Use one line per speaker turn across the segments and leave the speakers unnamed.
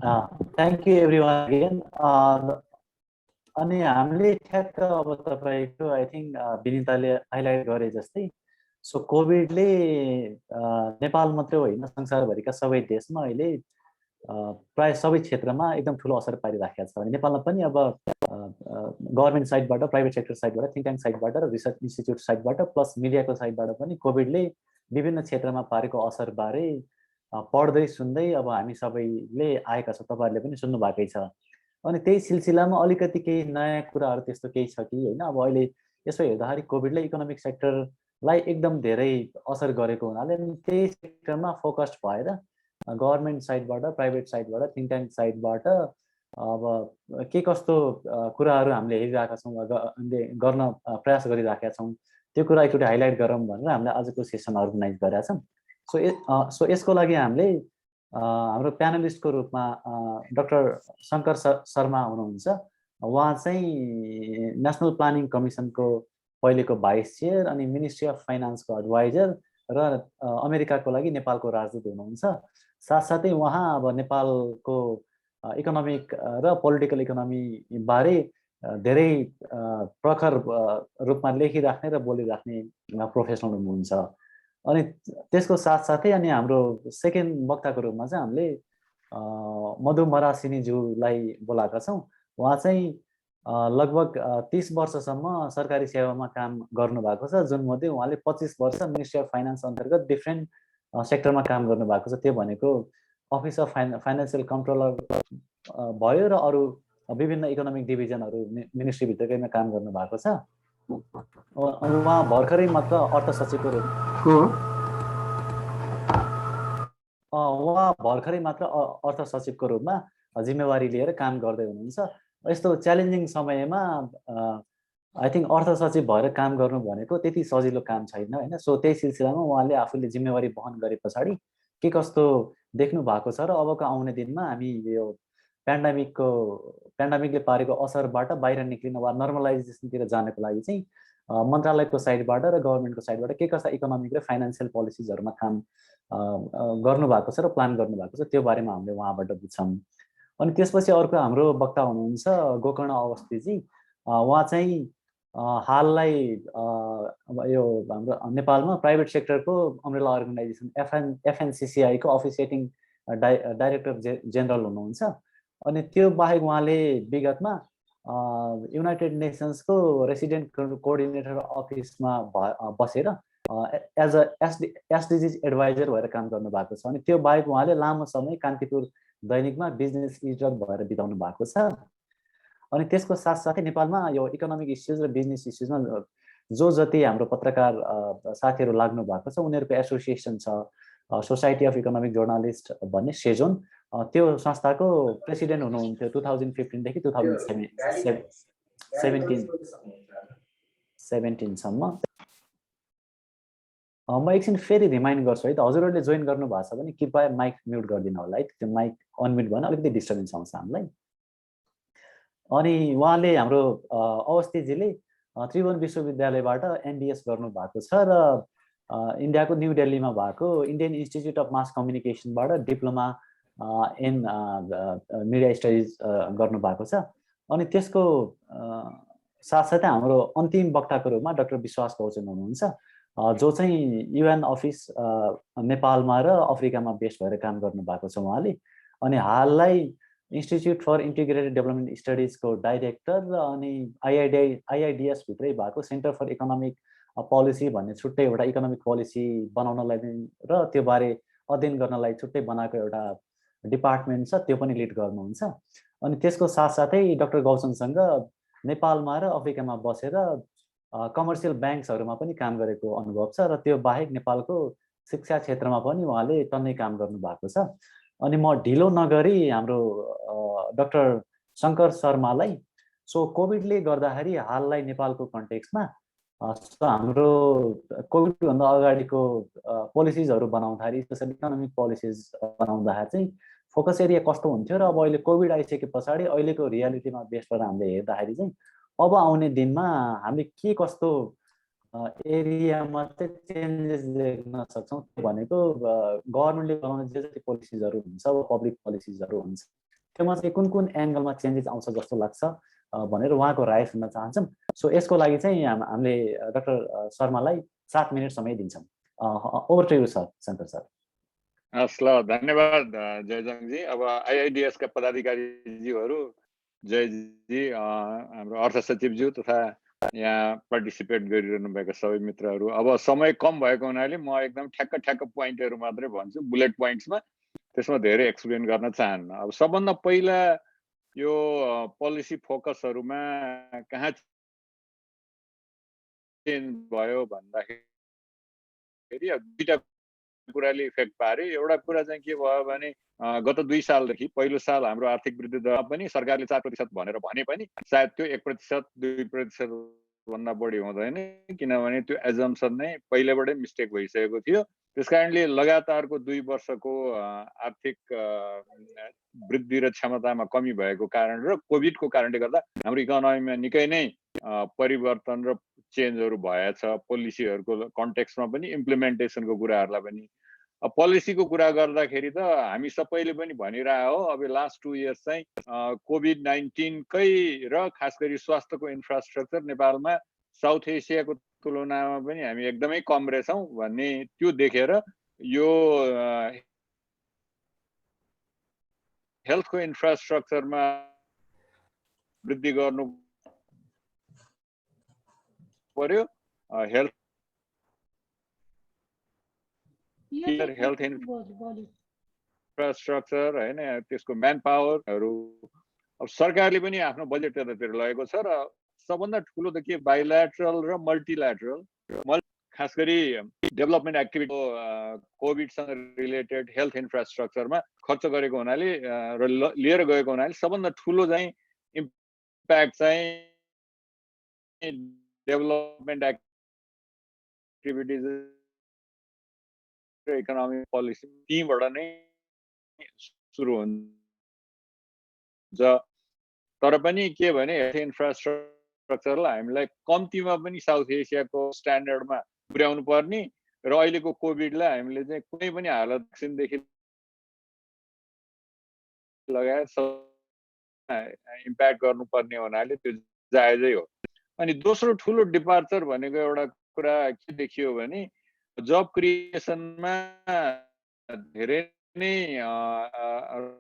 Thank you everyone again. अनि हामीले ठ्याक्क अब तपाईँको आई थिङ्क विनिताले हाइलाइट गरे जस्तै सो कोभिडले नेपाल मात्रै होइन संसारभरिका सबै देशमा अहिले प्राय सबै क्षेत्रमा एकदम ठुलो असर पारिराखेको छ। नेपालमा पनि अब गभर्मेन्ट साइडबाट, प्राइभेट सेक्टर साइडबाट, थिङ्क ट्याङ्क साइडबाट र रिसर्च इन्स्टिच्युट साइडबाट प्लस मिडियाको साइडबाट पनि कोभिडले विभिन्न क्षेत्रमा पारेको असरबारे पढ्दै सुन्दै अब हामी सबैले आएका छौँ, तपाईँहरूले पनि सुन्नु भएकै छ। अनि त्यही सिलसिलामा अलिकति केही नयाँ कुराहरू त्यस्तो केही छ कि होइन? अब अहिले यसो हेर्दाखेरि कोभिडले इकोनोमिक सेक्टरलाई एकदम धेरै असर गरेको हुनाले त्यही सेक्टरमा फोकस्ड भएर गभर्मेन्ट साइडबाट, प्राइभेट साइडबाट, थिङ्क ट्याङ्क साइडबाट अब के कस्तो कुराहरू हामीले हेरिरहेका छौँ, गर्न प्रयास गरिराखेका छौँ, त्यो कुरा एकचोटि हाइलाइट गरौँ भनेर हामीले आजको सेसन अर्गनाइज गरेका छौँ। सो यसको लागि हामीले हाम्रो प्यानलिस्टको रूपमा डाक्टर शङ्कर शर्मा हुनुहुन्छ। उहाँ चाहिँ नेसनल प्लानिङ कमिसनको पहिलेको भाइस चेयर अनि मिनिस्ट्री अफ फाइनान्सको एडभाइजर र अमेरिकाको लागि नेपालको राजदूत हुनुहुन्छ। साथसाथै उहाँ अब नेपालको इकोनोमिक र पोलिटिकल इकोनोमी बारे धेरै प्रखर रूपमा लेखिराख्ने र बोलिराख्ने प्रोफेसनल हुनुहुन्छ। अनि त्यसको साथसाथै अनि हाम्रो सेकेन्ड वक्ताको रूपमा चाहिँ हामीले मधु मरासिनीज्यूलाई बोलाएका छौँ। उहाँ चाहिँ लगभग 30 वर्षसम्म सरकारी सेवामा काम गर्नुभएको छ, जुन मध्ये उहाँले 25 वर्ष मिनिस्ट्री अफ फाइनान्स अन्तर्गत डिफ्रेन्ट सेक्टरमा काम गर्नुभएको छ। त्यो भनेको अफिस अफ फाइनेन्सियल कन्ट्रोलर भयो र अरू विभिन्न इकोनोमिक डिभिजनहरू मिनिस्ट्रीभित्रकैमा काम गर्नुभएको छ। उहाँ भर्खरै मात्र अर्थ सचिवको रूपमा जिम्मेवारी लिएर काम गर्दै हुनुहुन्छ। यस्तो च्यालेन्जिङ समयमा आई थिङ्क अर्थ सचिव भएर काम गर्नु भनेको त्यति सजिलो काम छैन होइन। सो त्यही सिलसिलामा उहाँले आफूले जिम्मेवारी वहन गरे पछाडि के कस्तो देख्नु भएको छ र अबको आउने दिनमा हामी यो पेन्डामिकले पारेको असरबाट बाहिर निक्लिन वा नर्मलाइजेसनतिर जानको लागि चाहिँ मन्त्रालयको साइडबाट र गभर्मेन्टको साइडबाट के कस्ता इकोनोमिक र फाइनेन्सियल पोलिसिजहरूमा काम गर्नुभएको छ र प्लान गर्नुभएको छ, त्यो बारेमा हामीले उहाँबाट बुझ्छौँ। अनि त्यसपछि अर्को हाम्रो वक्ता हुनुहुन्छ गोकर्ण अवस्थीजी। उहाँ चाहिँ हाललाई यो हाम्रो नेपालमा प्राइभेट सेक्टरको अम्ब्रेला अर्गनाइजेसन एफएनसिसिआईको अफिसिएटिङ डाइरेक्टर जेनरल हुनुहुन्छ। अनि त्यो बाहेक उहाँले विगतमा युनाइटेड नेसन्सको रेसिडेन्ट कोअर्डिनेटर अफिसमा बसेर एज अ एसडिजिज एडभाइजर भएर काम गर्नुभएको छ। अनि त्यो बाहेक उहाँले लामो समय कान्तिपुर दैनिकमा बिजनेस एडिटर भएर बिताउनु भएको छ। अनि त्यसको साथसाथै नेपालमा यो इकोनोमिक इस्युज र बिजनेस इस्युजमा जो जति हाम्रो पत्रकार साथीहरू लाग्नु भएको छ उनीहरूको एसोसिएसन छ, सोसाइटी अफ इकोनोमिक जर्नलिस्ट भन्ने सेजोन, त्यो संस्थाको प्रेसिडेन्ट हुनुहुन्थ्यो 2015 देखि 2017सम्म। म एकछिन फेरि रिमाइन्ड गर्छु है त, हजुरहरूले जोइन गर्नु भएको छ भने कृपया माइक म्युट गरिदिनु होला है, त्यो माइक अनम्युट भएन अलिकति डिस्टर्बेन्स आउँछ हामीलाई। अनि उहाँले हाम्रो अवस्थीजीले त्रिभुवन विश्वविद्यालयबाट एमबिएस गर्नुभएको छ र इन्डियाको न्यू दिल्लीमा भएको इन्डियन इन्स्टिच्युट अफ मास कम्युनिकेसनबाट डिप्लोमा इन मिडिया स्टडिज गर्नुभएको छ। अनि त्यसको साथसाथै हाम्रो अन्तिम वक्ताको रूपमा डाक्टर विश्वास गौचन हुनुहुन्छ, जो चाहिँ युएन अफिस नेपालमा र अफ्रिकामा बेस भएर काम गर्नुभएको छ उहाँले। अनि हाललाई इन्स्टिच्युट फर इन्टिग्रेटेड डेभलपमेन्ट स्टडिजको डाइरेक्टर र अनि आइआइडिएस भित्रै भएको सेन्टर फर इकोनोमिक पोलिसी भन्ने छुट्टै एउटा इकोनोमिक पोलिसी बनाउनलाई र त्यो बारे अध्ययन गर्नलाई छुट्टै बनाएको एउटा डिपार्टमेन्ट छ, त्यो पनि लिड गर्नुहुन्छ। अनि त्यसको साथसाथै डाक्टर गौचनसँग नेपालमा र अफ्रिकामा बसेर कमर्सियल ब्याङ्क्सहरूमा पनि काम गरेको अनुभव छ र त्यो बाहेक नेपालको शिक्षा क्षेत्रमा पनि उहाँले टन्नै काम गर्नुभएको छ। अनि म ढिलो नगरी हाम्रो डाक्टर शङ्कर शर्मालाई कोभिडले गर्दाखेरि हाललाई नेपालको कन्टेक्स्टमा हाम्रो कोभिडभन्दा अगाडिको पोलिसिजहरू बनाउँदाखेरि स्पेसली इकोनोमिक पोलिसिज बनाउँदाखेरि चाहिँ फोकस एरिया कस्तो हुन्थ्यो र अब अहिले कोभिड आइसके पछाडि अहिलेको रियालिटीमा बेस गरेर हामीले हेर्दाखेरि चाहिँ अब आउने दिनमा हामीले के कस्तो एरियामा चाहिँ चेन्जेस देख्न सक्छौँ भनेको गभर्मेन्टले बनाउने जे जति पोलिसिजहरू हुन्छ, पब्लिक पोलिसिजहरू हुन्छ, त्योमा चाहिँ कुन एङ्गलमा चेन्जेस आउँछ जस्तो लाग्छ भनेर उहाँको राय सुन्न चाहन्छौँ। सो यसको लागि चाहिँ हामीले डाक्टर शर्मालाई 7 मिनट समय दिन्छौँ। Over to you sir, Shankar sir.
हस् ल, धन्यवाद जयजङजी। अब IIDS का पदाधिकारीज्यूहरू, जयजी, हाम्रो अर्थ सचिवज्यू तथा यहाँ पार्टिसिपेट गरिरहनु भएका सबै मित्रहरू, अब समय कम भएको हुनाले म एकदम ठ्याक्क पोइन्टहरू मात्रै भन्छु, बुलेट पोइन्ट्समा। त्यसमा धेरै एक्सप्लेन गर्न चाहन्न। अब सबभन्दा पहिला यो पोलिसी फोकसहरूमा कहाँ चेन्ज भयो भन्दाखेरि दुईटा कुराले इफेक्ट पार्यो। एउटा कुरा चाहिँ के भयो भने गत 2 सालदेखि पहिलो साल हाम्रो आर्थिक वृद्धि दर पनि सरकारले 4% भनेर भने पनि सायद त्यो 1%, 2% भन्दा बढी हुँदैन, किनभने त्यो एजम्पसन नै पहिलेबाटै मिस्टेक भइसकेको थियो। त्यसकारणले लगातारको 2 वर्षको आर्थिक वृद्धि र क्षमतामा कमी भएको कारण र कोभिडको कारणले गर्दा हाम्रो इकोनोमीमा निकै नै परिवर्तन र चेन्जहरू भएछ। पोलिसीहरूको कन्टेक्स्टमा पनि, इम्प्लिमेन्टेसनको कुराहरूलाई पनि। पोलिसीको कुरा गर्दाखेरि त हामी सबैले पनि भनिरहे हो, अब लास्ट 2 इयर्स चाहिँ कोभिड-19 कै र खास गरी स्वास्थ्यको इन्फ्रास्ट्रक्चर नेपालमा साउथ एसियाको तुलनामा पनि हामी एकदमै कम रहेछौँ भन्ने त्यो देखेर यो हेल्थको इन्फ्रास्ट्रक्चरमा वृद्धि गर्नु पर्यो। हेल्थ इन्फ्रास्ट्रक्चर हैन, त्यसको म्यान पावरहरू। अब सरकारले पनि आफ्नो बजेट त्यतातिर लगेको छ र सबभन्दा ठुलो त के बाइल्याटरल र मल्टिल्याटरल, खास गरी डेभलपमेन्ट एक्टिभिटी कोभिडसँग रिलेटेड हेल्थ इन्फ्रास्ट्रक्चरमा खर्च गरेको हुनाले र लिएर गएको हुनाले सबभन्दा ठुलो चाहिँ इम्प्याक्ट चाहिँ डेभलपमेन्ट एक्टिभिटिज र इकोनोमिक पोलिसी त्यहीँबाट नै सुरु हुन्छ। तर पनि के भने हेल्थ इन्फ्रास्ट्रक्चरलाई हामीलाई कम्तीमा पनि साउथ एसियाको स्ट्यान्डर्डमा पुर्याउनु पर्ने र अहिलेको कोभिडलाई हामीले चाहिँ कुनै पनि हालत भ्याक्सिनदेखि लगायत इम्प्याक्ट गर्नुपर्ने हुनाले त्यो जायजै हो। अनि दोस्रो ठुलो डिपार्चर भनेको एउटा कुरा के देखियो भने जब क्रिएसनमा धेरै नै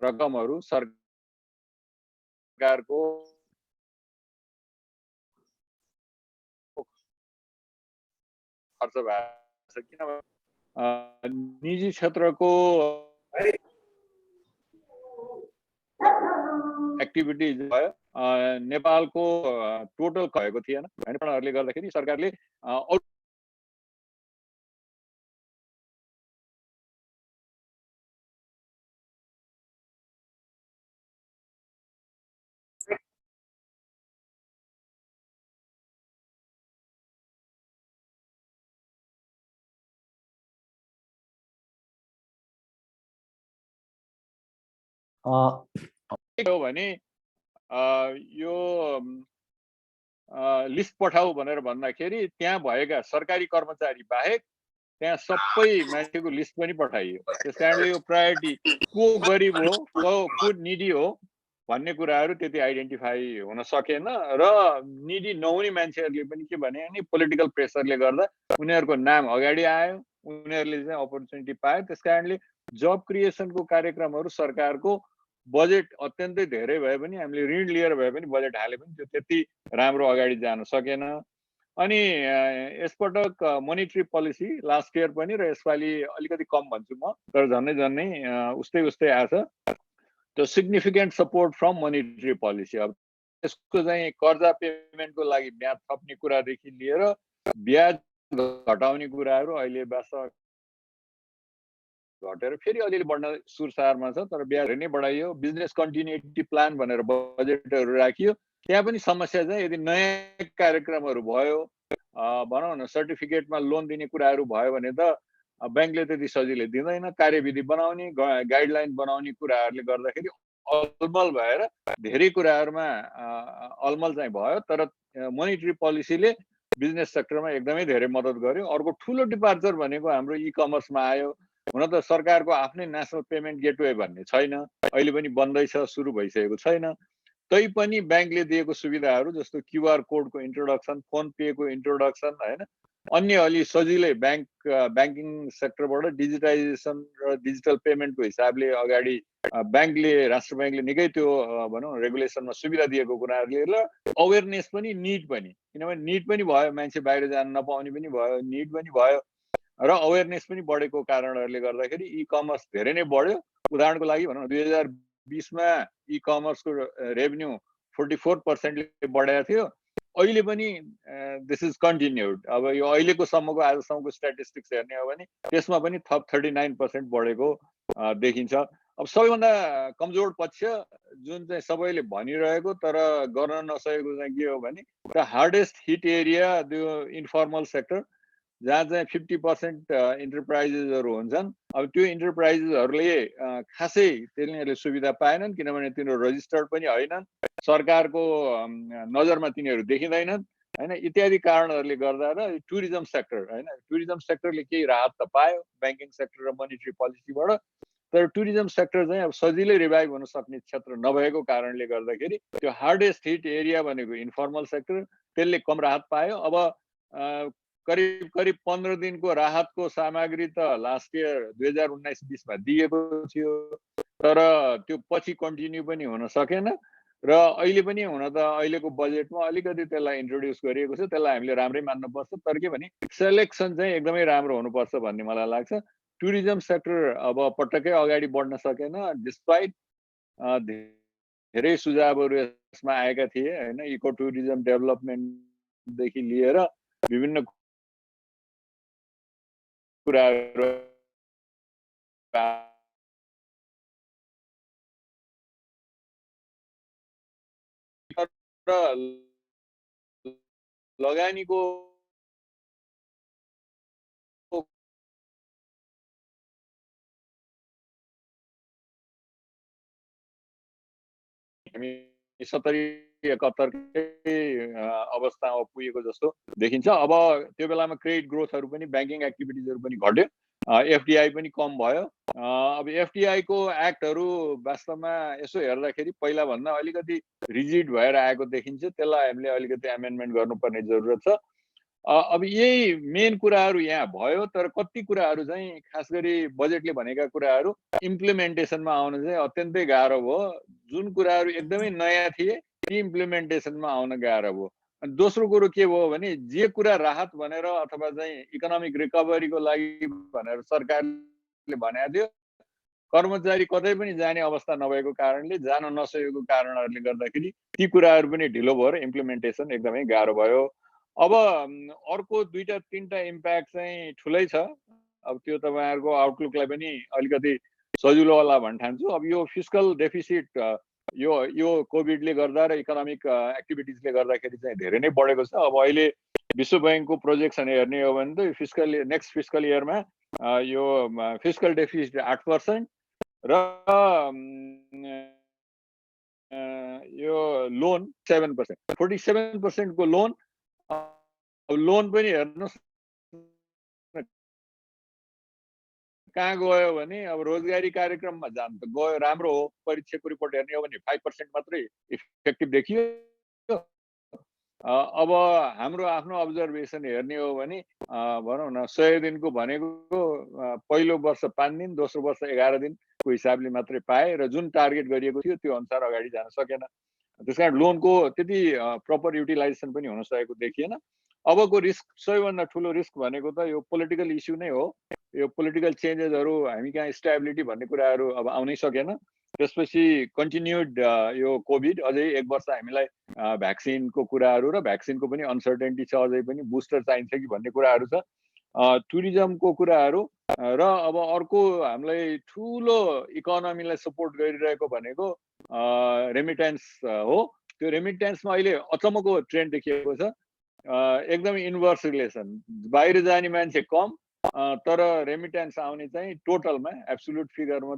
रकमहरू सरकारको खर्च भएको छ, किनभने निजी क्षेत्रको एक्टिभिटिज भयो। नेपालको टोटल भएको थिएन हैनहरूले गर्दाखेरि सरकारले भने यो लिस्ट पठाऊ भनेर भन्दाखेरि त्यहाँ भएका सरकारी कर्मचारी बाहेक त्यहाँ सबै मान्छेको लिस्ट पनि पठाइयो। त्यसकारणले यो प्रायोरिटी को गरिब हो, को निडी हो भन्ने कुराहरू त्यति आइडेन्टिफाई हुन सकेन र निडी नहुने मान्छेहरूले पनि के भने नि पोलिटिकल प्रेसरले गर्दा उनीहरूको नाम अगाडि आयो, उनीहरूले चाहिँ अपर्च्युनिटी पाए। त्यसकारणले जब क्रिएसनको कार्यक्रमहरू सरकारको बजेट अत्यन्तै धेरै भए पनि हामीले ऋण लिएर भए पनि बजेट हाले पनि त्यो त्यति राम्रो अगाडि जान सकेन। अनि यसपटक मोनिटरी पोलिसी लास्ट इयर पनि र यसपालि अलिकति कम भन्छु म, तर झन्नै उस्तै आछ। त्यो significant support from monetary policy. अब त्यसको चाहिँ कर्जा पेमेन्टको लागि ब्याज थप्ने कुरादेखि लिएर ब्याज घटाउने कुराहरू अहिले वास्तवमा घटेर फेरि अलिअलि बढ्न सुरसारमा छ, तर ब्याज नै बढाइयो। बिजनेस कन्टिन्युटी प्लान भनेर बजेटहरू राखियो, त्यहाँ पनि समस्या चाहिँ यदि नयाँ कार्यक्रमहरू भयो, भनौँ न सर्टिफिकेटमा लोन दिने कुराहरू भयो भने त ब्याङ्कले त्यति सजिलै दिँदैन। कार्यविधि बनाउने, गाइडलाइन बनाउने कुराहरूले गर्दाखेरि अलमल भएर धेरै कुराहरूमा अलमल चाहिँ भयो। तर मोनिटरी पोलिसीले बिजनेस सेक्टरमा एकदमै धेरै मद्दत गर्यो। अर्को ठुलो डिपार्चर भनेको हाम्रो इ कमर्समा आयो। हुन त सरकारको आफ्नै नेसनल पेमेन्ट गेटवे भन्ने छैन, अहिले पनि बन्दैछ, सुरु भइसकेको छैन। तैपनि ब्याङ्कले दिएको सुविधाहरू जस्तो क्युआर कोडको इन्ट्रोडक्सन, फोन पेको इन्ट्रोडक्सन हैन, अन्य अलि सजिलै ब्याङ्किङ सेक्टरबाट डिजिटाइजेसन र डिजिटल पेमेन्टको हिसाबले अगाडि राष्ट्र ब्याङ्कले निकै त्यो भनौँ रेगुलेसनमा सुविधा दिएको कुराहरूले र अवेरनेस पनि निड पनि, किनभने निड पनि भयो, मान्छे बाहिर जान नपाउने पनि भयो, निड पनि भयो र अवेरनेस पनि बढेको कारणहरूले गर्दाखेरि इ कमर्स धेरै नै बढ्यो। उदाहरणको लागि भनौँ 2020 मा इ कमर्सको रेभेन्यू 44% ले बढेको थियो। अहिले पनि दिस इज कन्टिन्युड। अब यो अहिलेको सम्मको आजसम्मको स्ट्याटिस्टिक्स हेर्ने हो भने त्यसमा पनि थप 39% बढेको देखिन्छ। अब सबैभन्दा कमजोर पक्ष जुन चाहिँ सबैले भनिरहेको तर गर्न नसकेको चाहिँ के हो भने द हार्डेस्ट हिट एरिया त्यो इन्फर्मल सेक्टर, जहाँ चाहिँ 50% इन्टरप्राइजेसहरू हुन्छन्। अब त्यो इन्टरप्राइजेसहरूले खासै तिनीहरूले सुविधा पाएनन्, किनभने तिनीहरू रजिस्टर्ड पनि होइनन्, सरकारको नजरमा तिनीहरू देखिँदैनन् हैन, इत्यादि कारणहरूले गर्दा र टुरिज्म सेक्टर हैन, टुरिज्म सेक्टरले केही राहत त पायो ब्याङ्किङ सेक्टर र मोनिटरी पोलिसीबाट, तर टुरिज्म सेक्टर चाहिँ अब सजिलै रिभाइभ हुन सक्ने क्षेत्र नभएको कारणले गर्दाखेरि त्यो हार्डेस्ट हिट एरिया भनेको इन्फर्मल सेक्टर, त्यसले कम राहत पायो। अब करिब 15 दिनको राहतको सामग्री त लास्ट इयर 2019-20 मा दिएको थियो, तर त्यो पछि कन्टिन्यू पनि हुन सकेन र अहिले पनि हुन त अहिलेको बजेटमा अलिकति त्यसलाई इन्ट्रोड्युस गरिएको छ, त्यसलाई हामीले राम्रै मान्नुपर्छ। तर के भने सेलेक्सन चाहिँ एकदमै राम्रो हुनुपर्छ भन्ने मलाई लाग्छ। टुरिज्म सेक्टर अब पटक्कै अगाडि बढ्न सकेन, डिस्पाइट धेरै सुझावहरू यसमा आएका थिए हैन, इको टुरिज्म डेभलपमेन्टदेखि लिएर विभिन्न कुराहरू लगानीको हामी 70-71 अवस्थामा पुगेको जस्तो देखिन्छ। अब त्यो बेलामा क्रेडिट ग्रोथहरू पनि ब्याङ्किङ एक्टिभिटिजहरू पनि घट्यो, एफडिआई पनि कम भयो। अब एफडिआई को एक्टहरू वास्तवमा यसो हेर्दाखेरि पहिला भन्दा अलिकति रिजिड भएर आएको देखिन्छ, त्यसलाई हामीले अलिकति एमेन्डमेन्ट गर्नुपर्ने जरुरत छ। अब यही मेन कुराहरू यहाँ भयो, तर कति कुराहरू चाहिँ खास गरी बजेटले भनेका कुराहरू इम्प्लिमेन्टेसनमा आउन चाहिँ अत्यन्तै गाह्रो भयो। जुन कुराहरू एकदमै नयाँ थिए ती इम्प्लिमेन्टेसनमा आउन गाह्रो भयो। अनि दोस्रो कुरो के भयो भने जे कुरा राहत भनेर अथवा चाहिँ इकोनोमिक रिकभरीको लागि भनेर सरकारले भनेको थियो, कर्मचारी कतै पनि जाने अवस्था नभएको कारणले, जान नसकेको कारणहरूले गर्दाखेरि ती कुराहरू पनि ढिलो भयो र इम्प्लिमेन्टेसन एकदमै गाह्रो भयो। अब अर्को 2-3टा इम्प्याक्ट चाहिँ ठुलै छ। अब त्यो तपाईहरुको आउटलुकलाई पनि अलिकति सजिलो होला भन्न ठान्छु। अब यो फिस्कल डेफिसिट यो कोभिडले गर्दा र इकोनोमिक एक्टिभिटिजले गर्दाखेरि चाहिँ धेरै नै बढेको छ। अब अहिले विश्व बैंकको प्रोजेक्सन हेर्ने हो भने त नेक्स्ट फिस्कल इयरमा यो फिस्कल डेफिसिट 8% र यो लोन 7%, 47% को लोन। लोन पनि हेर्नुस् कहाँ गयो भने अब रोजगारी कार्यक्रममा जान त गयो, राम्रो हो। परीक्षाको रिपोर्ट हेर्ने हो भने 5% मात्रै इफेक्टिभ देखियो। अब हाम्रो आफ्नो अब्जर्भेसन हेर्ने हो भने भनौँ न 100 दिनको भनेको पहिलो वर्ष 5 दिन, दोस्रो वर्ष 11 दिनको हिसाबले मात्रै पाए र जुन टार्गेट गरिएको थियो त्यो अनुसार अगाडि जान सकेन। त्यसकारण लोनको त्यति प्रपर युटिलाइजेसन पनि हुन सकेको देखिएन। अबको रिस्क, सबैभन्दा ठुलो रिस्क भनेको त यो पोलिटिकल इस्यु नै हो। यो पोलिटिकल चेन्जेसहरू हामी कहाँ स्टेबिलिटी भन्ने कुराहरू अब आउनै सकेन। त्यसपछि कन्टिन्युड यो कोभिड, अझै 1 वर्ष हामीलाई भ्याक्सिनको कुराहरू र भ्याक्सिनको पनि अनसर्टेनिटी छ, अझै पनि बुस्टर चाहिन्छ कि भन्ने कुराहरू छ। टुरिज्मको कुराहरू र अब अर्को हामीलाई ठुलो इकोनोमीलाई सपोर्ट गरिरहेको भनेको रेमिटेन्स हो। त्यो रेमिटेन्समा अहिले अचम्मको ट्रेन्ड देखिएको छ, एकदमै इन्भर्स रिलेसन। बाहिर जाने मान्छे कम, तर रेमिटेन्स आउने चाहिँ टोटलमा एब्सोल्युट फिगरमा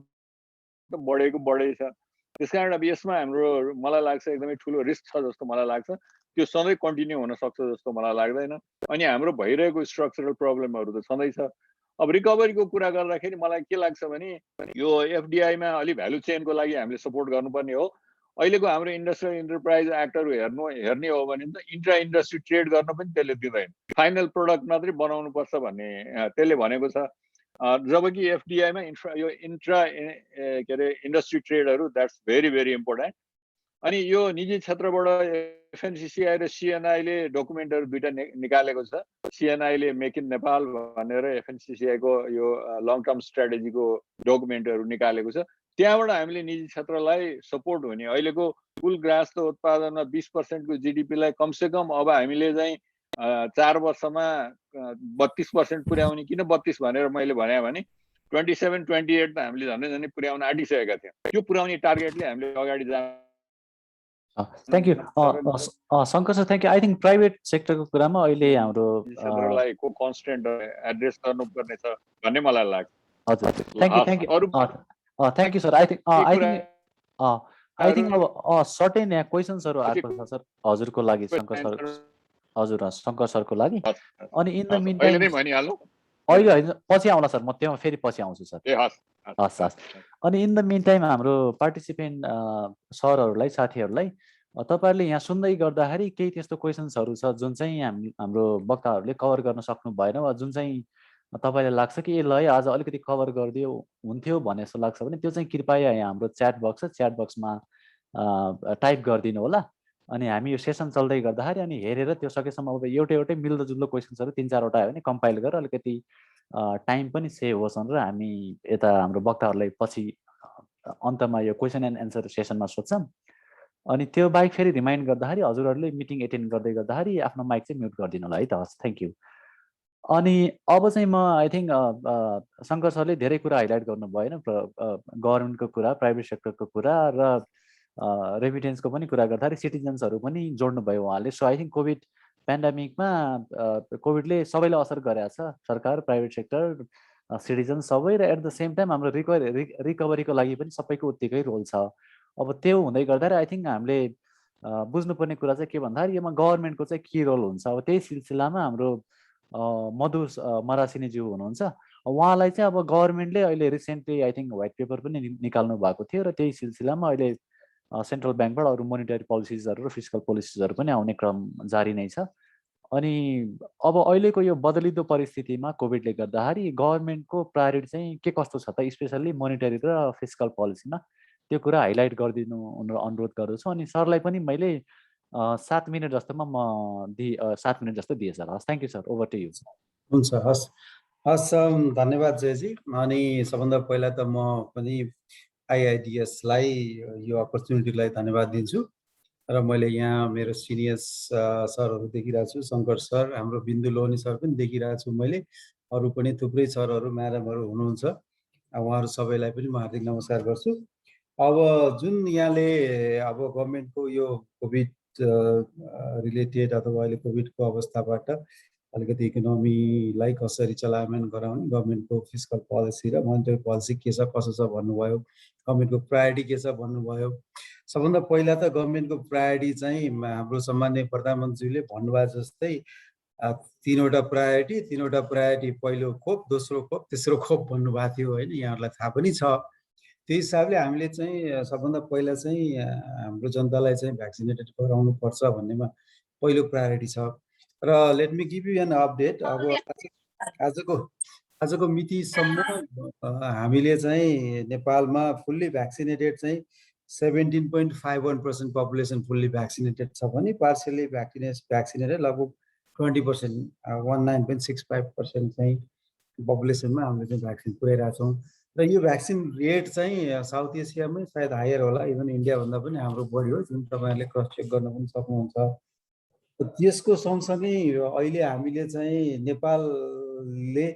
त बढेको बढै छ। त्यसकारण अब यसमा हाम्रो मलाई लाग्छ एकदमै ठुलो रिस्क छ जस्तो मलाई लाग्छ। त्यो सधैँ कन्टिन्यू हुन सक्छ जस्तो मलाई लाग्दैन। अनि हाम्रो भइरहेको स्ट्रक्चरल प्रब्लमहरू त छँदैछ। अब रिकभरीको कुरा गर्दाखेरि मलाई के लाग्छ भने यो एफडिआईमा अलि भ्यालु चेनको लागि हामीले सपोर्ट गर्नुपर्ने हो। अहिलेको हाम्रो इन्डस्ट्रियल इन्टरप्राइज एक्टहरू हेर्ने हो भने त इंट्रा इन्डस्ट्री ट्रेड गर्न पनि त्यसले दिँदैन, फाइनल प्रोडक्ट मात्रै बनाउनु पर्छ भन्ने त्यसले भनेको छ। जबकि एफडिआईमा यो इंट्रा के अरे इन्डस्ट्री ट्रेडहरू द्याट्स भेरी भेरी इम्पोर्टेन्ट। अनि यो निजी क्षेत्रबाट एफएनसिसिआई र सिएनआईले डकुमेन्टहरू दुईटा निकालेको छ। सिएनआईले मेक इन नेपाल भनेर एफएनसिसिआई को यो लङ टर्म स्ट्राटेजीको डकुमेन्टहरू निकालेको छ। त्यहाँबाट हामीले निजी क्षेत्रलाई सपोर्ट हुने, अहिलेको कुल ग्राहस्थ उत्पादनमा 20% को जीडीपीलाई कमसेकम अब हामीले चाहिँ 4 वर्षमा 32% पुर्याउने। किन 32 भनेर मैले भने 27-28 त हामीले झन्डै पुर्याउन आँटिसकेका थियौँ। त्यो पुर्याउने टार्गेटले हामीले अगाडि जान।
Thank you Shankar sir, thank you. I think private सेक्टरको कुरामा अहिले हाम्रो
क्षेत्रलाई को कन्स्टेन्ट एड्रेस गर्नुपर्ने छ भन्ने मलाई लाग्छ।
हजुर, thank you thank you sir. I think अब सर्टेन यहाँ क्वेसन्सहरू आएको छ सर हजुरको लागि, शङ्कर सर। हजुर, शङ्कर सरको लागि। अनि इन द मिन टाइम अहिले होइन, पछि आउला सर, म त्यहाँ फेरि पछि आउँछु सर। हस् हस्। अनि इन द मिन टाइम हाम्रो पार्टिसिपेन्ट सरहरूलाई, साथीहरूलाई, तपाईँहरूले यहाँ सुन्दै गर्दाखेरि केही त्यस्तो क्वेसन्सहरू छ जुन चाहिँ हाम्रो वक्ताहरूले कभर गर्न सक्नु भएन, वा जुन चाहिँ तपाईँलाई लाग्छ कि ल है आज अलिकति कभर गरिदियो हुन्थ्यो भने जस्तो लाग्छ भने त्यो चाहिँ कृपया यहाँ हाम्रो च्याट बक्स छ, च्याट बक्समा टाइप गरिदिनु होला। अनि हामी यो सेसन चल्दै गर्दाखेरि अनि हेरेर त्यो सकेसम्म अब एउटै मिल्दोजुल्दो क्वेसन्सहरू 3-4वटा आयो भने कम्पाइल गरेर अलिकति टाइम पनि सेभ होस् भनेर हामी यता हाम्रो वक्ताहरूलाई पछि अन्तमा यो क्वेसन एन्ड एन्सर सेसनमा सोध्छौँ। अनि त्यो बाहेक फेरि रिमाइन्ड गर्दाखेरि हजुरहरूले मिटिङ एटेन्ड गर्दै गर्दाखेरि आफ्नो माइक चाहिँ म्युट गरिदिनु होला है त। हस्, थ्याङ्क यू। अनि अब चाहिँ म आई थिङ्क शङ्कर सरले धेरै कुरा हाइलाइट गर्नुभयो होइन, गभर्मेन्टको कुरा, प्राइभेट सेक्टरको कुरा र रेमिटेन्सको पनि कुरा गर्दाखेरि सिटिजन्सहरू पनि जोड्नुभयो उहाँले। सो आई थिङ्क कोभिड पेन्डेमिकमा कोभिडले सबैलाई असर गरेको छ, सरकार, प्राइभेट सेक्टर, सिटिजन सबै, र एट द सेम टाइम हाम्रो रिकभरीको लागि पनि सबैको उत्तिकै रोल छ। अब त्यो हुँदै गर्दाखेरि आई थिङ्क हामीले बुझ्नुपर्ने कुरा चाहिँ के भन्दाखेरि यसमा गभर्मेन्टको चाहिँ के रोल हुन्छ। अब त्यही सिलसिलामा हाम्रो मधु मरासिनीज्यू हुनुहुन्छ, उहाँलाई चाहिँ अब गभर्मेन्टले अहिले recently I think white paper पनि निकाल्नु भएको थियो र त्यही सिलसिलामा अहिले सेन्ट्रल ब्याङ्कबाट अरू मोनिटरी पोलिसिजहरू र फिस्कल पोलिसिजहरू पनि आउने क्रम जारी नै छ। अनि अब अहिलेको यो बदलिदो परिस्थितिमा कोभिडले गर्दाखेरि गभर्मेन्टको प्रायोरिटी चाहिँ के कस्तो छ त, स्पेसल्ली मोनिटरी र फिस्कल पोलिसीमा, त्यो कुरा हाइलाइट गरिदिनु अनुरोध गर्दछु। अनि सरलाई पनि मैले 7 मिनट जस्तोमा 7 मिनट जस्तो दिएँ सर। हस्, thank you sir, over to you.
हुन्छ, हस् हस्, धन्यवाद जयजी। अनि सबभन्दा पहिला त म पनि आइआइडिएसलाई यो अपर्च्युनिटीलाई धन्यवाद दिन्छु। र मैले यहाँ मेरो सिनियर सरहरू देखिरहेको छु, शङ्कर सर, हाम्रो बिन्दु लोहनी सर पनि देखिरहेको छु मैले, अरू पनि थुप्रै सरहरू, म्याडमहरू हुनुहुन्छ, उहाँहरू सबैलाई पनि म हार्दिक नमस्कार गर्छु। अब जुन यहाँले अब गभर्मेन्टको यो कोभिड रिलेटेड अथवा अहिले कोभिडको अवस्थाबाट अलिकति इकोनोमीलाई कसरी चलायमान गराउने, गभर्मेन्टको फिस्कल पोलिसी र मोनिटरी पोलिसी के छ कसो छ भन्नुभयो, गभर्मेन्टको प्रायोरिटी के छ भन्नुभयो। सबभन्दा पहिला त गभर्मेन्टको प्रायोरिटी चाहिँ हाम्रो सम्माननीय प्रधानमन्त्रीले भन्नुभयो जस्तै 3वटा प्रायोरिटी, पहिलो खोप, दोस्रो खोप, तेस्रो खोप भन्नुभएको थियो होइन, यहाँहरूलाई थाहा पनि छ। त्यो हिसाबले हामीले चाहिँ सबभन्दा पहिला चाहिँ हाम्रो जनतालाई चाहिँ भ्याक्सिनेटेड गराउनु पर्छ भन्नेमा पहिलो प्रायोरिटी छ। र let me give you an update. अब आजको मितिसम्म हामीले चाहिँ नेपालमा फुल्ली भ्याक्सिनेटेड चाहिँ 17.51% पपुलेसन फुल्ली भ्याक्सिनेटेड छ भने पार्सियली भ्याक्सिनेटेड लगभग 20%, 19.65% चाहिँ पपुलेसनमा हामीले चाहिँ भ्याक्सिन पुर्याइरहेको छौँ। र यो भ्याक्सिन रेट चाहिँ साउथ एसियामै सायद हायर होला, इभन इन्डियाभन्दा पनि हाम्रो बढी हो, जुन तपाईँहरूले क्रस चेक गर्न पनि सक्नुहुन्छ। त्यसको सँगसँगै अहिले हामीले चाहिँ नेपालले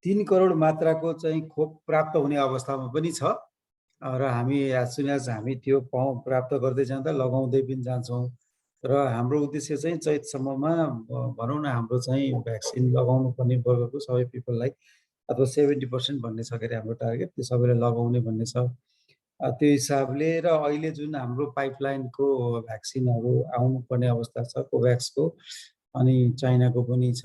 3 करोड मात्राको चाहिँ खोप प्राप्त हुने अवस्थामा पनि छ र हामी हामी त्यो प्राप्त गर्दै जाँदा लगाउँदै पनि जान्छौँ। र हाम्रो उद्देश्य चाहिँ चैतसम्ममा भनौँ न हाम्रो चाहिँ भ्याक्सिन लगाउनु पर्ने वर्गको सबै पिपललाई अथवा 70% भन्ने छ के अरे हाम्रो टार्गेट, त्यो सबैलाई लगाउने भन्ने छ। त्यो हिसाबले र अहिले जुन हाम्रो पाइपलाइनको भ्याक्सिनहरू आउनुपर्ने अवस्था छ, कोभ्याक्सको अनि चाइनाको पनि छ,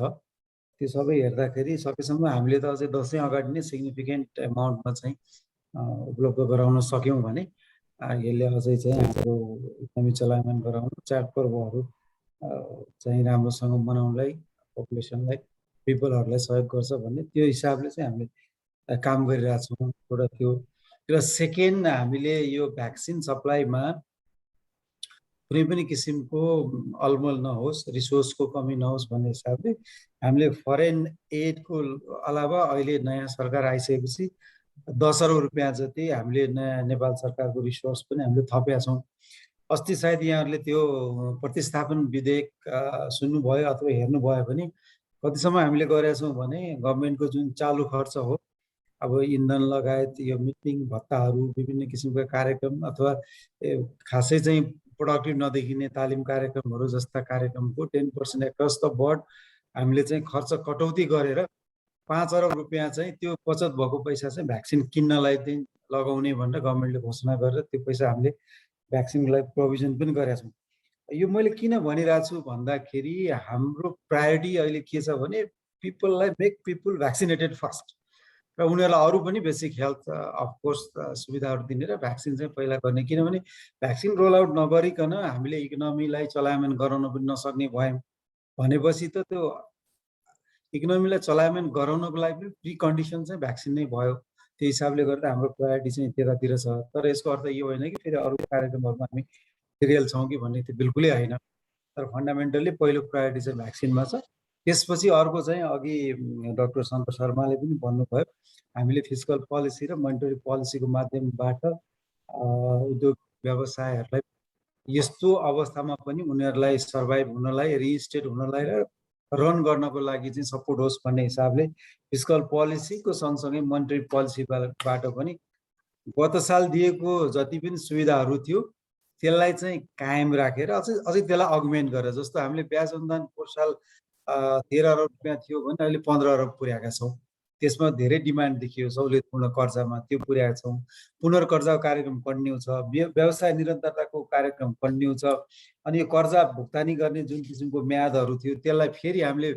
त्यो सबै हेर्दाखेरि सकेसम्म हामीले त अझै दसैँ अगाडि नै सिग्निफिकेन्ट एमाउन्टमा चाहिँ उपलब्ध गराउन सक्यौँ भने यसले अझै चाहिँ हाम्रो इकोनोमी चलायमान गराउन, चाडपर्वहरू चाहिँ राम्रोसँग मनाउनलाई, पपुलेसनलाई, पिपलहरूलाई सहयोग गर्छ भन्ने त्यो हिसाबले चाहिँ हामीले काम गरिरहेछौँ। एउटा त्यो र सेकेन्ड, हामीले यो भ्याक्सिन सप्लाईमा कुनै पनि किसिमको अलमल नहोस्, रिसोर्सको कमी नहोस् भन्ने हिसाबले हामीले फरेन एडको अलावा अहिले नयाँ सरकार आइसकेपछि 10 अरब रुपियाँ जति हामीले नयाँ नेपाल सरकारको रिसोर्स पनि हामीले थपेका छौँ। अस्ति सायद यहाँहरूले त्यो प्रतिस्थापन विधेयक सुन्नुभयो अथवा हेर्नुभयो भने कतिसम्म हामीले गरेका छौँ भने गभर्मेन्टको जुन चालु खर्च हो, अब इन्धन लगायत यो मिटिङ भत्ताहरू, विभिन्न किसिमका कार्यक्रम अथवा खासै चाहिँ प्रोडक्टिभ नदेखिने तालिम कार्यक्रमहरू जस्ता कार्यक्रमको 10% एक्रस द बोर्ड हामीले चाहिँ खर्च कटौती गरेर 5 अरब रुपियाँ चाहिँ त्यो बचत भएको पैसा चाहिँ भ्याक्सिन किन्नलाई चाहिँ लगाउने भनेर गभर्मेन्टले घोषणा गरेर त्यो पैसा हामीले भ्याक्सिनलाई प्रोभिजन पनि गरेका छौँ। यो मैले किन भनिरहेको छु भन्दाखेरि हाम्रो प्रायोरिटी अहिले के छ भने पिपललाई मेक पिपल भ्याक्सिनेटेड फर्स्ट र उनीहरूलाई अरू पनि बेसिक हेल्थ अफकोर्स सुविधाहरू दिने र भ्याक्सिन चाहिँ पहिला गर्ने। किनभने भ्याक्सिन रोल आउट नगरिकन हामीले इकोनोमीलाई चलायमान गराउन पनि नसक्ने भयौँ भनेपछि त त्यो इकोनोमीलाई चलायमान गराउनको लागि पनि प्री कन्डिसन चाहिँ भ्याक्सिन नै भयो। त्यो हिसाबले गर्दा हाम्रो प्रायोरिटी चाहिँ त्यतातिर छ। तर यसको अर्थ यो होइन कि फेरि अरू कार्यक्रमहरूमा हामी सिरियल छौँ कि भन्ने त्यो बिल्कुलै होइन। तर फन्डामेन्टल्ली पहिलो प्रायोरिटी चाहिँ भ्याक्सिनमा छ। त्यसपछि अर्को चाहिँ अघि डाक्टर शङ्कर शर्माले पनि भन्नुभयो, हामीले फिस्कल पोलिसी र मोनिटरी पोलिसीको माध्यमबाट उद्योग व्यवसायहरूलाई यस्तो अवस्थामा पनि उनीहरूलाई सर्भाइभ हुनलाई, रिस्टेट हुनलाई र रन गर्नको लागि चाहिँ सपोर्ट होस् भन्ने हिसाबले फिस्कल पोलिसीको सँगसँगै मोनिटरी पोलिसीबाट पनि गत साल दिएको जति पनि सुविधाहरू थियो त्यसलाई चाहिँ कायम राखेर अझै त्यसलाई अगमेन्ट गरेर, जस्तो हामीले ब्याज अनुदान पोहोर साल 13 अरब रुपियाँ थियो भने अहिले 15 अरब पुर्याएका छौँ। त्यसमा धेरै डिमान्ड देखियो सहुलियतपूर्ण कर्जामा, त्यो पुर्याएका छौँ। पुनर्कर्जाको कार्यक्रम कन्टिन्यू छ, व्यवसाय निरन्तरताको कार्यक्रम कन्टिन्यू छ। अनि यो कर्जा भुक्तानी गर्ने जुन किसिमको म्यादहरू थियो त्यसलाई फेरि हामीले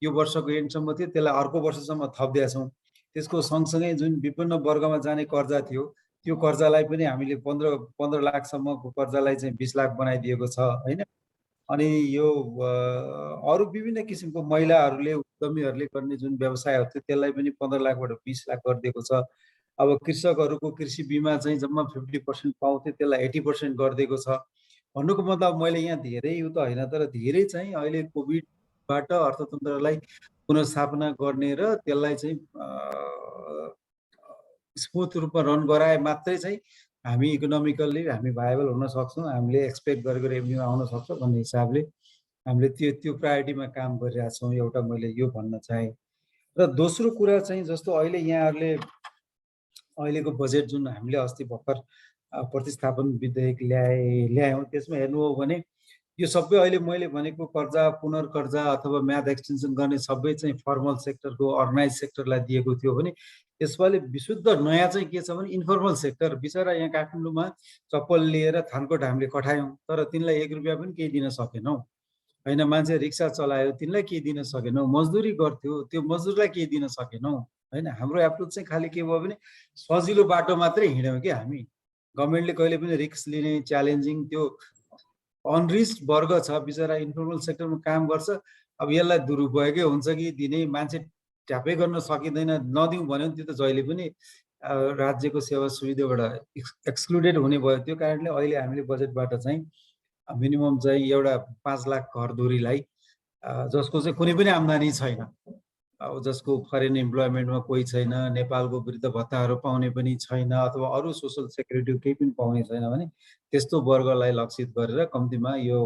यो वर्षको एन्डसम्म थियो त्यसलाई अर्को वर्षसम्म थपिदिएका छौँ। त्यसको सँगसँगै जुन विभिन्न वर्गमा जाने कर्जा थियो त्यो कर्जालाई पनि हामीले 15 लाखसम्मको कर्जालाई चाहिँ 20 लाख बनाइदिएको छ होइन। अनि यो अरू विभिन्न किसिमको महिलाहरूले, उद्यमीहरूले गर्ने जुन व्यवसायहरू थियो त्यसलाई पनि 15 लाखबाट 20 लाख गरिदिएको छ। अब कृषकहरूको कृषि बिमा चाहिँ जम्मा 50% पाउँथे त्यसलाई 80% गरिदिएको छ। भन्नुको मतलब मैले यहाँ धेरै त होइन तर धेरै चाहिँ अहिले कोभिडबाट अर्थतन्त्रलाई पुनर्स्थापना गर्ने र त्यसलाई चाहिँ स्मुथ रूपमा रन गराए मात्रै चाहिँ हामी इकोनोमिकल्ली हामी भाइबल हुन सक्छौँ, हामीले एक्सपेक्ट गरेको रेभेन्यू आउन सक्छ भन्ने हिसाबले हामीले त्यो प्रायोरिटीमा काम गरिरहेछौँ। एउटा मैले यो भन्न चाहेँ। र दोस्रो कुरा चाहिँ जस्तो अहिले यहाँहरूले अहिलेको बजेट जुन हामीले अस्ति भर्खर प्रतिस्थापन विधेयक ल्यायौँ त्यसमा हेर्नु हो भने यो सबै अहिले मैले भनेको कर्जा, पुनर्कर्जा अथवा म्याद एक्सटेन्सन गर्ने सबै चाहिँ फर्मल सेक्टरको, अर्गनाइज सेक्टरलाई दिएको थियो भने यसपालि विशुद्ध नयाँ चाहिँ के छ भने इन्फर्मल सेक्टर। बिचरा यहाँ काठमाडौँमा चप्पल लिएर थानकोट हामीले कठायौँ तर तिनलाई 1 रुपियाँ पनि केही दिन सकेनौँ होइन। मान्छे रिक्सा चलायो तिनलाई केही दिन सकेनौँ, मजदुरी गर्थ्यो त्यो मजदुरलाई केही दिन सकेनौँ होइन। हाम्रो एप्रोच चाहिँ खालि के भयो भने सजिलो बाटो मात्रै हिँड्यौँ कि हामी। गभर्मेन्टले कहिले पनि रिस्क लिने, च्यालेन्जिङ, त्यो अनरिच्ड वर्ग छ बिचरा इन्फर्मल सेक्टरमा काम गर्छ। अब यसलाई दुरुपयोगै हुन्छ कि दिने मान्छे ट्यापै गर्न सकिँदैन, नदिउँ भन्यो भने त्यो त जहिले पनि राज्यको सेवा सुविधाबाट एक्सक्लुडेड हुने भयो। त्यो कारणले अहिले हामीले बजेटबाट चाहिँ मिनिमम चाहिँ एउटा 5 लाख घरधुरीलाई जसको चाहिँ कुनै पनि आम्दानी छैन, अब जसको फरेन इम्प्लोइमेन्टमा कोही छैन, नेपालको वृद्ध भत्ताहरू पाउने पनि छैन अथवा अरू सोसल सेक्युरिटी केही पनि पाउने छैन भने त्यस्तो वर्गलाई लक्षित गरेर कम्तीमा यो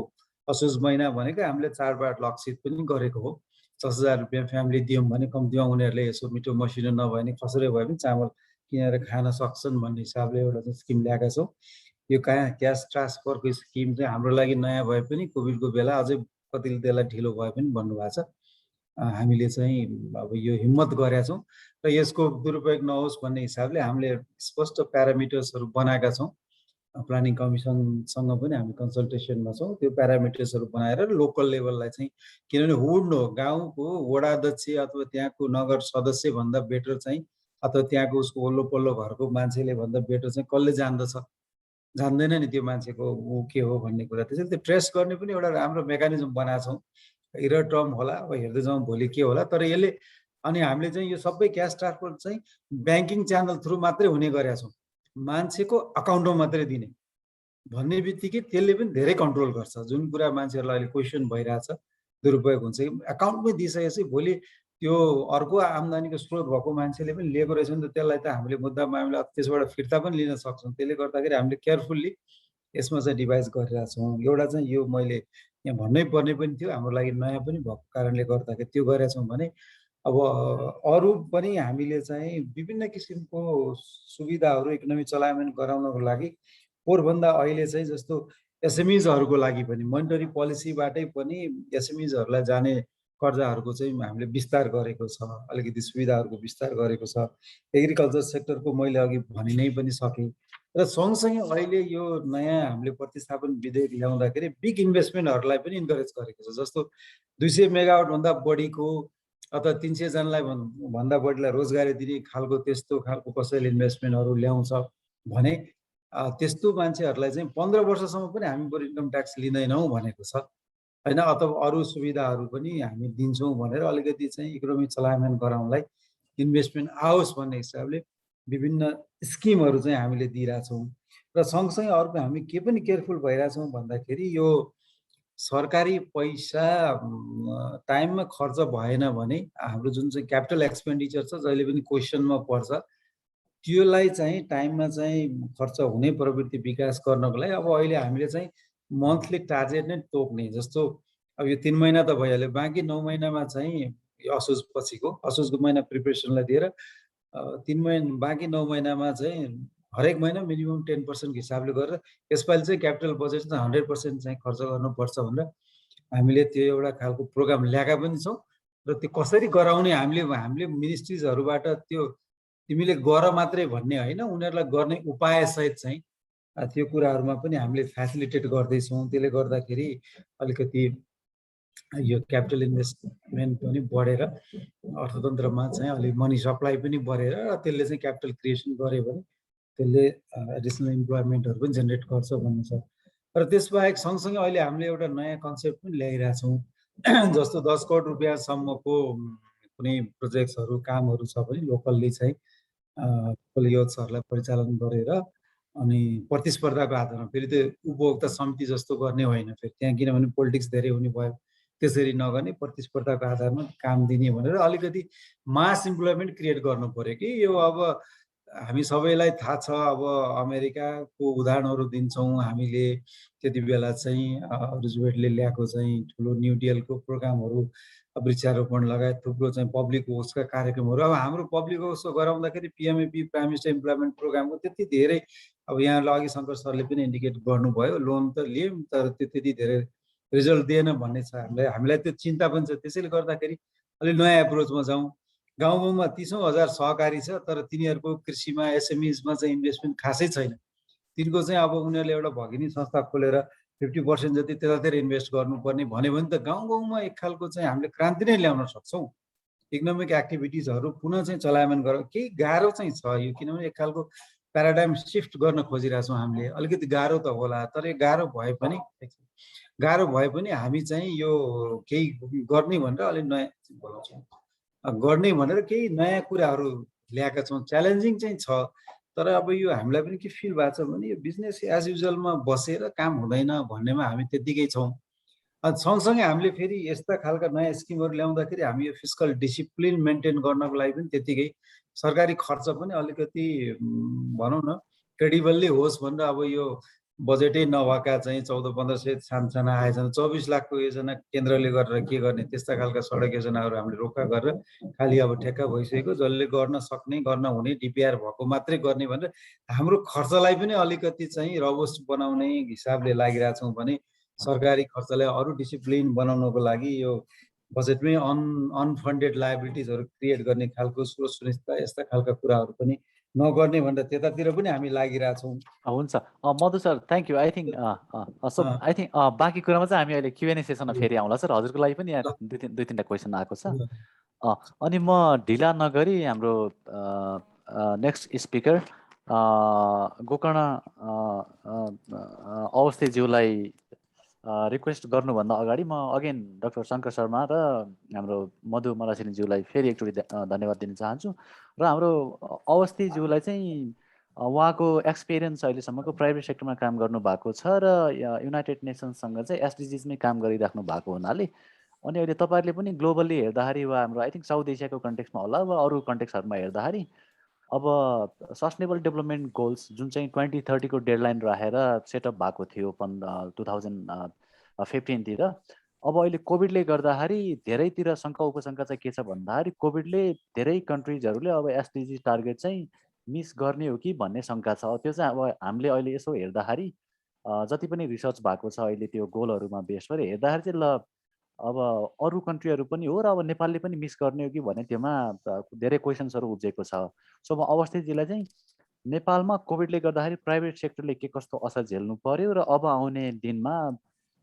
असोज महिना भनेको हामीले चाडबाड लक्षित पनि गरेको हो। 10,000 रुपियाँ फ्यामिली दियौँ भने कम्तीमा उनीहरूले यसो मिठो मसिनो नभए पनि खसरै भए पनि चामल किनेर खान सक्छन् भन्ने हिसाबले एउटा चाहिँ स्किम ल्याएका छौँ। यो क्यास ट्रान्सफरको स्किम चाहिँ हाम्रो लागि नयाँ भए पनि कोभिडको बेला अझै कतिले त्यसलाई ढिलो भए पनि भन्नुभएको छ। हामीले चाहिँ अब यो हिम्मत गरेका छौँ र यसको दुरुपयोग नहोस् भन्ने हिसाबले हामीले स्पष्ट प्यारामिटर्सहरू बनाएका छौँ। प्लानिङ कमिसनसँग पनि हामी कन्सल्टेसनमा छौँ। त्यो प्यारामिटर्सहरू बनाएर लोकल लेभललाई चाहिँ, किनभने हुड नो गाउँको वडा अध्यक्ष अथवा त्यहाँको नगर सदस्य भन्दा बेटर चाहिँ, अथवा त्यहाँको उसको वल्लो पल्लो घरको मान्छेले भन्दा बेटर चाहिँ कसले जान्दछ, जान्दैन नि त्यो मान्छेको ऊ के हो भन्ने कुरा। त्यसैले त्यो ट्रेस गर्ने पनि एउटा राम्रो मेकानिजम बनाएको छौँ। इरर टर्म होला, अब हेर्दै जाउँ भोलि के होला। तर यसले अनि हामीले चाहिँ यो सबै क्यास ट्रान्सफर चाहिँ ब्याङ्किङ च्यानल थ्रु मात्रै हुने गरेका छौँ, मान्छेको अकाउन्टमा मात्रै दिने भन्ने बित्तिकै त्यसले पनि धेरै कन्ट्रोल गर्छ। जुन कुरा मान्छेहरूलाई अहिले क्वेसन भइरहेछ दुरुपयोग हुन्छ कि एकाउन्टमै दिइसकेपछि भोलि त्यो अर्को आम्दानीको स्रोत भएको मान्छेले पनि लिएको रहेछ नि त, त्यसलाई त हामीले मुद्दा मामिला त्यसबाट फिर्ता पनि लिन सक्छौँ। त्यसले गर्दाखेरि हामीले केयरफुल्ली यसमा चाहिँ डिभाइस गरिरहेछौँ। एउटा चाहिँ यो मैले यहाँ भन्नै पर्ने पनि थियो, हाम्रो लागि नयाँ पनि भएको कारणले गर्दाखेरि त्यो गरेका छौँ भने अब अरू पनि हामीले चाहिँ विभिन्न किसिमको सुविधाहरू इकोनोमी चलायमान गराउनको लागि पोरभन्दा अहिले चाहिँ जस्तो एसएमइजहरूको लागि पनि मोनिटरी पोलिसीबाटै पनि एसएमइजहरूलाई जाने कर्जाहरूको चाहिँ हामीले विस्तार गरेको छ, अलिकति सुविधाहरूको विस्तार गरेको छ। एग्रिकल्चर सेक्टरको मैले अघि भनि नै पनि सकेँ। र सँगसँगै अहिले यो नयाँ हामीले प्रतिस्थापन विधेयक ल्याउँदाखेरि बिग इन्भेस्टमेन्टहरूलाई पनि इन्करेज गरेको छ। जस्तो 200 मेगावाटभन्दा बढीको अथवा 300 जनालाई भन्दा बढीलाई रोजगारी दिने खालको त्यस्तो खालको कसैले इन्भेस्टमेन्टहरू ल्याउँछ भने त्यस्तो मान्छेहरूलाई चाहिँ 15 वर्षसम्म पनि हामी बरु इन्कम ट्याक्स लिँदैनौँ भनेको छ होइन। अथवा अरू सुविधाहरू पनि हामी दिन्छौँ भनेर अलिकति चाहिँ इकोनोमी चलायमान गराउनलाई इन्भेस्टमेन्ट आओस् भन्ने हिसाबले विभिन्न स्किमहरू चाहिँ हामीले दिइरहेछौँ। र सँगसँगै अर्को हामी के पनि केयरफुल भइरहेछौँ भन्दाखेरि यो सरकारी पैसा टाइममा खर्च भएन भने हाम्रो जुन चाहिँ क्यापिटल एक्सपेन्डिचर छ जहिले पनि क्वेसनमा पर्छ, त्यसलाई चाहिँ टाइममा चाहिँ खर्च हुने प्रवृत्ति विकास गर्नको लागि अब अहिले हामीले चाहिँ मन्थली टार्गेट नै तोक्ने। जस्तो अब यो 3 महिना त भइहाल्यो, बाँकी 9 महिनामा चाहिँ असोज पछिको असोजको महिना प्रिपरेसनलाई दिएर 3 महिना बाँकी 9 महिनामा चाहिँ हरेक महिना मिनिमम 10% हिसाबले गरेर यसपालि चाहिँ क्यापिटल बजेट चाहिँ 100% चाहिँ खर्च गर्नुपर्छ भनेर हामीले त्यो एउटा खालको प्रोग्राम ल्याएका पनि छौँ। र त्यो कसरी गराउने हामीले मिनिस्ट्रिजहरूबाट त्यो तिमीले गर मात्रै भन्ने होइन, उनीहरूलाई गर्ने उपाय सहित चाहिँ त्यो कुराहरूमा पनि हामीले फेसिलिटेट गर्दैछौँ। त्यसले गर्दाखेरि अलिकति यो क्यापिटल इन्भेस्टमेन्ट पनि बढेर अर्थतन्त्रमा चाहिँ अलिक मनी सप्लाई पनि बढेर र त्यसले चाहिँ क्यापिटल क्रिएसन गर्यो भने त्यसले एडिसनल इम्प्लोइमेन्टहरू पनि जेनेरेट गर्छ भन्ने छ। र त्यसबाहेक सँगसँगै अहिले हामीले एउटा नयाँ कन्सेप्ट पनि ल्याइरहेछौँ। जस्तो 10 करोड रुपियाँसम्मको कुनै प्रोजेक्ट्सहरू कामहरू छ भने लोकल्ली चाहिँ योजहरूलाई परिचालन गरेर अनि प्रतिस्पर्धाको आधारमा फेरि त्यो उपभोक्ता समिति जस्तो गर्ने होइन, फेरि त्यहाँ किनभने पोलिटिक्स धेरै हुने भयो, त्यसरी नगर्ने प्रतिस्पर्धाको आधारमा काम दिने भनेर अलिकति मास इम्प्लोइमेन्ट क्रिएट गर्नु पर्यो कि यो अब हामी सबैलाई थाहा छ। अब अमेरिकाको उदाहरणहरू दिन्छौँ हामीले, त्यति बेला चाहिँ रुजवेल्टले ल्याएको चाहिँ ठुलो न्यू डिलको प्रोग्रामहरू वृक्षारोपण लगायत थुप्रो चाहिँ पब्लिक होस्टका कार्यक्रमहरू अब हाम्रो पब्लिक होस्टको गराउँदाखेरि पिएमएपी प्राइम मिनिस्टर इम्प्लोइमेन्ट प्रोग्रामको त्यति धेरै अब यहाँलाई अघि शङ्कर सरले पनि इन्डिकेट गर्नुभयो, लोन त लियौँ तर त्यो त्यति धेरै रिजल्ट दिएन भन्ने छ। हामीलाई त्यो चिन्ता पनि छ। त्यसैले गर्दाखेरि अलिक नयाँ एप्रोचमा जाउँ। गाउँ गाउँमा 30,000 सहकारी छ तर तिनीहरूको कृषिमा एसएमइजमा चाहिँ इन्भेस्टमेन्ट खासै छैन। तिनको चाहिँ अब उनीहरूले एउटा भगिनी संस्था खोलेर 50% जति त्यतातिर इन्भेस्ट गर्नुपर्ने भन्यो भने त गाउँ गाउँमा एक खालको चाहिँ हामीले क्रान्ति नै ल्याउन सक्छौँ। इकोनोमिक एक्टिभिटिजहरू पुनः चाहिँ चलायमान गर केही गाह्रो चाहिँ छ यो, किनभने एक खालको प्याराडाइम सिफ्ट गर्न खोजिरहेछौँ हामीले। अलिकति गाह्रो त होला, तर यो गाह्रो भए पनि हामी चाहिँ यो केही गर्ने भनेर अलिक नयाँ बोलाउँछौँ, गर्ने भनेर केही नयाँ कुराहरू ल्याएका छौँ। च्यालेन्जिङ चाहिँ छ, तर अब यो हामीलाई पनि के फिल भएको छ भने यो बिजनेस एज युजुअलमा बसेर काम हुँदैन भन्नेमा हामी त्यत्तिकै छौँ। सँगसँगै हामीले फेरि यस्ता खालका नयाँ स्किमहरू ल्याउँदाखेरि हामी यो फिस्कल डिसिप्लिन मेन्टेन गर्नको लागि पनि त्यत्तिकै सरकारी खर्च पनि अलिकति भनौँ न क्रेडिबल्ली होस् भनेर अब यो बजेटै नभएका चाहिँ 14-1500 सानसाना आएछन्, 24 लाखको योजना केन्द्रले गरेर के गर्ने त्यस्ता खालका सडक योजनाहरू हामीले रोका गरेर खालि अब ठेक्का भइसकेको जसले गर्न सक्ने गर्न हुने डिपिआर भएको मात्रै गर्ने भनेर हाम्रो खर्चलाई पनि अलिकति चाहिँ रोबस्ट बनाउने हिसाबले लागिरहेछौँ भने सरकारी खर्चलाई अरू डिसिप्लिन बनाउनको लागि यो बजेटमै अनफन्डेड लायबिलिटिजहरू क्रिएट गर्ने खालको स्रोत सुनिश्चितता यस्ता खालका कुराहरू पनि नगर्ने भनेर त्यतातिर पनि हामी लागिरहेछौँ।
हुन्छ Madhu sir thank you. I think so I think बाँकी कुरामा चाहिँ हामी अहिले क्युएनए सेसनमा फेरि आउँला सर। हजुरको लागि पनि यहाँ दुई तिनवटा क्वेसन आएको छ। अनि म ढिला नगरी हाम्रो नेक्स्ट स्पिकर गोकर्ण अवस्थीज्यूलाई रिक्वेस्ट गर्नुभन्दा अगाडि म अगेन डाक्टर शङ्कर शर्मा र हाम्रो मधु मलासिनीज्यूलाई फेरि एकचोटि धन्यवाद दिन चाहन्छु। र हाम्रो अवस्थीज्यूलाई चाहिँ उहाँको एक्सपिरियन्स अहिलेसम्मको प्राइभेट सेक्टरमा काम गर्नुभएको छ र युनाइटेड नेसन्ससँग चाहिँ एसडिजिजमै काम गरिराख्नु भएको हुनाले अनि अहिले तपाईँहरूले पनि ग्लोबल्ली हेर्दाखेरि वा हाम्रो आई थिङ्क साउथ एसियाको कन्टेक्समा होला वा अरू कन्टेक्सहरूमा हेर्दाखेरि अब सस्टेनेबल डेभलपमेन्ट गोल्स जुन चाहिँ 2030 को डेडलाइन राखेर सेटअप भएको थियो 2015तिर, अब अहिले कोभिडले गर्दाखेरि धेरैतिर शङ्का उपशङ्का चाहिँ के छ भन्दाखेरि कोभिडले धेरै कन्ट्रिजहरूले अब एसडिजी टार्गेट चाहिँ मिस गर्ने हो कि भन्ने शङ्का छ। त्यो चाहिँ अब हामीले अहिले यसो हेर्दाखेरि जति पनि रिसर्च भएको छ अहिले त्यो गोलहरूमा बेस गरेर हेर्दाखेरि चाहिँ ल अब अरू कन्ट्रीहरू पनि हो र अब नेपालले पनि मिस गर्ने हो कि भन्ने त्योमा धेरै क्वेसन्सहरू उब्जेको छ। सो म अवस्थीजीलाई चाहिँ नेपालमा कोभिडले गर्दाखेरि प्राइभेट सेक्टरले के कस्तो असर झेल्नु पर्यो र अब आउने दिनमा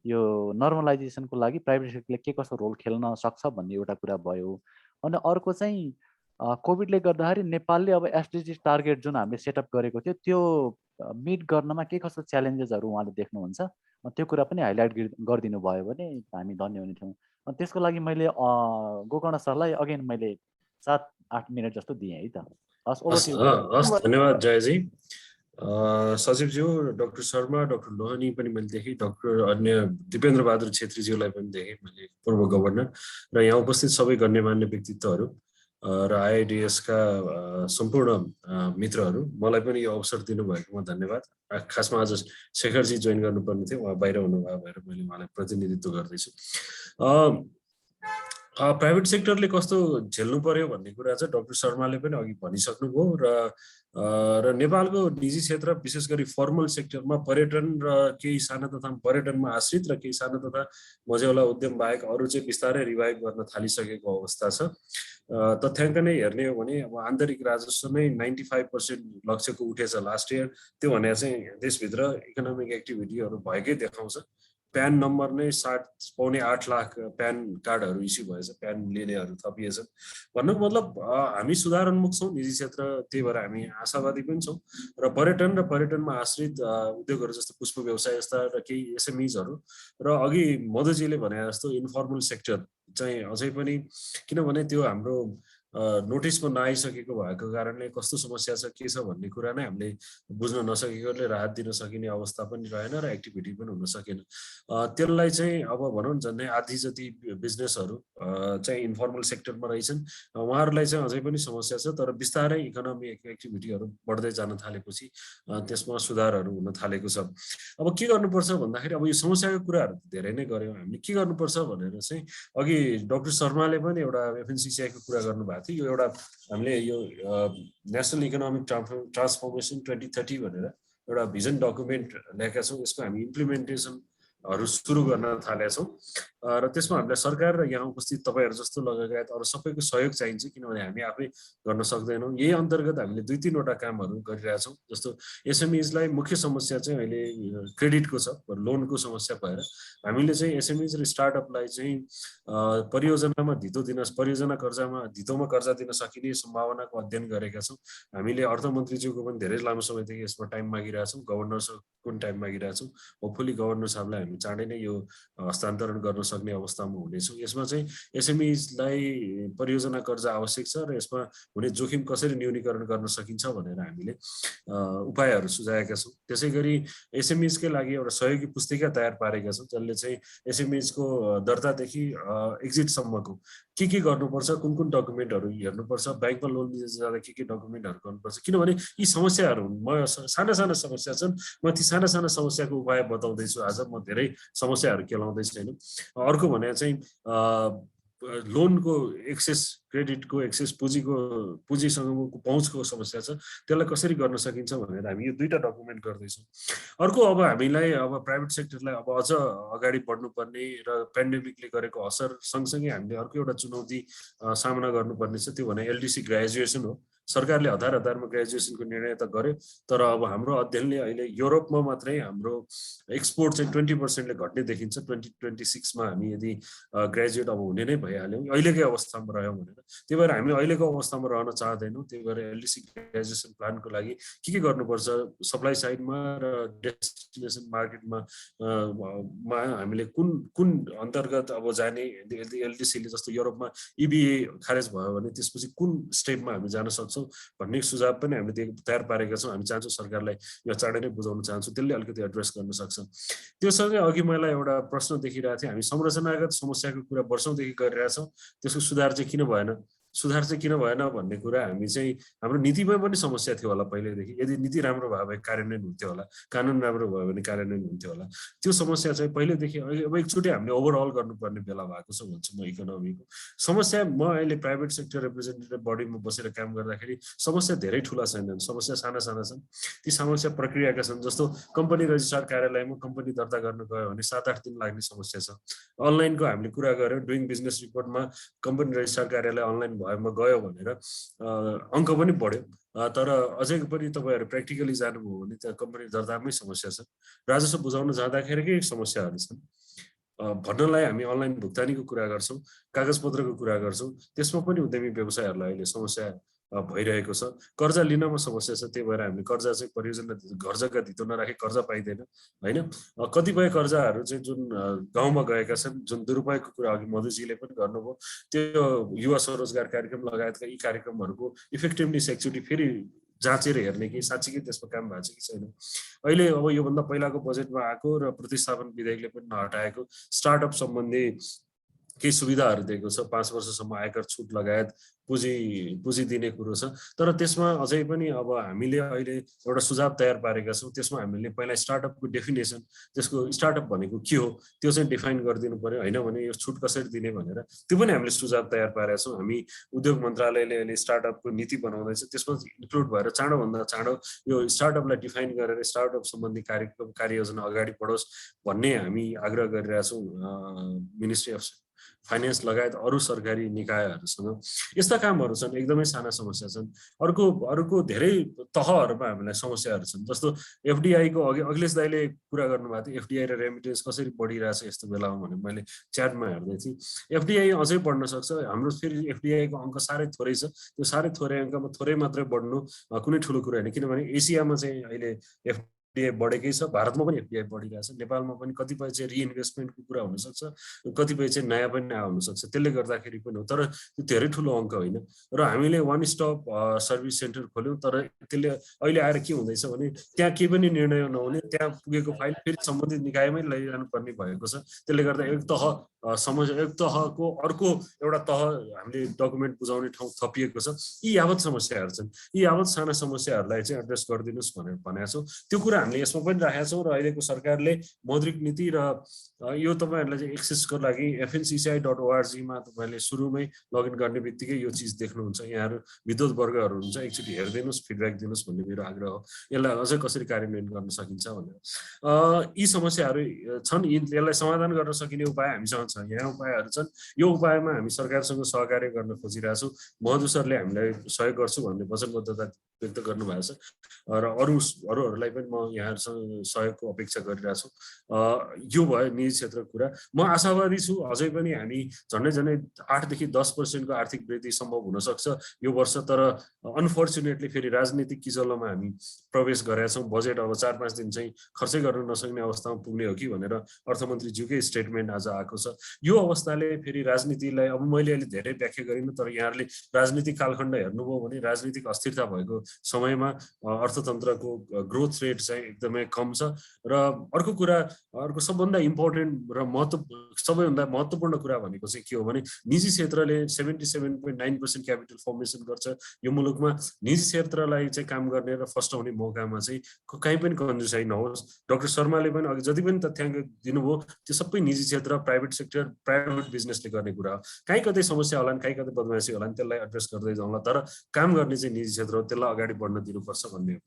यो नर्मलाइजेसनको लागि प्राइभेट सेक्टरले के कस्तो रोल खेल्न सक्छ भन्ने एउटा कुरा भयो। अनि अर्को चाहिँ कोभिडले गर्दाखेरि नेपालले अब एसडिजी टार्गेट जुन हामीले सेटअप गरेको थियो त्यो मिट गर्नमा के कस्तो च्यालेन्जेसहरू उहाँले देख्नुहुन्छ त्यो कुरा पनि हाइलाइट गरिदिनु भयो भने हामी धन्य हुने थियौँ। त्यसको लागि मैले गोकर्ण सरलाई अगेन मैले 7-8 मिनट जस्तो दिएँ है त।
हस् धन्यवाद जयजी। सचिवज्यू डाक्टर शर्मा, डाक्टर लोहनी पनि मैले देखेँ, डाक्टर अन्य दिपेन्द्र बहादुर छेत्रीज्यूलाई पनि देखेँ मैले, पूर्व गभर्नर र यहाँ उपस्थित सबै गण्यमान्य व्यक्तित्वहरू र आइआइडिएस का सम्पूर्ण मित्रहरू, मलाई पनि यो अवसर दिनुभएकोमा धन्यवाद। खासमा आज शेखरजी जोइन गर्नुपर्ने थियो, उहाँ बाहिर हुनुभयो भएर मैले उहाँलाई प्रतिनिधित्व गर्दैछु। प्राइभेट सेक्टरले कस्तो झेल्नु पर्यो भन्ने कुरा चाहिँ डाक्टर शर्माले पनि अघि भनिसक्नुभयो र नेपालको निजी क्षेत्र विशेष गरी फर्मल सेक्टरमा पर्यटन र केही साना तथा पर्यटनमा आश्रित र केही साना तथा मझौला उद्यम बाहेक अरू चाहिँ बिस्तारै रिभाइभ गर्न थालिसकेको अवस्था छ। तथ्याङ्क नै हेर्ने हो भने अब आन्तरिक राजस्व नै 95% लक्ष्यको उठेछ लास्ट इयर। त्यो भने चाहिँ देशभित्र इकोनोमिक एक्टिभिटीहरू भएकै देखाउँछ। प्यान नम्बर नै 7.8 लाख प्यान कार्डहरू इस्यु भएछ, प्यान लिनेहरू थपिएछ। भन्नुको मतलब हामी सुधारोन्मुख छौँ निजी क्षेत्र, त्यही भएर हामी आशावादी पनि छौँ। र पर्यटनमा आश्रित उद्योगहरू जस्तो पुष्प व्यवसाय जस्ता र केही एसएमइजहरू र अघि मधुजीले भने जस्तो इन्फर्मल सेक्टर चाहिँ अझै पनि, किनभने त्यो हाम्रो नोटिसमा नआइसकेको भएको कारणले कस्तो समस्या छ के छ भन्ने कुरा नै हामीले बुझ्न नसकेकोले राहत दिन सकिने अवस्था पनि रहेन र एक्टिभिटी पनि हुन सकेन। त्यसलाई चाहिँ अब भनौँ झन्डै आधी जति बिजनेसहरू चाहिँ इन्फर्मल सेक्टरमा रहेछन्, उहाँहरूलाई चाहिँ अझै पनि समस्या छ। तर बिस्तारै इकोनोमिक एक्टिभिटीहरू बढ्दै जान थालेपछि त्यसमा सुधारहरू हुन थालेको छ। अब के गर्नुपर्छ भन्दाखेरि अब यो समस्याको कुराहरू धेरै नै गऱ्यौँ, हामीले के गर्नुपर्छ भनेर चाहिँ अघि डाक्टर शर्माले पनि एउटा एफएनसिसिआईको कुरा गर्नुभएको थियो। यो एउटा हामीले यो नेसनल इकोनोमिक ट्रान्सफर्मेसन 2030 भनेर एउटा भिजन डकुमेन्ट ल्याएका छौँ। यसको हामी इम्प्लिमेन्टेसनहरू सुरु गर्न थालेका छौँ र त्यसमा हामीलाई सरकार र यहाँ उपस्थित तपाईँहरू जस्तो लगायत अरू सबैको सहयोग चाहिन्छ, किनभने हामी आफै गर्न सक्दैनौँ। यही अन्तर्गत हामीले 2-3वटा कामहरू गरिरहेछौँ। जस्तो एसएमइजलाई मुख्य समस्या चाहिँ अहिले क्रेडिटको छ, लोनको समस्या भएर हामीले चाहिँ एसएमइज र स्टार्टअपलाई चाहिँ परियोजनामा धितो दिन, परियोजना धितोमा कर्जा दिन सकिने सम्भावनाको अध्ययन गरेका छौँ। हामीले अर्थमन्त्रीज्यूको पनि धेरै लामो समयदेखि यसमा टाइम मागिरहेछौँ, गभर्नर साहबको पनि टाइम मागिरहेछौँ। होपफुली गभर्नर साहबलाई हामी चाँडै नै यो हस्तान्तरण गर्न सक्ने अवस्थामा हुनेछौँ। यसमा चाहिँ एसएमइजलाई परियोजना कर्जा आवश्यक छ र यसमा हुने जोखिम कसरी न्यूनीकरण गर्न सकिन्छ भनेर हामीले उपायहरू सुझाएका छौँ। त्यसै गरी एसएमइजकै लागि एउटा सहयोगी पुस्तिका तयार पारेका छौँ, जसले चाहिँ एसएमइजको दर्तादेखि एक्जिटसम्मको के गर्नुपर्छ, कुन डकुमेन्टहरू हेर्नुपर्छ, ब्याङ्कमा लोन लिन जाँदा के डकुमेन्टहरू गर्नुपर्छ, किनभने यी समस्याहरू हुन्। म साना समस्या छन्, म ती साना समस्याको उपाय बताउँदैछु आज, म धेरै समस्याहरू केलाउँदै छैन। अर्को भने चाहिँ लोनको एक्सेस, क्रेडिटको एक्सेस, पुँजीसँगको पहुँचको समस्या छ, त्यसलाई कसरी गर्न सकिन्छ भनेर हामी यो 2टा डकुमेन्ट गर्दैछौँ। अर्को अब हामीलाई अब प्राइभेट सेक्टरलाई अब अझ अगाडि बढ्नुपर्ने र पेन्डेमिकले गरेको असर सँगसँगै हामीले अर्को एउटा चुनौती सामना गर्नुपर्ने छ, त्यो भने एलडिसी ग्रेजुएसन हो। सरकारले हतारमा ग्रेजुएसनको निर्णय त गर्यो, तर अब हाम्रो अध्ययनले अहिले युरोपमा मात्रै हाम्रो एक्सपोर्ट चाहिँ 20% घट्ने देखिन्छ 2026 मा हामी यदि ग्रेजुएट अब हुने नै भइहाल्यौँ अहिलेकै अवस्थामा रह्यौँ भनेर। त्यही भएर हामी अहिलेको अवस्थामा रहन चाहदैनौँ। त्यही भएर एलडिसी ग्रेजुएसन प्लानको लागि के गर्नुपर्छ सप्लाई साइडमा र डेस्टिनेसन मार्केटमा हामीले कुन अन्तर्गत अब जाने, एलडिसीले जस्तो युरोपमा इबिए खारेज भयो भने त्यसपछि कुन स्टेपमा हामी जान सक्छौँ भन्ने सुझाव पनि हामीले तयार पारेका छौँ। हामी चाहन्छौँ सरकारलाई यो चाँडै नै बुझाउन चाहन्छौँ, त्यसले अलिकति एड्रेस गर्न सक्छ। त्योसँगै अघि मलाई एउटा प्रश्न देखिरहेको थियो, हामी संरचनागत समस्याको कुरा वर्षौँदेखि गरिरहेछौँ, त्यसको सुधार चाहिँ किन भएन भन्ने कुरा हामी चाहिँ हाम्रो नीतिमा पनि समस्या थियो होला पहिल्यैदेखि। यदि नीति राम्रो भयो भने कार्यान्वयन हुन्थ्यो होला, कानुन राम्रो भयो भने कार्यान्वयन हुन्थ्यो होला। त्यो समस्या चाहिँ पहिल्यैदेखि अब एकचोटि हामीले ओभरअल गर्नुपर्ने बेला भएको छ भन्छु म। इकोनोमीको समस्या, म अहिले प्राइभेट सेक्टर रिप्रेजेन्टेटिभ बडीमा बसेर काम गर्दाखेरि समस्या धेरै ठुला छैनन्, समस्या साना छन्। ती समस्या प्रक्रियाका छन्। जस्तो कम्पनी रजिस्ट्रार कार्यालयमा कम्पनी दर्ता गर्न गयो भने 7-8 दिन लाग्ने समस्या छ। अनलाइनको हामीले कुरा गऱ्यौँ, डुइङ बिजनेस रिपोर्टमा कम्पनी रजिस्ट्रार कार्यालय अनलाइन भएमा गयो भनेर अङ्क पनि बढ्यो, तर अझै पनि तपाईँहरू प्र्याक्टिकली जानुभयो भने त्यहाँ कम्पनी दर्तामै समस्या छ। राजस्व बुझाउन जाँदाखेरिकै समस्याहरू छन्। भन्नलाई हामी अनलाइन भुक्तानीको कुरा गर्छौँ, कागजपत्रको कुरा गर्छौँ, त्यसमा पनि उद्यमी व्यवसायहरूलाई अहिले समस्या भइरहेको छ। कर्जा लिनमा समस्या छ, त्यही भएर हामीले कर्जा चाहिँ परियोजना घर जग्गा धितो नराखे कर्जा पाइँदैन होइन। कतिपय कर्जाहरू चाहिँ जुन गाउँमा गएका छन्, जुन दुरुपयोगको कुरा अघि मधुजीले पनि गर्नुभयो, त्यो युवा स्वरोजगार कार्यक्रम लगायतका यी कार्यक्रमहरूको इफेक्टिभनेस एकचोटि फेरि जाँचेर हेर्ने कि साँच्चीकै त्यसमा काम भएको छ कि छैन। अहिले अब योभन्दा पहिलाको बजेटमा आएको र प्रतिस्थापन विधेयकले पनि नहटाएको स्टार्टअप सम्बन्धी केही सुविधाहरू दिएको छ, 5 वर्षसम्म आयकर छुट लगायत पुँजी दिने कुरो छ। तर त्यसमा अझै पनि अब हामीले अहिले एउटा सुझाव तयार पारेका छौँ। त्यसमा हामीले पहिला स्टार्टअपको डेफिनेसन, त्यसको स्टार्टअप भनेको के हो त्यो चाहिँ डिफाइन गरिदिनु पर्यो, होइन भने यो छुट कसरी दिने भनेर त्यो पनि हामीले सुझाव तयार पारेका छौँ। हामी उद्योग मन्त्रालयले अहिले स्टार्टअपको नीति बनाउँदैछ, त्यसमा इन्क्लुड भएर चाँडोभन्दा चाँडो यो स्टार्टअपलाई डिफाइन गरेर स्टार्टअप सम्बन्धी कार्ययोजना अगाडि बढोस् भन्ने हामी आग्रह गरिरहेछौँ मिनिस्ट्री अफ फाइनेन्स लगायत अरू सरकारी निकायहरूसँग। यस्ता कामहरू छन्, एकदमै साना समस्या छन्। अर्को धेरै तहहरूमा हामीलाई समस्याहरू छन्। जस्तो एफडिआईको अखिलेश दाइले कुरा गर्नुभएको थियो, एफडिआई र रेमिटेन्स कसरी बढिरहेछ यस्तो बेलामा भने मैले च्याटमा हेर्दै थिएँ। एफडिआई अझै बढ्न सक्छ। हाम्रो फेरि एफडिआईको अङ्क साह्रै थोरै छ, त्यो साह्रै थोरै अङ्कमा थोरै मात्रै बढ्नु कुनै ठुलो कुरा होइन, किनभने एसियामा चाहिँ अहिले एफडिआई बढेकै छ, भारतमा पनि एफडिआई बढिरहेछ, नेपालमा पनि कतिपय चाहिँ रिइन्भेस्टमेन्टको कुरा हुनसक्छ, कतिपय चाहिँ नयाँ पनि नयाँ हुनसक्छ, त्यसले गर्दाखेरि पनि हो। तर त्यो धेरै ठुलो अङ्क होइन। र हामीले वान स्टप सर्भिस सेन्टर खोल्यौँ, तर त्यसले अहिले आएर के हुँदैछ भने त्यहाँ केही पनि निर्णय नहुने, त्यहाँ पुगेको फाइल फेरि सम्बन्धित निकायमै लैजानु पर्ने भएको छ। त्यसले गर्दा एक तहको अर्को एउटा तह हामीले डकुमेन्ट बुझाउने ठाउँ थपिएको छ। यी यावत समस्याहरू छन्। यी यावत साना समस्याहरूलाई चाहिँ एड्रेस गरिदिनुहोस् भनेर भनेका छौँ। त्यो कुरा हामीले यसमा पनि राखेका छौँ। र अहिलेको सरकारले मौद्रिक नीति र यो तपाईँहरूलाई चाहिँ एक्सेसको लागि fncci.org मा तपाईँले सुरुमै लगइन गर्ने बित्तिकै यो चिज देख्नुहुन्छ। यहाँहरू विद्युत वर्गहरू हुन्छ, एकचोटि हेरिदिनुहोस्, फिडब्याक दिनुहोस् भन्ने मेरो आग्रह हो। यसलाई अझै कसरी कार्यान्वयन गर्न सकिन्छ भनेर यी समस्याहरू छन्। यसलाई समाधान गर्न सकिने उपाय हामीसँग छ, यहाँ उपायहरू छन्। यो उपायमा हामी सरकारसँग सहकार्य गर्न खोजिरहेछौँ। मधु सरले हामीलाई सहयोग गर्छु भन्ने वचनबद्धता व्यक्त गर्नुभएको छ र अरूहरूलाई पनि म यहाँहरूसँग सहयोगको अपेक्षा गरिरहेछु। यो भयो निजी क्षेत्रको कुरा। म आशावादी छु अझै पनि हामी झन्डै 8 देखि 10% को आर्थिक वृद्धि सम्भव हुन सक्छ यो वर्ष। तर अनफर्चुनेटली फेरि राजनीतिक किचलोमा हामी प्रवेश गरेका छौँ। बजेट अब 4-5 दिन चाहिँ खर्चै गर्न नसक्ने अवस्थामा पुग्ने हो कि भनेर अर्थमन्त्रीज्यूकै स्टेटमेन्ट आज आएको छ। यो अवस्थाले फेरि राजनीतिलाई, अब मैले अहिले धेरै व्याख्या गरिनँ, तर यहाँहरूले राजनीतिक कालखण्ड हेर्नुभयो भने राजनीतिक अस्थिरता भएको समयमा अर्थतन्त्रको ग्रोथ रेट चाहिँ एकदमै कम छ। र अर्को सबभन्दा इम्पोर्टेन्ट र सबैभन्दा महत्त्वपूर्ण कुरा भनेको चाहिँ के हो भने निजी क्षेत्रले 77.9% क्यापिटल फर्मेसन गर्छ यो मुलुकमा। निजी क्षेत्रलाई चाहिँ काम गर्ने र फस्टाउने मौकामा चाहिँ कहीँ पनि कन्जुसाइ नहोस्। डाक्टर शर्माले पनि अघि जति पनि तथ्याङ्क दिनुभयो त्यो सबै निजी क्षेत्र, प्राइभेट सेक्टर सेक्टर प्राइभेट बिजनेसले गर्ने कुरा हो। कहीँ कतै समस्या होला, कहीँ कतै बदमासी होला, त्यसलाई एड्रेस गर्दै जाउँला, तर काम गर्ने चाहिँ निजी क्षेत्र हो, त्यसलाई अगाडि बढ्न दिनुपर्छ भन्ने हो।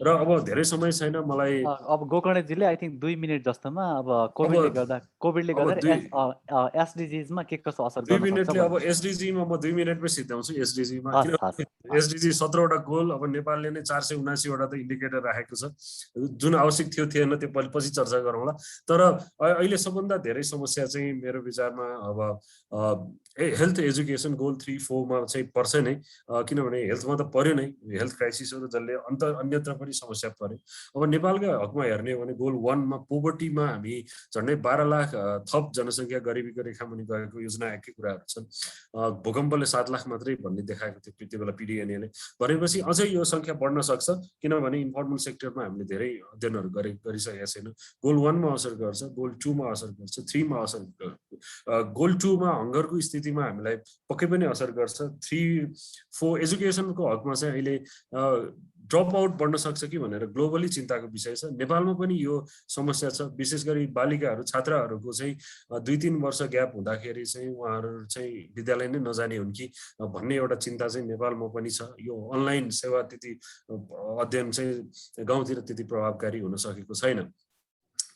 र अब धेरै समय छैन मलाई।
अब गोकर्णजीले आई थिङ्क 2 मिनट जस्तोमा अब कोभिडले गर्दा एसडिजिजमा के कस्तो असर
2
गर्न सक्छ
मिनटले अब एसडिजीमा म 2 मिनटमै सिद्ध्याउँछु। एसडिजीमा किनभने एसडिजी 17वटा गोल, अब नेपालले नै 479वटा त इन्डिकेटर राखेको छ, जुन आवश्यक थियो थिएन त्यो पछि चर्चा गरौँला। तर अहिले सबभन्दा धेरै समस्या चाहिँ मेरो विचारमा अब हेल्थ एजुकेसन गोल 3-4 मा चाहिँ पर्छ नै, किनभने हेल्थमा त पर्यो नै, हेल्थ क्राइसिसहरू जसले अन्यत्र पनि समस्या पर्यो। अब नेपालकै हकमा हेर्ने हो भने गोल 1 मा पोभर्टीमा हामी झन्डै 12 लाख थप जनसङ्ख्या गरिबीको रेखामुनि गएको योजना आएकै कुराहरू छन्। भूकम्पले 7 लाख मात्रै भन्ने देखाएको थियो त्यति बेला पिडिएनएले, भनेपछि अझै यो सङ्ख्या बढ्न सक्छ, किनभने इन्फर्मल सेक्टरमा हामीले धेरै अध्ययनहरू गरिसकेका छैनौँ। गोल 1 मा असर गर्छ, गोल 2 मा असर गर्छ, 3 मा असर गर्छ। गोल 2 मा हङ्गरको स्थितिमा हामीलाई पक्कै पनि असर गर्छ। 3-4 एजुकेसनको हकमा चाहिँ अहिले ड्रप आउट बढ्न सक्छ कि भनेर ग्लोबली चिन्ताको विषय छ। नेपालमा पनि यो समस्या छ, विशेष गरी बालिकाहरू छात्राहरूको चाहिँ 2-3 वर्ष ग्याप हुँदाखेरि चाहिँ उहाँहरू चाहिँ विद्यालय नै नजाने हुन् कि भन्ने एउटा चिन्ता चाहिँ नेपालमा पनि छ। यो अनलाइन सेवा त्यति अध्ययन चाहिँ गाउँतिर त्यति प्रभावकारी हुन सकेको छैन।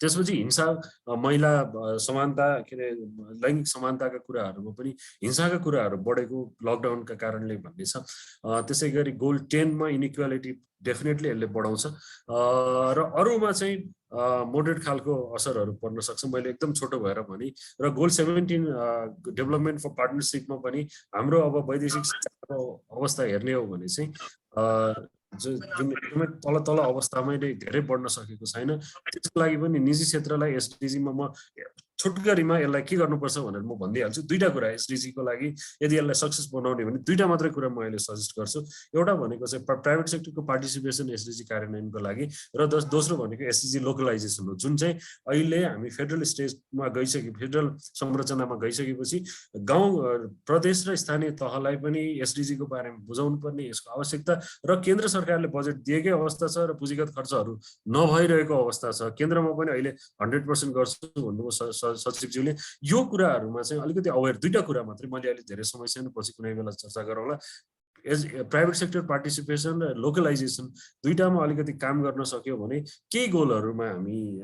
त्यसपछि हिंसा, महिला समानता, के अरे लैङ्गिक समानताका कुराहरूमा पनि हिंसाका कुराहरू बढेको लकडाउनका कारणले भन्ने छ। त्यसै गरी गोल 10 मा इनइक्वालिटी डेफिनेटली यसले बढाउँछ र अरूमा चाहिँ मोडरेट खालको असरहरू पर्न सक्छ। मैले एकदम छोटो भएर भने र गोल 17 डेभलपमेन्ट फर पार्टनरसिपमा पनि हाम्रो अब वैदेशिक अवस्था हेर्ने हो भने चाहिँ जुन एकदमै तल अवस्थामै नै धेरै बढ्न सकेको छैन। त्यसको लागि पनि निजी क्षेत्रलाई एसडिजीमा म छोटकरीमा यसलाई के गर्नुपर्छ भनेर म भनिदिइहाल्छु। 2टा कुरा एसडिजीको लागि यदि यसलाई सक्सेस बनाउने भने 2टा मात्रै कुरा म अहिले सजेस्ट गर्छु। एउटा भनेको चाहिँ प्राइभेट सेक्टरको पार्टिसिपेसन एसडिजी कार्यान्वयनको लागि, र दोस्रो भनेको एसडिजी लोकलाइजेसन हो, जुन चाहिँ अहिले हामी फेडरल स्टेजमा फेडरल संरचनामा गइसकेपछि गाउँ, प्रदेश र स्थानीय तहलाई पनि एसडिजीको बारेमा बुझाउनु पर्ने, यसको आवश्यकता, र केन्द्र सरकारले बजेट दिएकै अवस्था छ र पुँजीगत खर्चहरू नभइरहेको अवस्था छ। केन्द्रमा पनि अहिले 100% गर्छु भन्नुभयो सचिवज्यूले। यो कुराहरूमा चाहिँ अलिकति अवेर, 2टा कुरा मात्रै, मैले अहिले धेरै समय छैन, पछि कुनै बेला चर्चा गरौँला। प्राइभेट सेक्टर पार्टिसिपेसन र लोकलाइजेसन 2टामा अलिकति काम गर्न सक्यो भने केही गोलहरूमा हामी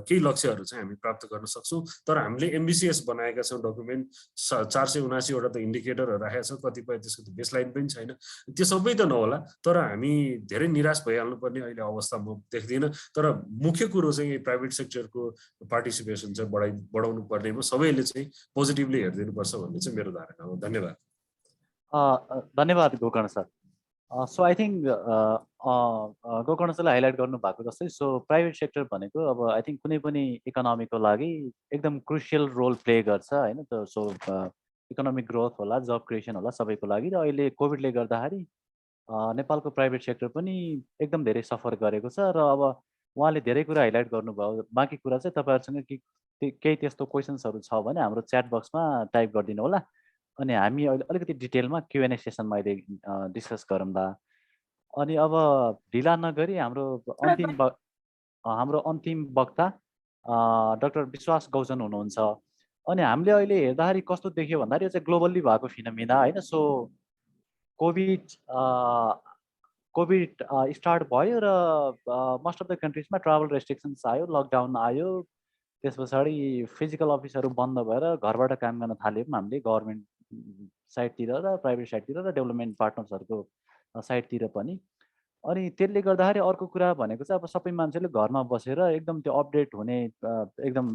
केही लक्ष्यहरू चाहिँ हामी प्राप्त गर्न सक्छौँ। तर हामीले एम्बिसियस बनाएका छौँ डकुमेन्ट, 479वटा त इन्डिकेटरहरू राखेका छौँ, कतिपय त्यसको त बेसलाइन पनि छैन, त्यो सबै त नहोला, तर हामी धेरै निराश भइहाल्नुपर्ने अहिले अवस्था म देख्दिनँ। तर मुख्य कुरो चाहिँ प्राइभेट सेक्टरको पार्टिसिपेसन चाहिँ बढाउनु पर्नेमा सबैले चाहिँ पोजिटिभली हेरिदिनुपर्छ भन्ने चाहिँ मेरो धारणा हो। धन्यवाद।
धन्यवाद Gokarna sir. So I think Gokarna सरले हाइलाइट गर्नु भएको जस्तै, सो प्राइभेट सेक्टर भनेको अब आई थिङ्क कुनै पनि इकोनोमीको लागि एकदम क्रुसियल रोल प्ले गर्छ होइन त। सो इकोनोमिक ग्रोथ होला, जब क्रिएसन होला सबैको लागि। र अहिले कोभिडले गर्दाखेरि नेपालको प्राइभेट सेक्टर पनि एकदम धेरै सफर गरेको छ। र अब उहाँले धेरै कुरा हाइलाइट गर्नुभयो। बाँकी कुरा चाहिँ तपाईँहरूसँग केही त्यस्तो क्वेसन्सहरू छ भने हाम्रो च्याट बक्समा टाइप गरिदिनु होला, अनि हामी अहिले अलिकति डिटेलमा Q&A सेसनमा अहिले डिस्कस गरौँला। अनि अब ढिला नगरी हाम्रो अन्तिम वक्ता डाक्टर विश्वास गौचन हुनुहुन्छ। अनि हामीले अहिले हेर्दाखेरि कस्तो देख्यो भन्दाखेरि यो चाहिँ ग्लोबल्ली भएको फिनोमिना होइन। सो कोभिड स्टार्ट भयो र मोस्ट अफ द कन्ट्रिजमा ट्राभल रेस्ट्रिक्सन्स आयो, लकडाउन आयो। त्यस पछाडि फिजिकल अफिसहरू बन्द भएर घरबाट काम गर्न थाल्यौँ हामीले, गभर्मेन्ट साइडतिर र प्राइभेट साइडतिर र डेभलपमेन्ट पार्टनर्सहरूको साइडतिर पनि। अनि त्यसले गर्दाखेरि अर्को कुरा भनेको चाहिँ अब सबै मान्छेले घरमा बसेर एकदम त्यो अपडेट हुने एकदम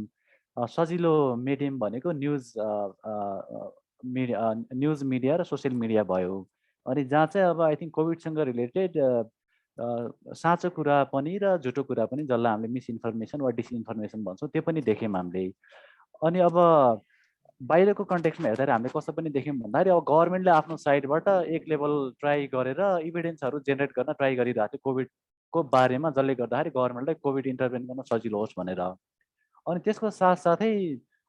सजिलो मिडियम भनेको न्युज मिडिया र सोसियल मिडिया भयो। अनि जहाँ चाहिँ अब आई थिङ्क कोभिडसँग रिलेटेड साँचो कुरा पनि र झुटो कुरा पनि, जसलाई हामीले मिसइन्फर्मेसन वा डिसइन्फर्मेसन भन्छौँ, त्यो पनि देख्यौँ हामीले। अनि अब बाहिरको कन्टेक्स्टमा हेर्दाखेरि हामीले कस्तो पनि देख्यौँ भन्दाखेरि अब गभर्मेन्टले आफ्नो साइडबाट एक लेभल ट्राई गरेर इभिडेन्सहरू जेनेरेट गर्न ट्राई गरिरहेको थियो कोभिडको बारेमा, जसले गर्दाखेरि गभर्मेन्टलाई कोभिड इन्टरभेन गर्न सजिलो होस् भनेर। अनि त्यसको साथसाथै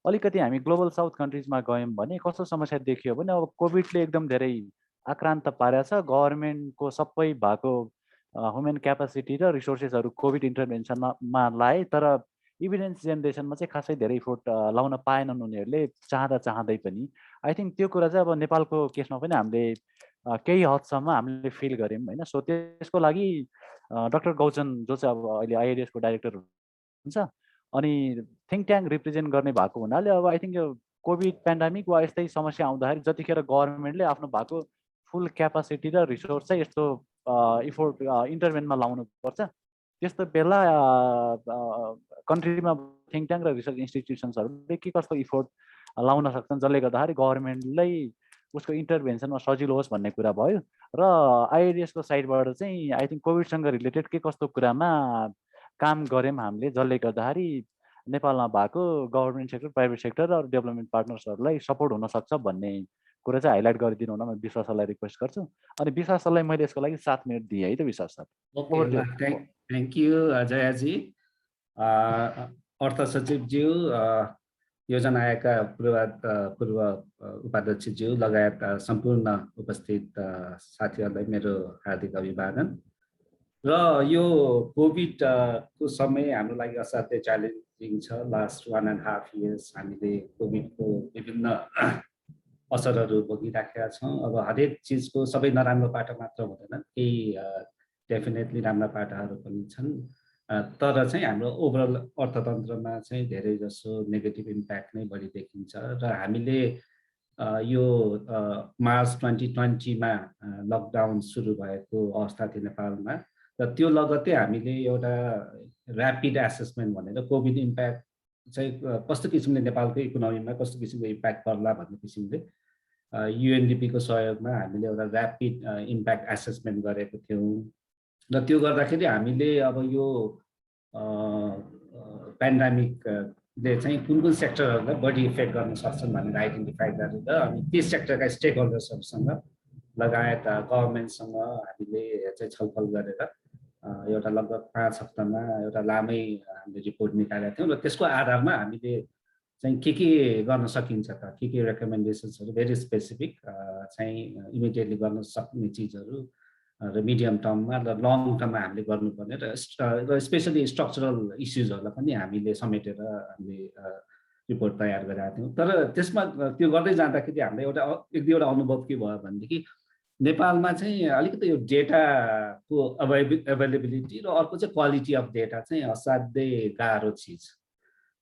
अलिकति हामी ग्लोबल साउथ कन्ट्रिजमा गयौँ भने कस्तो समस्या देखियो भने अब कोभिडले एकदम धेरै आक्रान्त पारेको छ। गभर्मेन्टको सबै भएको ह्युमन क्यापासिटी र रिसोर्सेसहरू कोभिड इन्टरभेन्सनमा लाए, तर इभिडेन्स जेनेरेसनमा चाहिँ खासै धेरै इफोर्ट लाउन पाएनन् उनीहरूले चाहँदै पनि। आई थिङ्क त्यो कुरा चाहिँ अब नेपालको केसमा पनि हामीले केही हदसम्म हामीले फिल गऱ्यौँ होइन। सो त्यसको लागि डाक्टर गौचन जो चाहिँ अब अहिले आइएडिएसको डाइरेक्टर हुन्छ अनि थिङ्क ट्याङ्क रिप्रेजेन्ट गर्ने भएको हुनाले अब आई थिङ्क यो कोभिड पेन्डामिक वा यस्तै समस्या आउँदाखेरि जतिखेर गभर्मेन्टले आफ्नो भएको फुल क्यापासिटी र रिसोर्स चाहिँ यस्तो इफोर्ट इन्टरभेनमा लाउनुपर्छ, त्यस्तो बेला कन्ट्रीमा थिङ्क ट्याङ्क र रिसर्च इन्स्टिट्युसन्सहरूले के कस्तो इफोर्ट लाउन सक्छन् जसले गर्दाखेरि गभर्मेन्टलाई उसको इन्टरभेन्सनमा सजिलो होस् भन्ने कुरा भयो। र आइएडिएसको साइडबाट चाहिँ आई थिङ्क कोभिडसँग रिलेटेड के कस्तो कुरामा काम गऱ्यौँ हामीले जसले गर्दाखेरि नेपालमा भएको गभर्मेन्ट सेक्टर, प्राइभेट सेक्टर र डेभलपमेन्ट पार्टनर्सहरूलाई सपोर्ट हुनसक्छ भन्ने कुरा चाहिँ हाइलाइट गरिदिनु हुन म विश्वास सरलाई रिक्वेस्ट गर्छु। अनि विश्वास सरलाई मैले यसको लागि 7 मिनट दिएँ है त विश्वास सर।
Thank you Jayaji. अर्थ सचिवज्यू, योजना आयोगका पूर्व उपाध्यक्षज्यू लगायत सम्पूर्ण उपस्थित साथीहरूलाई मेरो हार्दिक अभिवादन। र यो कोभिडको समय हाम्रो लागि असाध्यै च्यालेन्जिङ छ। लास्ट 1.5 इयर्स हामीले कोभिडको विभिन्न असरहरू भोगिराखेका छौँ। अब हरेक चिजको सबै नराम्रो पाटो मात्र हुँदैन, केही डेफिनेटली राम्रा पाटाहरू पनि छन्, तर चाहिँ हाम्रो ओभरअल अर्थतन्त्रमा चाहिँ धेरै जसो नेगेटिभ इम्प्याक्ट नै बढी देखिन्छ। र हामीले यो मार्च 2020मा लकडाउन सुरु भएको अवस्था थियो नेपालमा, र त्यो लगत्तै हामीले एउटा ऱ्यापिड एसेसमेन्ट भनेर कोभिड इम्प्याक्ट चाहिँ कस्तो किसिमले नेपालको इकोनोमीमा कस्तो किसिमको इम्प्याक्ट पर्ला भन्ने किसिमले युएनडिपीको सहयोगमा हामीले एउटा ऱ्यापिड इम्प्याक्ट एसेसमेन्ट गरेको थियौँ। र त्यो गर्दाखेरि हामीले अब यो पेन्डामिकले चाहिँ कुन कुन सेक्टरहरूलाई बढी इफेक्ट गर्न सक्छन् भनेर आइडेन्टिफाई गरेर अनि ती सेक्टरका स्टेक होल्डर्सहरूसँग लगायत गभर्मेन्टसँग हामीले चाहिँ छलफल गरेर एउटा लगभग 5 हप्तामा एउटा लामै हामीले रिपोर्ट निकालेका थियौँ। र त्यसको आधारमा हामीले चाहिँ के गर्न सकिन्छ त, के रेकमेन्डेसन्सहरू भेरी स्पेसिफिक चाहिँ इमिडिएटली गर्न सक्ने चिजहरू र मिडियम टर्ममा र लङ टर्ममा हामीले गर्नुपर्ने र स्पेसली स्ट्रक्चरल इस्युजहरूलाई पनि हामीले समेटेर हामीले रिपोर्ट तयार गरेका थियौँ। तर त्यसमा त्यो गर्दै जाँदाखेरि हामीलाई एक दुईवटा अनुभव के भयो भनेदेखि नेपालमा चाहिँ अलिकति यो डेटाको अभाइलेबिलिटी र अर्को चाहिँ क्वालिटी अफ डेटा चाहिँ असाध्यै गाह्रो चिज।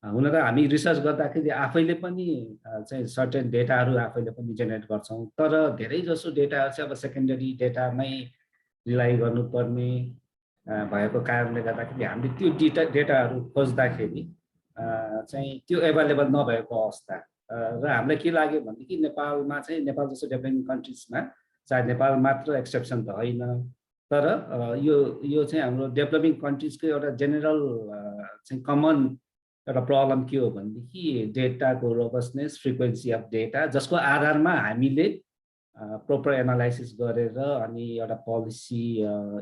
हुन त हामी रिसर्च गर्दाखेरि आफैले पनि चाहिँ सर्टेन डेटाहरू आफैले पनि जेनेरेट गर्छौँ, तर धेरै जसो डेटाहरू चाहिँ अब सेकेन्डरी डेटामै रिलाइ गर्नुपर्ने भएको कारणले गर्दाखेरि हामीले त्यो डेटाहरू खोज्दाखेरि चाहिँ त्यो एभाइलेबल नभएको अवस्था। र हामीलाई के लाग्यो भनेदेखि नेपालमा चाहिँ नेपाल जस्तो डेभलपिङ कन्ट्रिजमा, चाहे नेपाल मात्र एक्सेप्सन त होइन, तर यो चाहिँ हाम्रो डेभलपिङ कन्ट्रिजको एउटा जेनरल चाहिँ कमन एउटा प्रब्लम के हो भनेदेखि डेटाको रोबस्टनेस, फ्रिक्वेन्सी अफ डेटा, जसको आधारमा हामीले प्रोपर एनालाइसिस गरेर अनि एउटा पोलिसी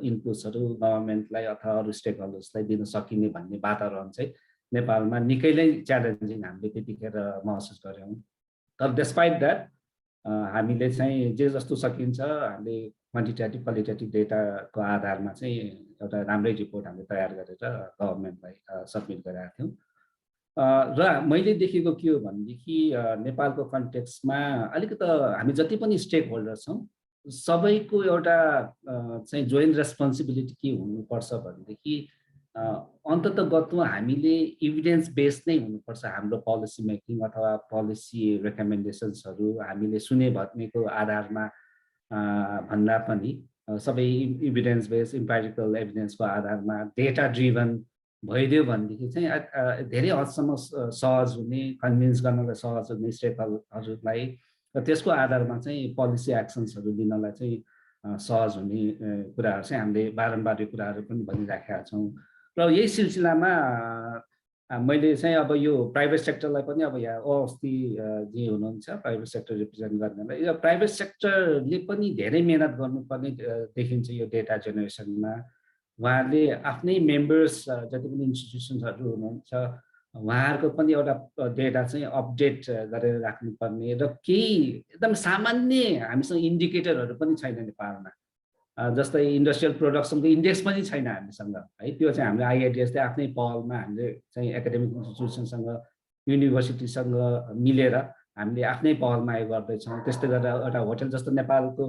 इनपुट्सहरू गभर्मेन्टलाई अथवा अरू स्टेक होल्डर्सलाई दिन सकिने भन्ने वातावरण चाहिँ नेपालमा निकै नै च्यालेन्जिङ हामीले त्यतिखेर महसुस गऱ्यौँ। तर डेस्पाइट द्याट हामीले चाहिँ जे जस्तो सकिन्छ हामीले क्वान्टिटेटिभ क्वालिटेटिभ डेटाको आधारमा चाहिँ एउटा राम्रै रिपोर्ट हामीले तयार गरेर गभर्मेन्टलाई सब्मिट गरेका थियौँ। र मैले देखेको के हो भनेदेखि नेपालको कन्टेक्स्टमा अलिकति हामी जति पनि स्टेक होल्डर छौँ सबैको एउटा चाहिँ जोइन्ट रेस्पोन्सिबिलिटी के हुनुपर्छ भनेदेखि अन्ततगतमा हामीले इभिडेन्स बेस्ड नै हुनुपर्छ। हाम्रो पोलिसी मेकिङ अथवा पोलिसी रेकमेन्डेसन्सहरू हामीले सुने भनेको आधारमा भन्दा पनि सबै इभिडेन्स बेस्ड इम्पेरिकल एभिडेन्सको आधारमा डेटा ड्रिभन भइदियो भनेदेखि चाहिँ धेरै हदसम्म सहज हुने, कन्भिन्स गर्नलाई सहज हुने स्टेकहोल्डरहरूलाई, र त्यसको आधारमा चाहिँ पोलिसी एक्सन्सहरू लिनलाई चाहिँ सहज हुने कुराहरू चाहिँ हामीले बारम्बार यो कुराहरू पनि भनिराखेका छौँ। र यही सिलसिलामा मैले चाहिँ अब यो प्राइभेट सेक्टरलाई पनि अब यहाँ अस्ति जे हुनुहुन्छ प्राइभेट सेक्टर रिप्रेजेन्ट गर्नेलाई, यो प्राइभेट सेक्टरले पनि धेरै मेहनत गर्नुपर्ने देखिन्छ यो डेटा जेनेरेसनमा। उहाँहरूले आफ्नै मेम्बर्स जति पनि इन्स्टिट्युसन्सहरू हुनुहुन्छ उहाँहरूको पनि एउटा डेटा चाहिँ अपडेट गरेर राख्नुपर्ने, र केही एकदम सामान्य हामीसँग इन्डिकेटरहरू पनि छैन नेपालमा। जस्तै इन्डस्ट्रियल प्रोडक्सनको इन्डेक्स पनि छैन हामीसँग है। त्यो चाहिँ हाम्रो आइआइडिएसले आफ्नै पहलमा हामीले चाहिँ एकाडेमिक इन्स्टिट्युसनसँग युनिभर्सिटीसँग मिलेर हामीले आफ्नै पहलमा यो गर्दैछौँ। त्यस्तै गरेर एउटा होटल जस्तो नेपालको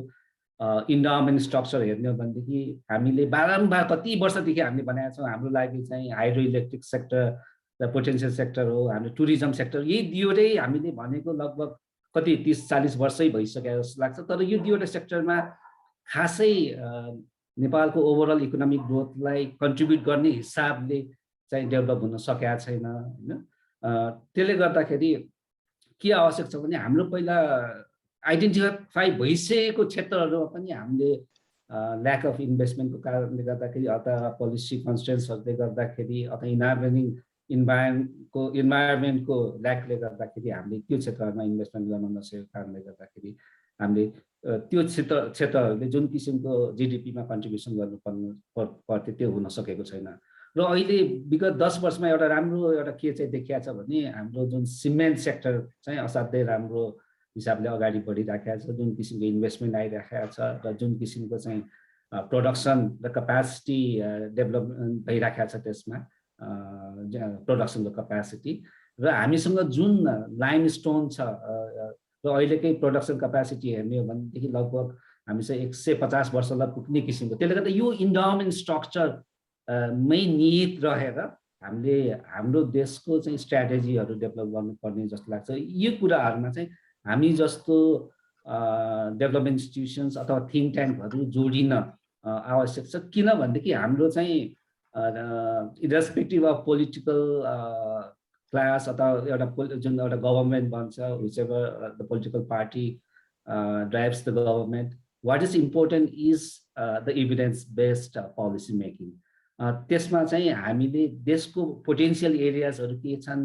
इन्डाउमेन्ट स्ट्रक्चर हेर्ने हो भनेदेखि हामीले बारम्बार कति वर्षदेखि हामीले बनाएका छौँ हाम्रो लागि चाहिँ हाइड्रो इलेक्ट्रिक सेक्टर र पोटेन्सियल सेक्टर हो, हाम्रो टुरिज्म सेक्टर, यही दुईवटै हामीले भनेको लगभग कति 30-40 वर्षै भइसकेको जस्तो लाग्छ। तर यो दुईवटा सेक्टरमा खासै नेपालको ओभरअल इकोनोमिक ग्रोथलाई कन्ट्रिब्युट गर्ने हिसाबले चाहिँ डेभलप हुन सकेका छैन होइन। त्यसले गर्दाखेरि के आवश्यक छ भने हाम्रो पहिला आइडेन्टिफाई भइसकेको क्षेत्रहरूमा पनि हामीले ल्याक अफ इन्भेस्टमेन्टको कारणले गर्दाखेरि अथवा पोलिसी कन्स्ट्रेन्ट्सहरूले गर्दाखेरि अथवा इन्भाइरोमेन्टको ल्याकले गर्दाखेरि हामीले त्यो क्षेत्रहरूमा इन्भेस्टमेन्ट गर्न नसकेको कारणले गर्दाखेरि हामीले त्यो क्षेत्रहरूले जुन किसिमको जिडिपीमा कन्ट्रिब्युसन गर्नुपर्ने पर्थ्यो त्यो हुन सकेको छैन। र अहिले विगत 10 वर्षमा एउटा राम्रो एउटा के चाहिँ देखिएको छ भने हाम्रो जुन सिमेन्ट सेक्टर चाहिँ असाध्यै राम्रो हिसाबले अगाडि बढिराखेको छ, जुन किसिमको इन्भेस्टमेन्ट आइराखेको छ र जुन किसिमको चाहिँ प्रोडक्सन र क्यापासिटी डेभलपमेन्ट भइराखेको छ त्यसमा प्रोडक्सनको क्यापासिटी। र हामीसँग जुन लाइमस्टोन छ र अहिलेकै प्रोडक्सन क्यापासिटी हेर्ने हो भनेदेखि लगभग हामीसँग 150 वर्षलाई पुग्ने किसिमको, त्यसले गर्दा यो इन्डाउमेन्ट स्ट्रक्चर मै निहित रहेर हामीले हाम्रो देशको चाहिँ स्ट्राटेजीहरू डेभलप गर्नुपर्ने जस्तो लाग्छ। यो कुराहरूमा चाहिँ हामी जस्तो डेभलपमेन्ट इन्स्टिट्युसन्स अथवा थिङ्क ट्याङ्कहरू जोडिन आवश्यक छ। किनभनेदेखि हाम्रो चाहिँ इरेस्पेक्टिभ अफ पोलिटिकल क्लास अथवा एउटा जुन एउटा गभर्मेन्ट बन्छ, whichever the political party drives the government, what is important is the evidence based policy making. त्यसमा चाहिँ हामीले देशको पोटेन्सियल एरियाजहरू के छन्,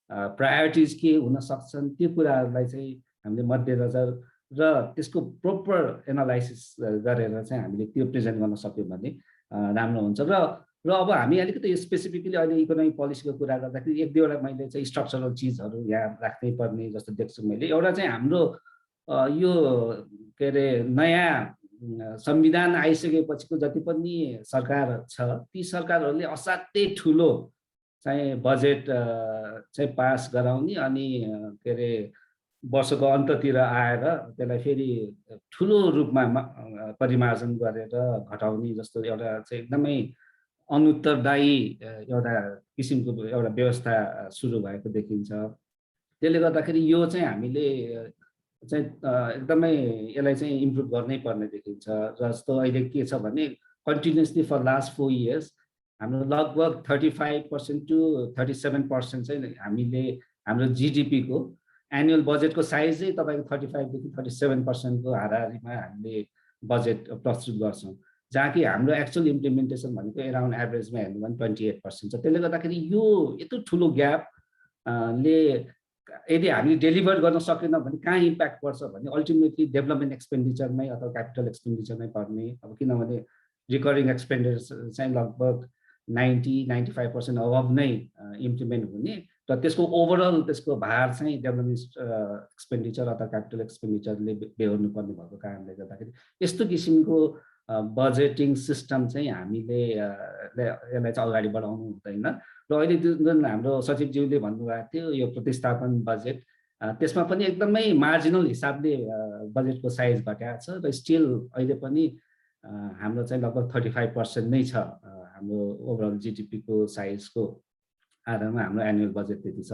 प्रायोरिटिज के हुन सक्छन्, त्यो कुराहरूलाई चाहिँ हामीले मध्यनजर र त्यसको प्रोपर एनालाइसिस गरेर चाहिँ हामीले त्यो प्रेजेन्ट गर्न सक्यौँ भने राम्रो हुन्छ। र अब हामी अलिकति स्पेसिफिकली अहिले इकोनोमिक पोलिसीको कुरा गर्दाखेरि 1-2वटा मैले चाहिँ स्ट्रक्चरल चिजहरू यहाँ राख्नै पर्ने जस्तो देख्छु मैले। एउटा चाहिँ हाम्रो यो के अरे नयाँ संविधान आइसकेपछिको जति पनि सरकार छ ती सरकारहरूले असाध्यै ठुलो चाहिँ बजेट चाहिँ पास गराउने अनि के अरे वर्षको अन्ततिर आएर त्यसलाई फेरि ठुलो रूपमा परिमार्जन गरेर घटाउने जस्तो एउटा चाहिँ एकदमै अनुत्तरदायी एउटा किसिमको एउटा व्यवस्था सुरु भएको देखिन्छ। त्यसले गर्दाखेरि यो चाहिँ हामीले चाहिँ एकदमै यसलाई चाहिँ इम्प्रुभ गर्नै पर्ने देखिन्छ। जस्तो अहिले के छ भने कन्टिन्युसली फर लास्ट 4 इयर्स हाम्रो लगभग 35% to 37% चाहिँ हामीले हाम्रो जिडिपीको एनुअल बजेटको साइजै तपाईँको 35 देखि 37% को हाराहारीमा हामीले बजेट प्रस्तुत गर्छौँ, जहाँ कि हाम्रो एक्चुअल इम्प्लिमेन्टेसन भनेको एराउन्ड एभरेजमा हेर्नु भने 28% छ। त्यसले गर्दाखेरि यो यत्रो ठुलो ग्याप ले यदि हामीले डेलिभर गर्न सकेन भने कहाँ इम्प्याक्ट पर्छ भने अल्टिमेटली डेभलपमेन्ट एक्सपेन्डिचरमै अथवा क्यापिटल एक्सपेन्डिचरमै पर्ने। अब किनभने रिकरिङ एक्सपेन्डिचर चाहिँ लगभग 90-95% अबभ नै इम्प्लिमेन्ट हुने र त्यसको ओभरअल त्यसको भार चाहिँ डेभलपमेन्ट एक्सपेन्डिचर अथवा क्यापिटल एक्सपेन्डिचरले बेहोर्नु पर्ने भएको कारणले गर्दाखेरि यस्तो किसिमको बजेटिङ सिस्टम चाहिँ हामीले यसलाई चाहिँ अगाडि बढाउनु हुँदैन। र अहिले जुन हाम्रो सचिवज्यूले भन्नुभएको थियो यो प्रतिस्थापन बजेट, त्यसमा पनि एकदमै मार्जिनल हिसाबले बजेटको साइज घटाएको छ र स्टिल अहिले पनि हाम्रो चाहिँ लगभग 35% नै छ हाम्रो ओभरअल जिडिपीको साइजको आधारमा हाम्रो एनुअल बजेट त्यति छ।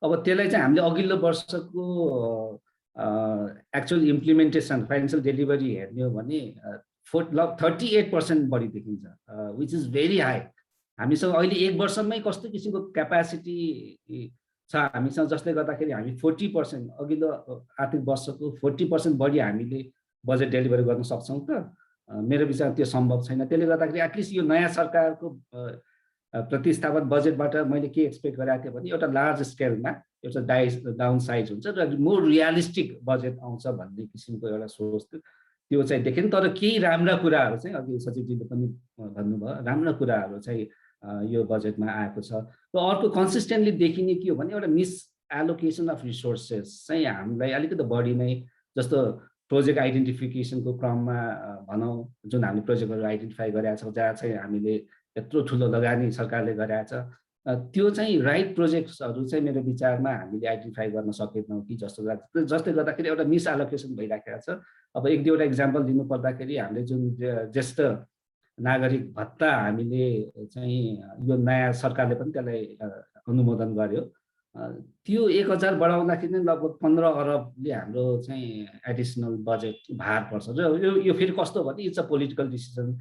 अब त्यसलाई चाहिँ हामीले अघिल्लो वर्षको एक्चुअल इम्प्लिमेन्टेसन फाइनेन्सियल डेलिभरी हेर्ने हो भने 38% बढी देखिन्छ, विच इज भेरी हाई। हामीसँग अहिले 1 वर्षमै कस्तो किसिमको क्यापासिटी छ हामीसँग, जसले गर्दाखेरि हामी 40% अघिल्लो आर्थिक वर्षको 40% बढी हामीले बजेट डेलिभरी गर्न सक्छौँ त? मेरो विचारमा त्यो सम्भव छैन। त्यसले गर्दाखेरि एटलिस्ट यो नयाँ सरकारको प्रतिस्थापन बजेटबाट मैले के एक्सपेक्ट गरेको थिएँ भने एउटा लार्ज स्केलमा एउटा डाउन साइज हुन्छ र मोर रियलिस्टिक बजेट आउँछ भन्ने किसिमको एउटा सोच थियो, त्यो चाहिँ देखेन। तर केही राम्रा कुराहरू चाहिँ अघि सचिवजीले पनि भन्नुभयो, राम्रा कुराहरू चाहिँ यो बजेटमा आएको छ। र अर्को कन्सिस्टेन्टली देखिने के हो भने एउटा मिस एलोकेसन अफ रिसोर्सेस चाहिँ हामीलाई अलिकति बढी नै, जस्तो प्रोजेक्ट आइडेन्टिफिकेसनको क्रममा भनौँ जुन हामीले प्रोजेक्टहरू आइडेन्टिफाई गरेका छौँ जहाँ चाहिँ हामीले यत्रो ठुलो लगानी सरकारले गरेको छ त्यो चाहिँ राइट प्रोजेक्ट्सहरू चाहिँ मेरो विचारमा हामीले आइडेन्टिफाई गर्न सकेनौँ कि जस्तो लाग्छ जसले गर्दाखेरि एउटा मिसएलोकेसन भइराखेको छ। अब एक दुईवटा इक्जाम्पल दिनु पर्दाखेरि हामीले जुन ज्येष्ठ नागरिक भत्ता हामीले चाहिँ यो नयाँ सरकारले पनि त्यसलाई अनुमोदन गर्यो त्यो 1000 बढाउँदाखेरि नै लगभग 15 अरबले हाम्रो चाहिँ एडिसनल बजेट भार पर्छ र यो फेरि कस्तो भने इट्स अ पोलिटिकल डिसिजन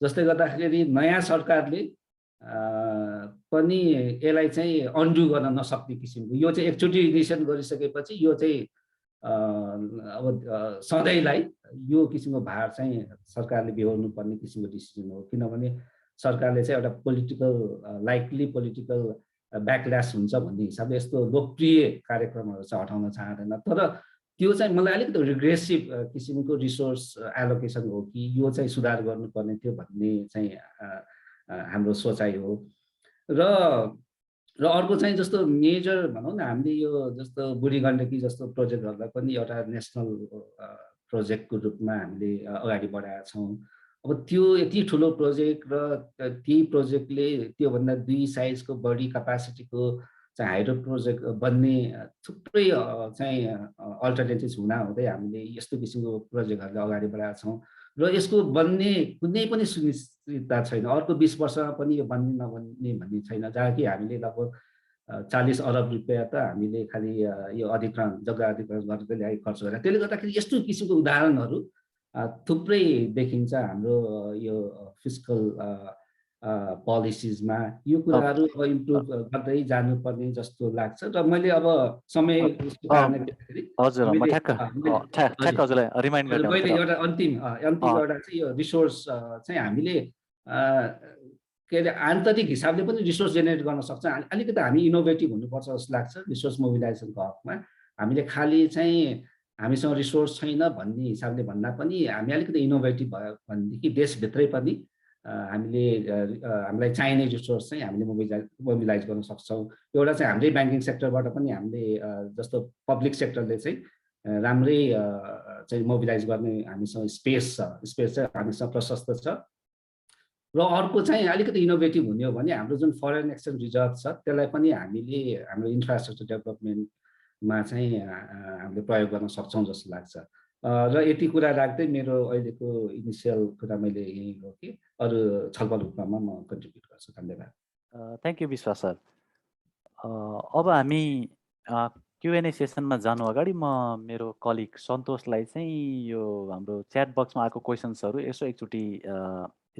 जसले गर्दाखेरि नयाँ सरकारले पनि यसलाई चाहिँ अन्डु गर्न नसक्ने किसिमको यो चाहिँ एकचोटि डिसिसन गरिसकेपछि यो चाहिँ अब सधैँलाई यो किसिमको भार चाहिँ सरकारले बेहोर्नु पर्ने किसिमको डिसिजन हो किनभने सरकारले चाहिँ एउटा पोलिटिकल लाइकली पोलिटिकल ब्याकल्यास हुन्छ भन्ने हिसाबले यस्तो लोकप्रिय कार्यक्रमहरू चाहिँ हटाउन चाहँदैन तर त्यो चाहिँ मलाई अलिकति रिग्रेसिभ किसिमको रिसोर्स एलोकेसन हो कि यो चाहिँ सुधार गर्नुपर्ने थियो भन्ने चाहिँ हाम्रो सोचाइ हो र अर्को चाहिँ जस्तो मेजर भनौँ न हामीले यो जस्तो बुढी गण्डकी जस्तो प्रोजेक्टहरूलाई पनि एउटा नेसनल प्रोजेक्टको रूपमा हामीले अगाडि बढाएका छौँ। अब त्यो यति ठुलो प्रोजेक्ट र त्यही प्रोजेक्टले त्योभन्दा 2 साइजको बढी क्यापासिटीको चाहिँ हाइड्रो प्रोजेक्ट बन्ने थुप्रै चाहिँ अल्टरनेटिभ्स हुँदाहुँदै हामीले यस्तो किसिमको प्रोजेक्टहरूले अगाडि बढाएका छौँ र यसको बन्ने कुनै पनि सुनिश्चितता छैन अर्को 20 वर्षमा पनि यो बन्ने नबन्ने भन्ने छैन जहाँ कि हामीले लगभग 40 अरब रुपियाँ त हामीले खालि यो अधिग्रहण जग्गा अधिग्रहण गर्दै ल्याइ खर्च गरेर त्यसले गर्दाखेरि यस्तो किसिमको उदाहरणहरू थुप्रै देखिन्छ हाम्रो यो फिस्कल पोलिसिजमा यो कुराहरू अब इम्प्रुभ गर्दै जानुपर्ने जस्तो लाग्छ र मैले अब समय कारणले गर्दाखेरि
हजुर म ठ्याक्क हजुरलाई रिमाइन्ड गर्ने
मैले एउटा अन्तिम एउटा चाहिँ यो रिसोर्स चाहिँ हामीले के अरे आन्तरिक हिसाबले पनि रिसोर्स जेनेरेट गर्न सक्छ अलिकति हामी इनोभेटिभ हुनुपर्छ जस्तो लाग्छ रिसोर्स मोबिलाइजेसनको हकमा हामीले खालि चाहिँ हामीसँग रिसोर्स छैन भन्ने हिसाबले भन्दा पनि हामी अलिकति इनोभेटिभ भयो भनेदेखि देशभित्रै पनि हामीले हामीलाई चाहिने रिसोर्स चाहिँ हामीले मोबिलाइज गर्न सक्छौँ। एउटा चाहिँ हाम्रै ब्याङ्किङ सेक्टरबाट पनि हामीले जस्तो पब्लिक सेक्टरले चाहिँ राम्रै चाहिँ मोबिलाइज गर्ने हामीसँग स्पेस चाहिँ हामीसँग प्रशस्त छ र अर्को चाहिँ अलिकति इनोभेटिभ हुने हो भने हाम्रो जुन फरेन एक्सचेन्ज रिजर्भ छ त्यसलाई पनि हामीले हाम्रो इन्फ्रास्ट्रक्चर डेभलपमेन्टमा चाहिँ हामीले प्रयोग गर्न सक्छौँ जस्तो लाग्छ र यति कुरा राख्दै मेरो अहिलेको इनिसियल कुरा मैले यही हो कि अरू छलफल रूपमा म कन्ट्रिब्युट गर्छु। धन्यवाद।
थ्याङ्क यू विश्वास सर। अब हामी Q&A सेसनमा जानु अगाडि म मेरो कलिग सन्तोषलाई चाहिँ यो हाम्रो च्याट बक्समा आएको क्वेसन्सहरू यसो एकचोटि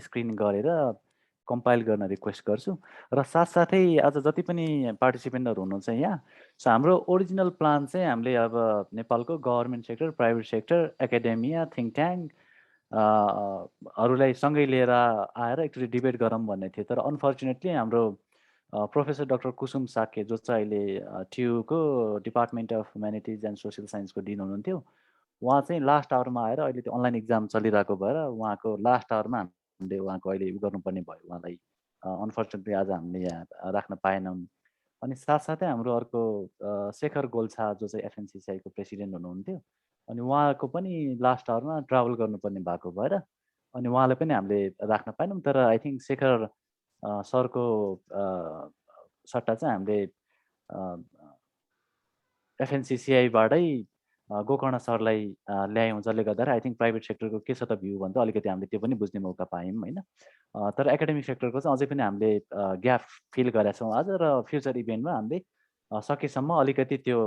स्क्रिन गरेर कम्पाइल गर्न रिक्वेस्ट गर्छु र साथसाथै आज जति पनि पार्टिसिपेन्टहरू हुनुहुन्छ यहाँ सो हाम्रो ओरिजिनल प्लान चाहिँ हामीले अब नेपालको government sector private sector academia think tank हरूलाई सँगै लिएर आएर एकचोटि डिबेट गरौँ भन्ने थियो तर अनफर्चुनेटली हाम्रो प्रोफेसर डाक्टर कुसुम साके जो चाहिँ अहिले TU को department of humanities and social साइन्सको डिन हुनुहुन्थ्यो उहाँ चाहिँ लास्ट आवरमा आएर अहिले त्यो अनलाइन इक्जाम चलिरहेको भएर उहाँको लास्ट आवरमा हामीले उहाँको अहिले गर्नुपर्ने भयो उहाँलाई अनफर्चुनेटली आज हामीले यहाँ राख्न पाएनौँ। अनि साथसाथै हाम्रो अर्को शेखर गोल्छा जो चाहिँ FNCCI को प्रेसिडेन्ट हुनुहुन्थ्यो अनि उहाँको पनि लास्ट आवरमा ट्राभल गर्नुपर्ने भएको भएर अनि उहाँलाई पनि हामीले राख्न पाएनौँ तर आई थिङ्क शेखर सरको सट्टा चाहिँ हामीले FNCCI-बाटै गोकर्ण सरलाई ल्यायौँ जसले गर्दाखेरि आई थिङ्क प्राइभेट सेक्टरको के छ त भ्यू भन्दा अलिकति हामीले त्यो पनि बुझ्ने मौका पायौँ होइन। तर एकाडेमिक सेक्टरको चाहिँ अझै पनि हामीले ग्याप फिल गरेका छौँ आज र फ्युचर इभेन्टमा हामीले सकेसम्म अलिकति त्यो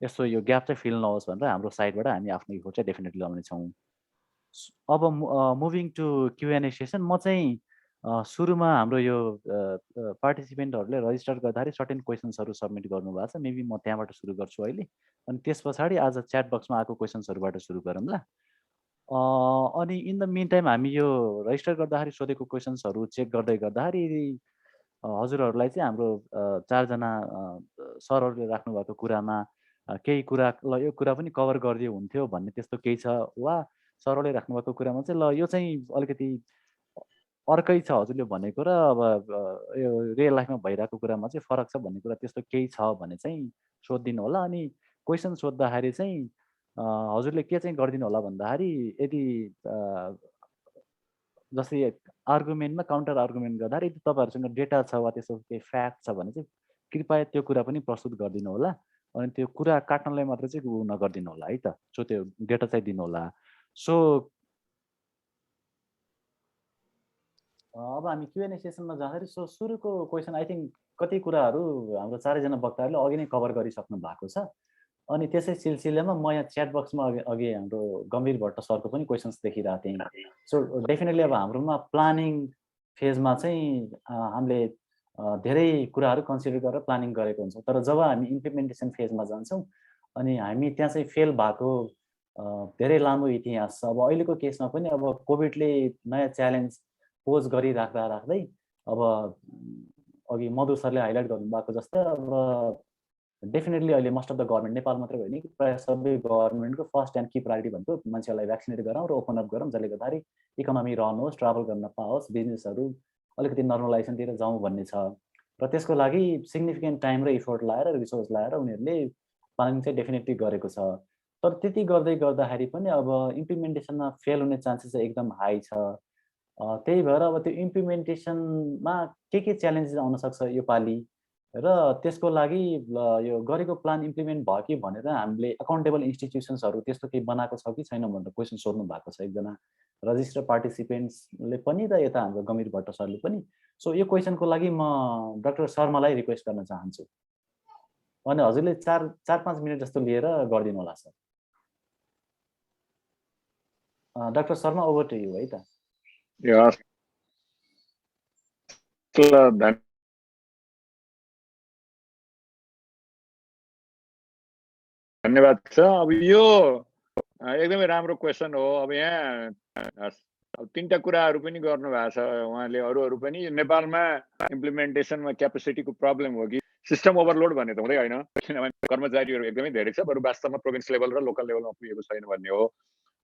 यस्तो यो ग्याप चाहिँ फिल नहोस् भनेर हाम्रो साइडबाट हामी आफ्नो इफोर्ट चाहिँ डेफिनेटली लगाउनेछौँ। अब मुभिङ टु Q&A सेसन म चाहिँ सुरुमा हाम्रो यो पार्टिसिपेन्टहरूले रजिस्टर गर्दाखेरि सर्टेन क्वेसन्सहरू सबमिट गर्नुभएको छ मेबी म त्यहाँबाट सुरु गर्छु अहिले अनि त्यस पछाडि आज च्याट बक्समा आएको क्वेसन्सहरूबाट सुरु गरौँला। अनि इन द मिन टाइम हामी यो रजिस्टर गर्दाखेरि सोधेको क्वेसन्सहरू चेक गर्दै गर्दाखेरि हजुरहरूलाई चाहिँ हाम्रो 4 जना सरहरूले राख्नुभएको कुरामा केही कुरा ल यो कुरा पनि कभर गरिदियो हुन्थ्यो भन्ने त्यस्तो केही छ वा सरहरूले राख्नुभएको कुरामा चाहिँ ल यो चाहिँ अलिकति अर्कै छ हजुरले भनेको र अब यो रियल लाइफमा भइरहेको कुरामा चाहिँ फरक छ भन्ने कुरा त्यस्तो केही छ भने चाहिँ सोधिदिनु होला। अनि क्वेसन सोद्धाखेरि चाहिँ हजुरले के चाहिँ गरिदिनु होला भन्दाखेरि यदि जस्तै आर्गुमेन्टमा काउन्टर आर्गुमेन्ट गर्दाखेरि यदि तपाईँहरूसँग डेटा छ वा त्यसो केही फ्याक्ट छ भने चाहिँ कृपया त्यो कुरा पनि प्रस्तुत गरिदिनु होला। अनि त्यो कुरा काट्नलाई मात्र चाहिँ उ नगरिदिनु होला है त। सो त्यो डेटा चाहिँ दिनु होला। सो अब हामी क्युएनए सेसनमा जाँदाखेरि सो सुरुको क्वेसन आई थिङ्क कति कुराहरू हाम्रो चारैजना वक्ताहरूले अघि नै कभर गरिसक्नु भएको छ। अनि त्यसै सिलसिलामा म यहाँ च्याट बक्समा अघि हाम्रो गम्भीर भट्ट सरको पनि क्वेसन्स देखिरहेको थिएँ। सो डेफिनेटली अब हाम्रोमा प्लानिङ फेजमा चाहिँ हामीले धेरै कुराहरू कन्सिडर गरेर प्लानिङ गरेको हुन्छ। तर जब हामी इम्प्लिमेन्टेसन फेजमा जान्छौँ अनि हामी त्यहाँ चाहिँ फेल भएको धेरै लामो इतिहास छ। अब अहिलेको केसमा पनि अब कोभिडले नयाँ च्यालेन्ज पोज गरिराख्दा राख्दै अब अघि मधु सरले हाइलाइट गर्नुभएको जस्तै अब डेफिनेटली अहिले most of the government Nepal मात्रै होइन कि प्रायः सबै गभर्मेन्टको फर्स्ट एन्ड की प्रायोरिटी भनेको मान्छेहरूलाई भ्याक्सिनेट गराउँ र ओपन अप गरौँ, जसले गर्दाखेरि इकोनोमी रन होस्, ट्राभल गर्न पाओस्, बिजनेसहरू अलिकति नर्मलाइजेसनतिर जाउँ भन्ने छ। र त्यसको लागि सिग्निफिकेन्ट टाइम र इफोर्ट लाएर रिसोर्स लाएर उनीहरूले प्लानिङ चाहिँ डेफिनेटली गरेको छ। तर त्यति गर्दै गर्दाखेरि पनि अब इम्प्लिमेन्टेसनमा फेल हुने चान्सेस एकदम हाई छ। त्यही भएर अब त्यो इम्प्लिमेन्टेसनमा के च्यालेन्जेस आउन सक्छ यो पालि र त्यसको लागि यो गरेको प्लान इम्प्लिमेन्ट भयो कि भनेर हामीले अकाउन्टेबल इन्स्टिट्युसन्सहरू त्यस्तो केही बनाएको छ कि छैन भनेर क्वेसन सोध्नु भएको छ एकजना रजिस्टर पार्टिसिपेन्ट्सले पनि र यता हाम्रो गम्भीर भट्ट सरले पनि। सो यो क्वेसनको लागि म डाक्टर शर्मालाई रिक्वेस्ट गर्न चाहन्छु। अनि हजुरले 4-5 मिनट जस्तो लिएर गरिदिनु होला sir. Doctor Sharma over to you है त।
धन्यवाद छ। अब यो एकदमै राम्रो क्वेसन हो। अब यहाँ अब 3टा कुराहरू पनि गर्नु भएको छ उहाँले, अरू पनि। नेपालमा इम्प्लिमेन्टेसनमा क्यापेसिटीको प्रब्लम हो कि सिस्टम ओभरलोड भन्ने त हुँदै होइन, किनभने कर्मचारीहरू एकदमै धेरै छ, बरु वास्तवमा प्रोभिन्स लेभल र लोकल लेभलमा पुगेको छैन भन्ने हो।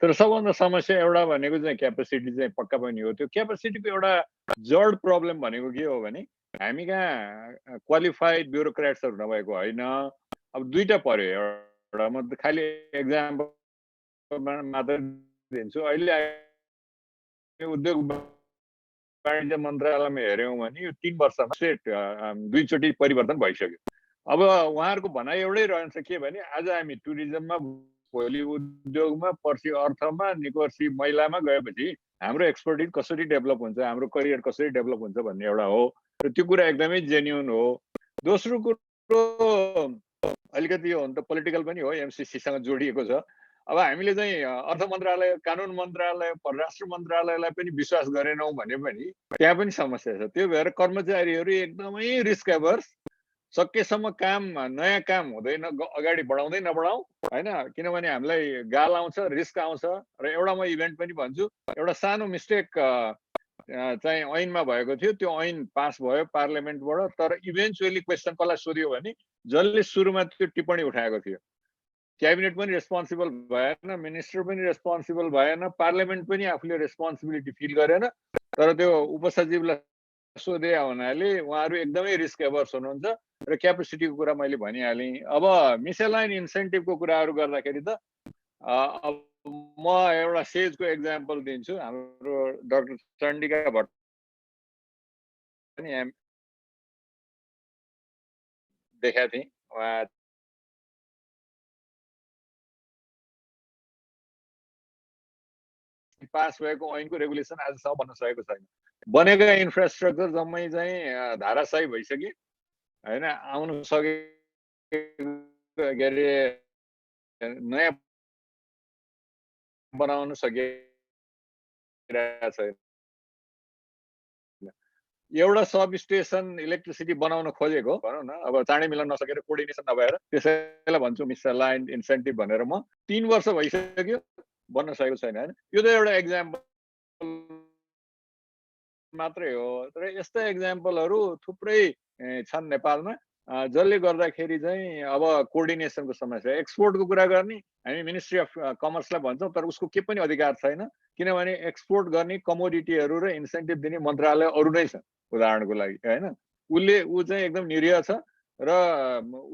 तर सबभन्दा समस्या एउटा भनेको चाहिँ क्यापेसिटी चाहिँ पक्का पनि हो। त्यो क्यापेसिटीको एउटा जड प्रब्लम भनेको के हो भने हामी कहाँ क्वालिफाइड ब्युरोक्रेट्सहरू नभएको होइन। अब 2टा पर्यो। एउटा म खालि एक्जाम्पल मात्र दिन्छु। अहिले उद्योग वाणिज्य मन्त्रालयमा हेऱ्यौँ भने यो 3 वर्षमा स्टेट 2 चोटि परिवर्तन भइसक्यो। अब उहाँहरूको भनाइ एउटै रहन्छ के भने आज हामी टुरिज्ममा, भोलि उद्योगमा, पर्सि अर्थमा, निकोर्सी महिलामा गएपछि हाम्रो एक्सपर्टिज कसरी डेभलप हुन्छ, हाम्रो करियर कसरी डेभलप हुन्छ भन्ने एउटा हो। र त्यो कुरा एकदमै जेन्युन हो। दोस्रो कुरो अलिकति यो हुन त पोलिटिकल पनि हो, एमसिसीसँग जोडिएको छ। अब हामीले चाहिँ अर्थ मन्त्रालय, कानुन मन्त्रालय, परराष्ट्र मन्त्रालयलाई पनि विश्वास गरेनौँ भने पनि त्यहाँ पनि समस्या छ। त्यो भएर कर्मचारीहरू एकदमै रिस्क एभर्स, सकेसम्म नयाँ काम हुँदैन, अगाडि बढाउँदै नबढाउँ होइन। किनभने हामीलाई गाल आउँछ, रिस्क आउँछ। र एउटा म इभेन्ट पनि भन्छु, एउटा सानो मिस्टेक चाहिँ ऐनमा भएको थियो। त्यो ऐन पास भयो पार्लियामेन्टबाट, तर इभेन्चुअली क्वेसन कसलाई सोध्यो भने जसले सुरुमा त्यो टिप्पणी उठाएको थियो, क्याबिनेट पनि रेस्पोन्सिबल भएन, मिनिस्टर पनि रेस्पोन्सिबल भएन, पार्लियामेन्ट पनि आफूले रेस्पोन्सिबिलिटी फिल गरेन। तर त्यो उपसचिवलाई सोधे हुनाले उहाँहरू एकदमै रिस्क एभर्स हुनुहुन्छ। र क्यापेसिटीको कुरा मैले भनिहालेँ। अब मिसेलाइन इन्सेन्टिभको कुराहरू गर्दाखेरि त अब म एउटा सेजको एक्जाम्पल दिन्छु। हाम्रो डाक्टर चण्डिका भट्ट पनि देखाएको थिएँ। उहाँ पास भएको ऐनको रेगुलेसन आजसम्म बन्न सकेको छैन। बनेका इन्फ्रास्ट्रक्चर जम्मै चाहिँ धाराशायी भइसक्यो होइन। आउनु सके के अरे नयाँ बनाउन सकिरहेको छैन। एउटा सब स्टेसन इलेक्ट्रिसिटी बनाउन खोजेको भनौँ न, अब चाँडै मिलाउन नसकेर कोअर्डिनेसन नभएर त्यसैलाई भन्छु मिसअलाइन्ड इन्सेन्टिभ भनेर। म 3 वर्ष भइसक्यो बन्न सकेको छैन होइन। यो त एउटा एक्जाम्पल मात्रै हो। तर यस्ता एक्जाम्पलहरू थुप्रै छन् नेपालमा, जसले गर्दाखेरि चाहिँ अब कोअर्डिनेसनको समस्या। एक्सपोर्टको कुरा गर्ने हामी मिनिस्ट्री अफ कमर्सलाई भन्छौँ, तर उसको के पनि अधिकार छैन। किनभने एक्सपोर्ट गर्ने कमोडिटीहरू र इन्सेन्टिभ दिने मन्त्रालय अरू नै छ उदाहरणको लागि होइन। ऊ चाहिँ एकदम निरीह छ र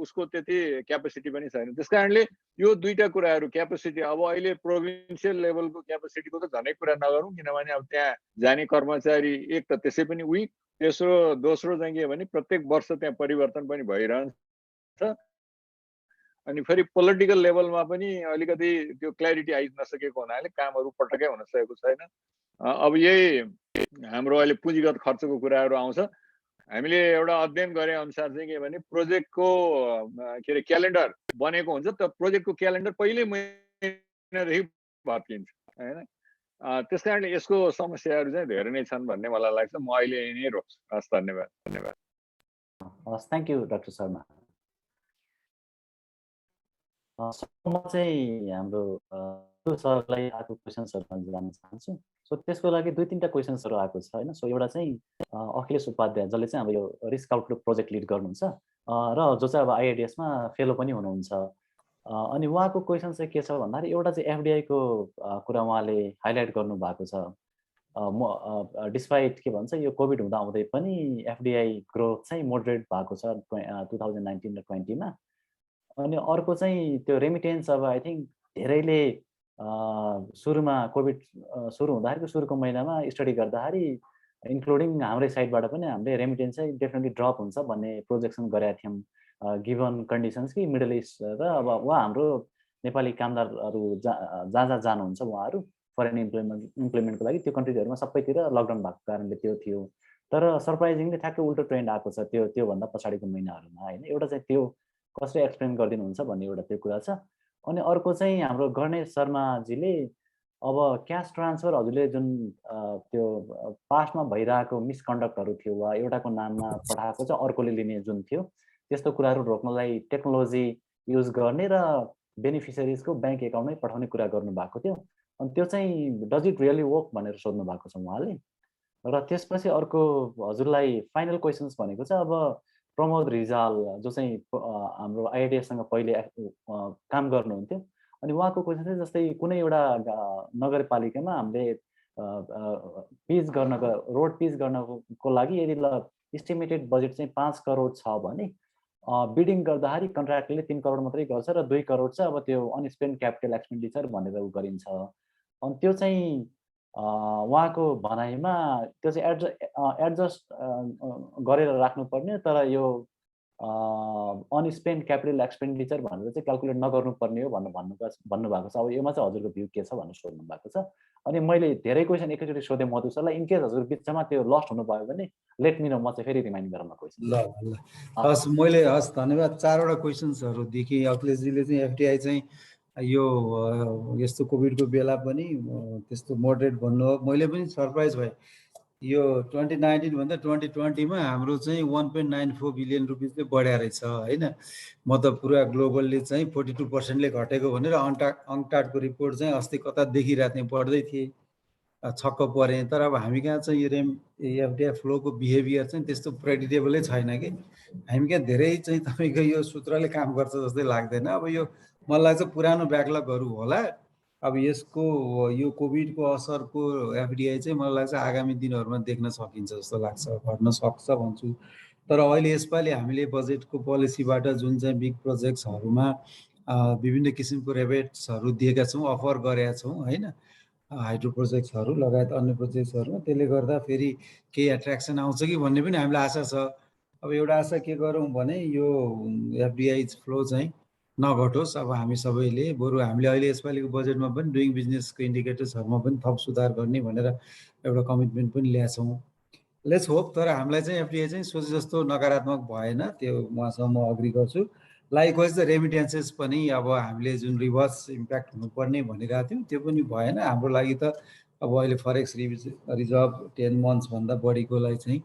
उसको त्यति क्यापेसिटी पनि छैन। त्यस कारणले यो दुईटा कुराहरू क्यापेसिटी, अब अहिले प्रोभिन्सियल लेभलको क्यापेसिटीको त झनै कुरा नगरौँ, किनभने अब त्यहाँ जाने कर्मचारी एक त त्यसै पनि विक, दोस्रो चाहिँ के भने प्रत्येक वर्ष त्यहाँ परिवर्तन पनि भइरहन्छ। अनि फेरि पोलिटिकल लेभलमा पनि अलिकति त्यो क्ल्यारिटी आइ नसकेको हुनाले कामहरू पटक्कै हुन सकेको छैन। अब यही हाम्रो अहिले पुँजीगत खर्चको कुराहरू आउँछ। हामीले एउटा अध्ययन गरे अनुसार चाहिँ के भने प्रोजेक्टको के अरे क्यालेन्डर बनेको हुन्छ, त प्रोजेक्टको क्यालेन्डर पहिल्यै महिनादेखि भत्किन्छ हैन। त्यस कारणले यसको समस्याहरू चाहिँ धेरै नै छन् भन्ने मलाई लाग्छ। म अहिले यही नै रोक्छु। हस्, धन्यवाद।
हस्, थ्याङ्क यू डाक्टर शर्मा। म चाहिँ हाम्रो सरलाई आएको क्वेसन्सहरूमा जान चाहन्छु। सो त्यसको लागि 2-3टा क्वेसन्सहरू आएको छ होइन। सो एउटा चाहिँ अखिलेश उपाध्याय, जसले चाहिँ अब यो रिस्क आउटलुक प्रोजेक्ट लिड गर्नुहुन्छ र जो चाहिँ अब आइआइडिएसमा फेलो पनि हुनुहुन्छ। अनि उहाँको क्वेसन चाहिँ के छ भन्दाखेरि एउटा चाहिँ एफडिआईको कुरा उहाँले हाइलाइट गर्नुभएको छ। डिस्पाइट के भन्छ यो कोभिड हुँदा हुँदै पनि एफडिआई ग्रोथ चाहिँ मोडरेट भएको छ 2019 र 20मा। अनि अर्को चाहिँ त्यो रेमिटेन्स, अब आई थिङ्क धेरैले सुरुमा कोभिड सुरु हुँदाखेरिको सुरुको महिनामा स्टडी गर्दाखेरि इन्क्लुडिङ हाम्रै साइडबाट पनि हामीले रेमिटेन्स चाहिँ डेफिनेटली ड्रप हुन्छ भन्ने प्रोजेक्सन गरेका थियौँ गिभन कन्डिसन्स कि मिडल इस्ट र अब उहाँ हाम्रो नेपाली कामदारहरू जहाँ जानुहुन्छ उहाँहरू फरेन इम्प्लोइमेन्टको लागि त्यो कन्ट्रीहरूमा सबैतिर लकडाउन भएको कारणले त्यो थियो। तर सरप्राइजिङली ठ्याक्कै उल्टो ट्रेन्ड आएको छ त्योभन्दा पछाडिको महिनाहरूमा होइन। एउटा चाहिँ त्यो कसरी एक्सप्लेन गरिदिनुहुन्छ भन्ने एउटा त्यो कुरा छ। अनि अर्को चाहिँ हाम्रो गणेश शर्माजीले अब क्यास ट्रान्सफर हजुरले जुन त्यो पास्टमा भइरहेको मिसकन्डक्टहरू थियो वा एउटाको नाममा पठाएको चाहिँ अर्कोले लिने जुन थियो त्यस्तो कुराहरू रोक्नलाई टेक्नोलोजी युज गर्ने र बेनिफिसियरिजको ब्याङ्क एकाउन्टमै पठाउने कुरा गर्नुभएको थियो। अनि त्यो चाहिँ डज इट रियली वर्क भनेर सोध्नु भएको छ उहाँले। र त्यसपछि अर्को हजुरलाई फाइनल क्वेसन्स भनेको चाहिँ अब प्रमोद रिजाल जो चाहिँ हाम्रो आइआइडिएससँग पहिले काम गर्नुहुन्थ्यो। अनि उहाँको क्वेसन चाहिँ जस्तै कुनै एउटा नगरपालिकामा हामीले पिच गर्नको रोड पिच गर्नको लागि यदि इस्टिमेटेड बजेट चाहिँ 5 करोड छ भने बिडिङ गर्दाखेरि कन्ट्र्याक्टरले 3 करोड मात्रै गर्छ र 2 करोड चाहिँ अब त्यो अनस्पेन्ड क्यापिटल एक्सपेन्डिचर भनेर गरिन्छ। अनि त्यो चाहिँ उहाँको भनाइमा त्यो चाहिँ एडजस्ट गरेर राख्नुपर्ने, तर यो अनस्पेन्ड क्यापिटल एक्सपेन्डिचर भनेर चाहिँ क्यालकुलेट नगर्नुपर्ने हो भन्नुभएको छ। अब योमा चाहिँ हजुरको भ्यू के छ भनेर सोध्नु भएको छ। अनि मैले धेरै क्वेसन एकैचोटि सोधेँ मधु सरलाई, इनकेस हजुर बिचमा त्यो लस्ट हुनुभयो भने लेट मी नो, म चाहिँ फेरि रिमाइन्ड गराउन क्वेसन।
ल हस्, मैले हस् धन्यवाद। 4वटा क्वेसन्सहरू देखि अखिलेशजीले चाहिँ एफडिआई चाहिँ यो यस्तो कोभिडको बेला पनि त्यस्तो मोडरेट भन्नुभयो। मैले पनि सरप्राइज भएँ। यो 2019 भन्दा 2020मा हाम्रो चाहिँ 1.94 बिलियन रुपिसले बढ्या रहेछ होइन। म त पुरा ग्लोबलले चाहिँ 42%ले घटेको भनेर अङ्टाडको रिपोर्ट चाहिँ अस्ति कता देखिरहेको थिएँ, पढ्दै थिएँ, छक्क परेँ। तर अब हामी कहाँ चाहिँ यो एफडिआई फ्लोको बिहेभियर चाहिँ त्यस्तो प्रेडिक्टेबलै छैन कि। हामी कहाँ धेरै चाहिँ तपाईँको यो सूत्रले काम गर्छ जस्तै लाग्दैन। अब यो मलाई लाग्छ पुरानो ब्याकलगहरू होला। अब यसको यो कोभिडको असरको एफडिआई चाहिँ मलाई लाग्छ आगामी दिनहरूमा देख्न सकिन्छ जस्तो लाग्छ, घट्न सक्छ भन्छु। तर अहिले यसपालि हामीले बजेटको पोलिसीबाट जुन चाहिँ बिग प्रोजेक्ट्सहरूमा विभिन्न किसिमको रेबेट्सहरू दिएका छौँ, अफर गरेका छौँ होइन, हाइड्रो प्रोजेक्ट्सहरू लगायत अन्य प्रोजेक्ट्सहरूमा, त्यसले गर्दा फेरि केही एट्र्याक्सन आउँछ कि भन्ने पनि हामीलाई आशा छ। अब एउटा आशा के गरौँ भने यो एफडिआई फ्लो चाहिँ नघटोस्। अब हामी सबैले बरु हामीले अहिले यसपालिको बजेटमा पनि डुइङ बिजनेसको इन्डिकेटर्सहरूमा पनि थप सुधार गर्ने भनेर एउटा कमिटमेन्ट पनि ल्याएछौँ। Let's hope. तर हामीलाई चाहिँ एफडिआई चाहिँ सोचे जस्तो नकारात्मक भएन, त्यो उहाँसँग म अग्री गर्छु। लाइकवाइज द रेमिटेन्सेस पनि अब हामीले जुन रिभर्स इम्प्याक्ट हुनुपर्ने भनिरहेको थियौँ त्यो पनि भएन हाम्रो लागि त। अब अहिले फरेक्स रिजर्भ 10 मन्थ्सभन्दा बढीकोलाई चाहिँ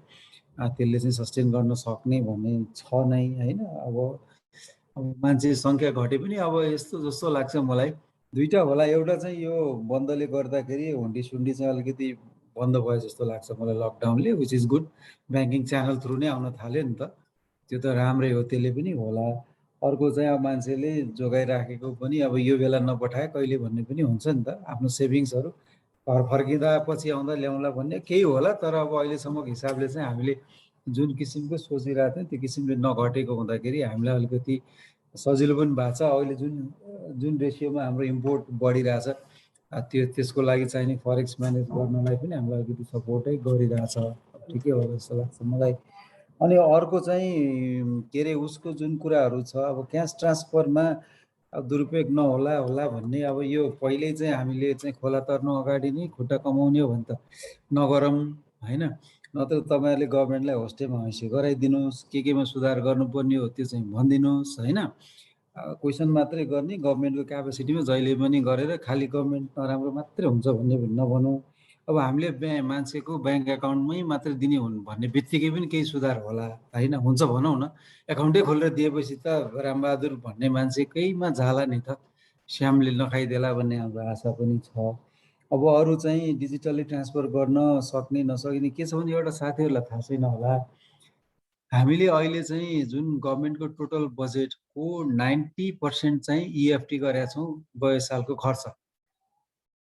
त्यसले चाहिँ सस्टेन गर्न सक्ने भन्ने छ नै होइन। अब मान्छे सङ्ख्या घटे पनि अब यस्तो जस्तो लाग्छ मलाई 2टा होला। एउटा चाहिँ यो बन्दले गर्दाखेरि हुन्डी सुन्डी चाहिँ अलिकति बन्द भयो जस्तो लाग्छ मलाई लकडाउनले, which is good. Banking channel through नै आउन थाल्यो नि त, त्यो त राम्रै हो, त्यसले पनि होला। अर्को चाहिँ अब मान्छेले जोगाइराखेको पनि अब यो बेला नपठाए कहिले भन्ने पनि हुन्छ नि त, आफ्नो सेभिङ्सहरू घर फर्किँदा पछि आउँदा ल्याउँला भन्ने केही होला। तर अब अहिलेसम्मको हिसाबले चाहिँ हामीले जुन किसिमको सोचिरहेको थियौँ त्यो किसिमले नघटेको हुँदाखेरि हामीलाई अलिकति सजिलो पनि भएको छ। अहिले जुन रेसियोमा हाम्रो इम्पोर्ट बढिरहेछ त्यसको लागि चाहिने फरेक्स म्यानेज गर्नलाई पनि हामीलाई अलिकति सपोर्टै गरिरहेछ, ठिकै हो जस्तो लाग्छ मलाई। अनि अर्को चाहिँ के अरे उसको जुन कुराहरू छ अब क्यास ट्रान्सफरमा अब दुरुपयोग नहोला भन्ने, अब यो पहिल्यै चाहिँ हामीले चाहिँ खोला तर्नु अगाडि नै खुट्टा कमाउने हो भने त नगरौँ होइन। नत्र तपाईँहरूले गभर्मेन्टलाई होस्टेमा हैसियत गराइदिनुहोस्, केमा सुधार गर्नुपर्ने हो त्यो चाहिँ भनिदिनुहोस् होइन। क्वेसन मात्रै गर्ने, गभर्मेन्टको क्यापेसिटीमा जहिले पनि गरेर खालि गभर्मेन्ट नराम्रो मात्रै हुन्छ भन्ने नभनौँ। अब हामीले मान्छेको ब्याङ्क एकाउन्टमै मात्रै दिने हुन् भन्ने बित्तिकै पनि केही सुधार होला होइन, हुन्छ भनौँ न। एकाउन्टै खोलेर दिएपछि त रामबहादुर भन्ने मान्छेकैमा जाला नि त, श्यामले नखाइदेला भन्ने हाम्रो आशा पनि छ। अब अरू चाहिँ डिजिटल्ली ट्रान्सफर गर्न सक्ने नसक्ने के छ भने एउटा साथीहरूलाई थाहा छैन होला, हामीले अहिले चाहिँ जुन गभर्मेन्टको टोटल बजेटको 90% चाहिँ EFT गरेका छौँ गए सालको खर्च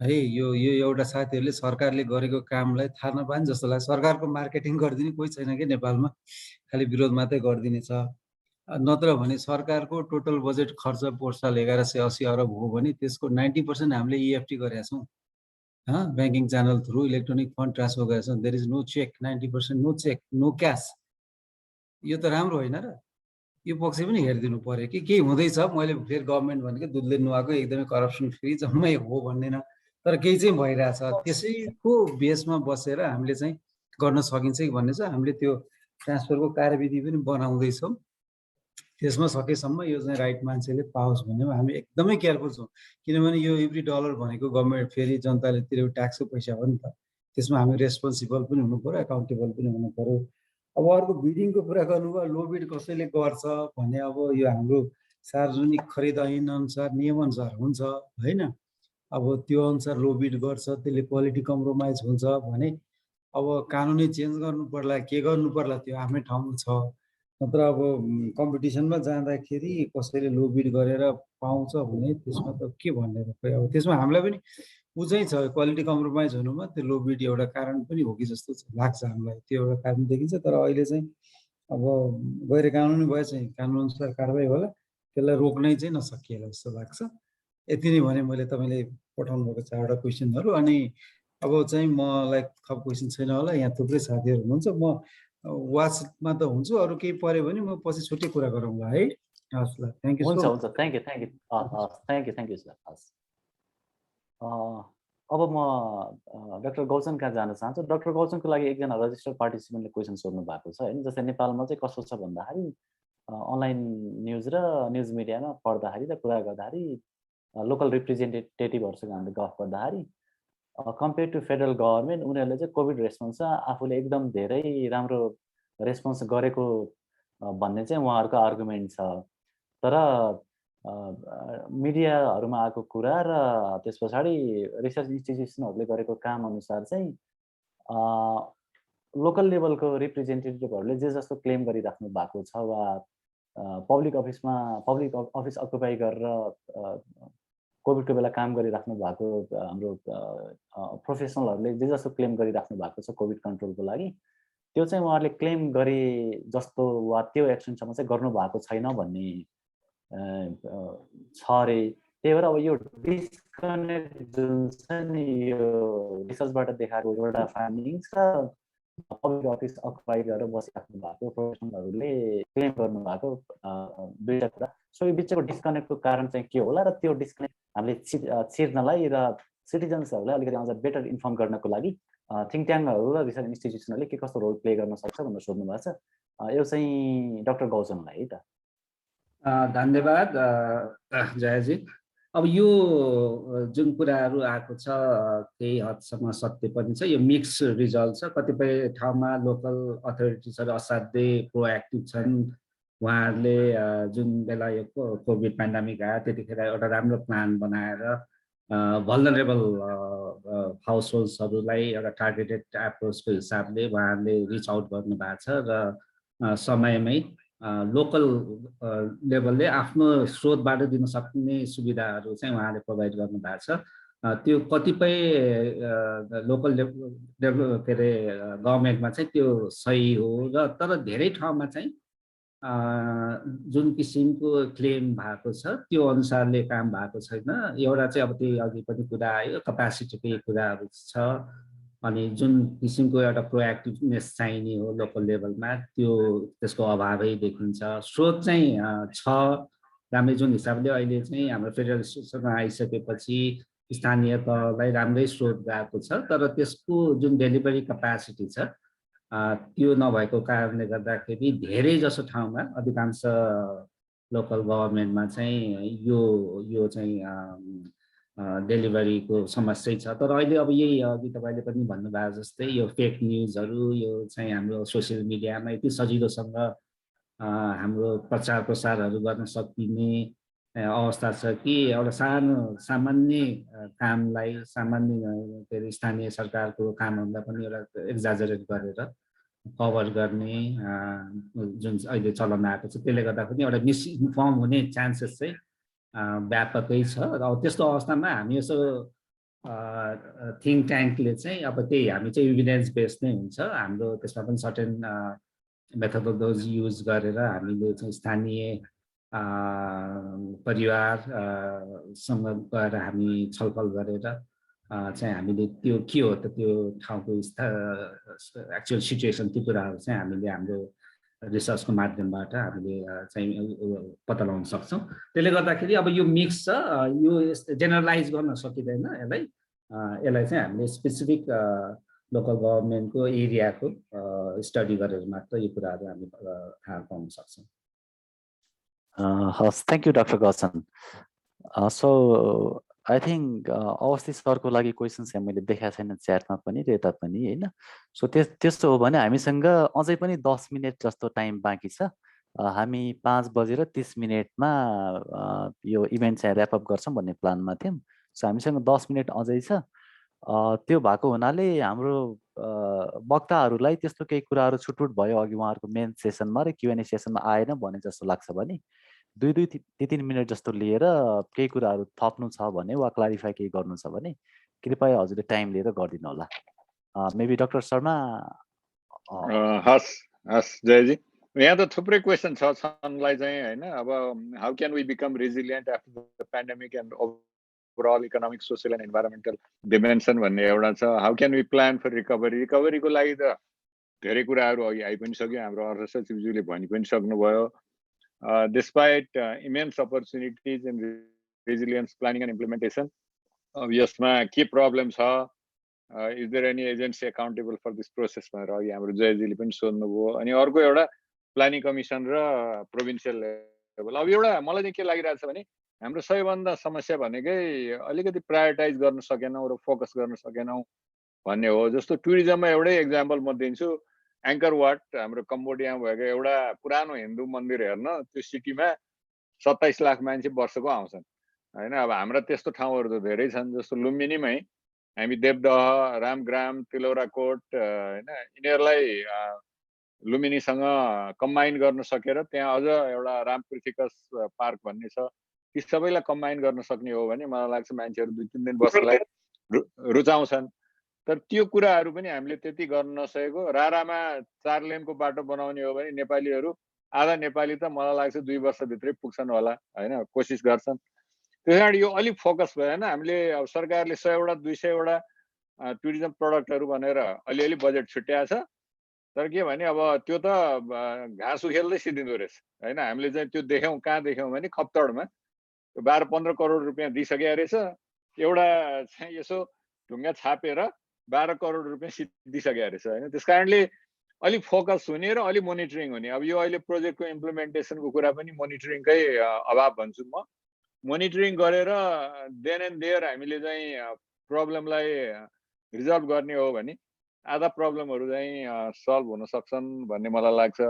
है। यो एउटा साथीहरूले सरकारले गरेको कामलाई थाहा नपाएन जस्तो लाग्छ। सरकारको मार्केटिङ गरिदिने कोही छैन कि नेपालमा, खालि विरोध मात्रै गरिदिने छ। नत्र भने सरकारको टोटल बजेट खर्च पोहोर साल 1180 अरब हो भने त्यसको 90% हामीले EFT गरेका छौँ, banking channel through electronic fund transfer गरेका छौँ। There is no cheque, 90% no cheque no cash. यो त राम्रो होइन र, यो पक्ष पनि हेरिदिनु पर्यो कि केही हुँदैछ। मैले फेरि गभर्मेन्ट भनेको दुधले नुहाएको एकदमै करप्सन फ्री जम्मै हो भन्दैन, तर केही चाहिँ भइरहेछ। त्यसैको बेसमा बसेर हामीले चाहिँ गर्न सकिन्छ कि भन्ने छ। हामीले त्यो ट्रान्सफरको कार्यविधि पनि बनाउँदैछौँ, त्यसमा सकेसम्म यो चाहिँ राइट मान्छेले पाओस् भन्नेमा हामी एकदमै केयरफुल छौँ। किनभने यो एभ्री डलर भनेको गभर्मेन्ट फेरि जनताले तिरेको ट्याक्सको पैसा हो नि त, त्यसमा हामी रेस्पोन्सिबल पनि हुनु पऱ्यो, एकाउन्टेबल पनि हुनु पऱ्यो। अब अर्को बिडिङको कुरा गर्नुभयो, लो बिड कसैले गर्छ भने अब यो हाम्रो सार्वजनिक खरिद ऐन अनुसार नियम अनुसार हुन्छ होइन। अब त्यो अनुसार लो बिड गर्छ, त्यसले क्वालिटी कम्प्रोमाइज हुन्छ भने अब कानुनै चेन्ज गर्नु पर्ला, के गर्नु पर्ला त्यो आफ्नै ठाउँमा छ। नत्र अब कम्पिटिसनमा जाँदाखेरि कसैले लो बिड गरेर पाउँछ भने त्यसमा त के भन्ने र, खोइ अब त्यसमा हामीलाई पनि ऊ चाहिँ छ, क्वालिटी कम्प्रोमाइज हुनुमा त्यो लो बिड एउटा कारण पनि हो कि जस्तो लाग्छ हामीलाई, त्यो एउटा कारण देखिन्छ। तर अहिले चाहिँ अब गैर कानुनी भए चाहिँ कानुन अनुसार कारबाही होला, त्यसलाई रोक्नै चाहिँ नसकिएला जस्तो लाग्छ। यति नै भने मैले तपाईँले पठाउनु भएको 4वटा क्वेसनहरू। अनि अब चाहिँ मलाई थप क्वेसन छैन होला, यहाँ थुप्रै साथीहरू हुनुहुन्छ, म वाचमा त हुन्छु, अरू केही पऱ्यो भने म पछि छुट्टै कुरा गरौँला है। हस् ल, थ्याङ्क यू।
हुन्छ, थ्याङ्क यू सर। हस्, अब म डाक्टर गौचन कहाँ जान चाहन्छु। डाक्टर गौचनको लागि एकजना रजिस्टर्ड पार्टिसिपेन्टले क्वेसन सोध्नु भएको छ होइन। जस्तै नेपालमा चाहिँ कस्तो छ भन्दाखेरि अनलाइन न्युज र न्युज मिडियामा पढ्दाखेरि र कुरा गर्दाखेरि लोकल रिप्रेजेन्टेटिभहरूसँग हामीले गफ गर्दाखेरि कम्पेयर टु फेडरल गभर्मेन्ट उनीहरूले चाहिँ कोभिड रेस्पोन्समा आफूले एकदम धेरै राम्रो रेस्पोन्स गरेको भन्ने चाहिँ उहाँहरूको आर्गुमेन्ट छ। तर मिडियाहरूमा आएको कुरा र त्यस पछाडि रिसर्च इन्स्टिट्युसनहरूले गरेको काम अनुसार चाहिँ लोकल लेभलको रिप्रेजेन्टेटिभहरूले जे जस्तो क्लेम गरिराख्नु भएको छ वा पब्लिक अफिस अकुपाई गरेर कोभिडको बेला काम गरिराख्नु भएको हाम्रो प्रोफेसनलहरूले जे जस्तो क्लेम गरिराख्नु भएको छ कोभिड कन्ट्रोलको लागि, त्यो चाहिँ उहाँहरूले क्लेम गरे जस्तो वा त्यो एक्सनसम्म चाहिँ गर्नुभएको छैन भन्ने छ अरे। त्यही भएर अब यो डिस्कनेक्ट जुन छ नि यो रिसर्चबाट देखाएको एउटा फाइन्डिङ्स र पब्लिक अफिस अकुपाई गरेर बसिराख्नु भएको प्रोफेसनलहरूले क्लेम गर्नुभएको दुईवटा कुरा। सो यो बिचको डिस्कनेक्टको कारण चाहिँ के होला र त्यो डिस्कनेक्ट हामीले चिर्नलाई र सिटिजन्सहरूलाई अलिकति अझ बेटर इन्फर्म गर्नको लागि थिङ्क ट्याङ्कहरू र रिसर्च इन्स्टिट्युसनहरूले के कस्तो रोल प्ले गर्न सक्छ भनेर सोध्नु भएको छ। यो चाहिँ डाक्टर गौचनलाई है त।
धन्यवाद जयजी। अब यो जुन कुराहरू आएको छ केही हदसम्म सत्य पनि छ, यो मिक्स रिजल्ट छ। कतिपय ठाउँमा लोकल अथोरिटिजहरू असाध्यै प्रोएक्टिभ छन्, उहाँहरूले जुन बेला यो कोभिड पेन्डेमिक आयो त्यतिखेर एउटा राम्रो प्लान बनाएर भल्नरेबल हाउसहोल्ड्सहरूलाई एउटा टार्गेटेड एप्रोचको हिसाबले उहाँहरूले रिच आउट गर्नुभएको छ र समयमै लोकल लेभलले आफ्नो स्रोतबाट दिन सक्ने सुविधाहरू चाहिँ उहाँले प्रोभाइड गर्नुभएको छ। त्यो कतिपय लोकल के अरे गभर्मेन्टमा चाहिँ त्यो सही हो र तर धेरै ठाउँमा चाहिँ जुन किसिमको क्लेम भएको छ त्यो अनुसारले काम भएको छैन। एउटा चाहिँ अब त्यही अघि पनि कुरा आयो, क्यापासिटीकै कुराहरू छ। अनि जुन किसिमको एउटा प्रोएक्टिभनेस चाहिने हो लोकल लेभलमा त्यसको अभावै देखिन्छ। स्रोत चाहिँ छ राम्रै, जुन हिसाबले अहिले चाहिँ हाम्रो फेडरल सिस्टममा आइसकेपछि स्थानीय तहलाई राम्रै स्रोत गएको छ, तर त्यसको जुन डेलिभरी क्यापासिटी छ त्यो नभएको कारणले गर्दाखेरि धेरै जसो ठाउँमा अधिकांश लोकल गभर्मेन्टमा चाहिँ यो चाहिँ डेलिभरीको समस्या छ। तर अहिले अब यही अघि तपाईँले पनि भन्नुभएको जस्तै यो फेक न्युजहरू यो चाहिँ हाम्रो सोसियल मिडियामा यति सजिलोसँग हाम्रो प्रचार प्रसारहरू गर्न सकिने अवस्था छ कि एउटा सामान्य कामलाई, सामान्य के अरे स्थानीय सरकारको कामहरूलाई पनि एउटा एक्जाजरेट गरेर कभर गर्ने जुन अहिले चलन आएको छ, त्यसले गर्दा पनि एउटा मिसइन्फर्म हुने चान्सेस चाहिँ व्यापकै छ। र त्यस्तो अवस्थामा हामी यसो थिङ्क ट्याङ्कले चाहिँ अब त्यही हामी चाहिँ इभिडेन्स बेस्ड नै हुन्छ हाम्रो, त्यसमा पनि सर्टेन मेथोडोलोजी युज गरेर हामीले चाहिँ स्थानीय परिवारसँग गएर हामी छलफल गरेर चाहिँ हामीले त्यो के हो त त्यो ठाउँको एक्चुअल सिचुएसन त्यो कुराहरू चाहिँ हामीले हाम्रो रिसर्चको माध्यमबाट हामीले चाहिँ पत्ता लगाउन सक्छौँ। त्यसले गर्दाखेरि अब यो मिक्स छ, यो जेनरलाइज गर्न सकिँदैन यसलाई चाहिँ हामीले स्पेसिफिक लोकल गभर्मेन्टको एरियाको स्टडी गरेर मात्र यो कुराहरू हामी थाहा पाउन सक्छौँ।
हस्, thank you doctor Gajan. So I think अवस्थित सरको लागि क्वेसन्स यहाँ मैले देखाएको छैन च्याटमा पनि र यता पनि होइन। सो त्यस्तो हो भने हामीसँग अझै पनि 10 मिनट जस्तो टाइम बाँकी छ। हामी 5:30 यो इभेन्ट चाहिँ ऱ्यापअप गर्छौँ भन्ने प्लानमा थियौँ। सो हामीसँग 10 मिनट अझै छ। त्यो भएको हुनाले हाम्रो वक्ताहरूलाई त्यस्तो केही कुराहरू छुटपुट भयो अघि उहाँहरूको मेन सेसनमा र Q&A सेसनमा आएन भने जस्तो लाग्छ भने 2-3 मिनट जस्तो लिएर केही कुराहरू थप्नु छ भने वा क्लारिफाई केही गर्नु छ भने कृपया हजुरले टाइम लिएर गरिदिनु होला। Maybe doctor Sharma.
हस् जयजी, यहाँ त थुप्रै क्वेसन छलाई चाहिँ होइन। अब how can we become resilient after the pandemic and overall economic, social and environmental dimension भन्ने एउटा छ। How can we plan for रिकभरीको लागि त धेरै कुराहरू अघि आइ पनि सक्यो, हाम्रो अर्थ सचिवज्यूले भनि पनि सक्नुभयो। Despite immense opportunities in resilience planning and implementation, यसमा के प्रब्लम छ, is there any agency accountable for this process भनेर अघि हाम्रो जयजीले पनि सोध्नुभयो। अनि अर्को एउटा प्लानिङ कमिसन र प्रोभिन्सियल लेभल। अब एउटा मलाई चाहिँ के लागिरहेको छ भने हाम्रो सबैभन्दा समस्या भनेकै अलिकति प्रायोरिटाइज गर्न सकेनौँ र फोकस गर्न सकेनौँ भन्ने हो। जस्तो टुरिज्ममा एउटै एक्जाम्पल म दिन्छु। एङ्कर वाट हाम्रो कम्बोडियामा भएको एउटा पुरानो हिन्दू मन्दिर हेर्न त्यो सिटीमा 27 लाख मान्छे वर्षको आउँछन् होइन। अब हाम्रा त्यस्तो ठाउँहरू त धेरै छन्। जस्तो लुम्बिनीमै हामी देवदह, रामग्राम, तिलौराकोट होइन यिनीहरूलाई लुम्बिनीसँग कम्बाइन गर्न सकेर त्यहाँ अझ एउटा रामपृथ्वीकस पार्क भन्ने छ, ती सबैलाई कम्बाइन गर्न सक्ने हो भने मलाई लाग्छ मान्छेहरू 2-3 दिन बस्नलाई रुचाउँछन्। तर त्यो कुराहरू पनि हामीले त्यति गर्न नसकेको। रारामा 4 लेनको बाटो बनाउने हो भने नेपालीहरू आधा नेपाली त मलाई लाग्छ 2 वर्षभित्रै पुग्छन् होला होइन, कोसिस गर्छन्। त्यस कारण यो अलिक फोकस भएन। हामीले अब सरकारले 100-200 टुरिज्म प्रडक्टहरू भनेर अलिअलि बजेट छुट्याएको छ। तर के भने अब त्यो त घाँस उखेल्दै सिद्धिँदो रहेछ होइन। हामीले चाहिँ त्यो देख्यौँ, कहाँ देख्यौँ भने खप्तडमा 12-15 करोड रुपियाँ दिइसकेको रहेछ। एउटा चाहिँ यसो ढुङ्गा छापेर 12 करोड रुपियाँ सिद्धिसकेको रहेछ होइन। त्यस कारणले अलिक फोकस हुने र अलिक मोनिटरिङ हुने। अब यो अहिले प्रोजेक्टको इम्प्लिमेन्टेसनको कुरा पनि मोनिटरिङकै अभाव भन्छु म। मोनिटरिङ गरेर देन एन्ड देयर हामीले चाहिँ प्रब्लमलाई रिजल्भ गर्ने हो भने आधा प्रब्लमहरू चाहिँ सल्भ हुन सक्छन् भन्ने मलाई लाग्छ।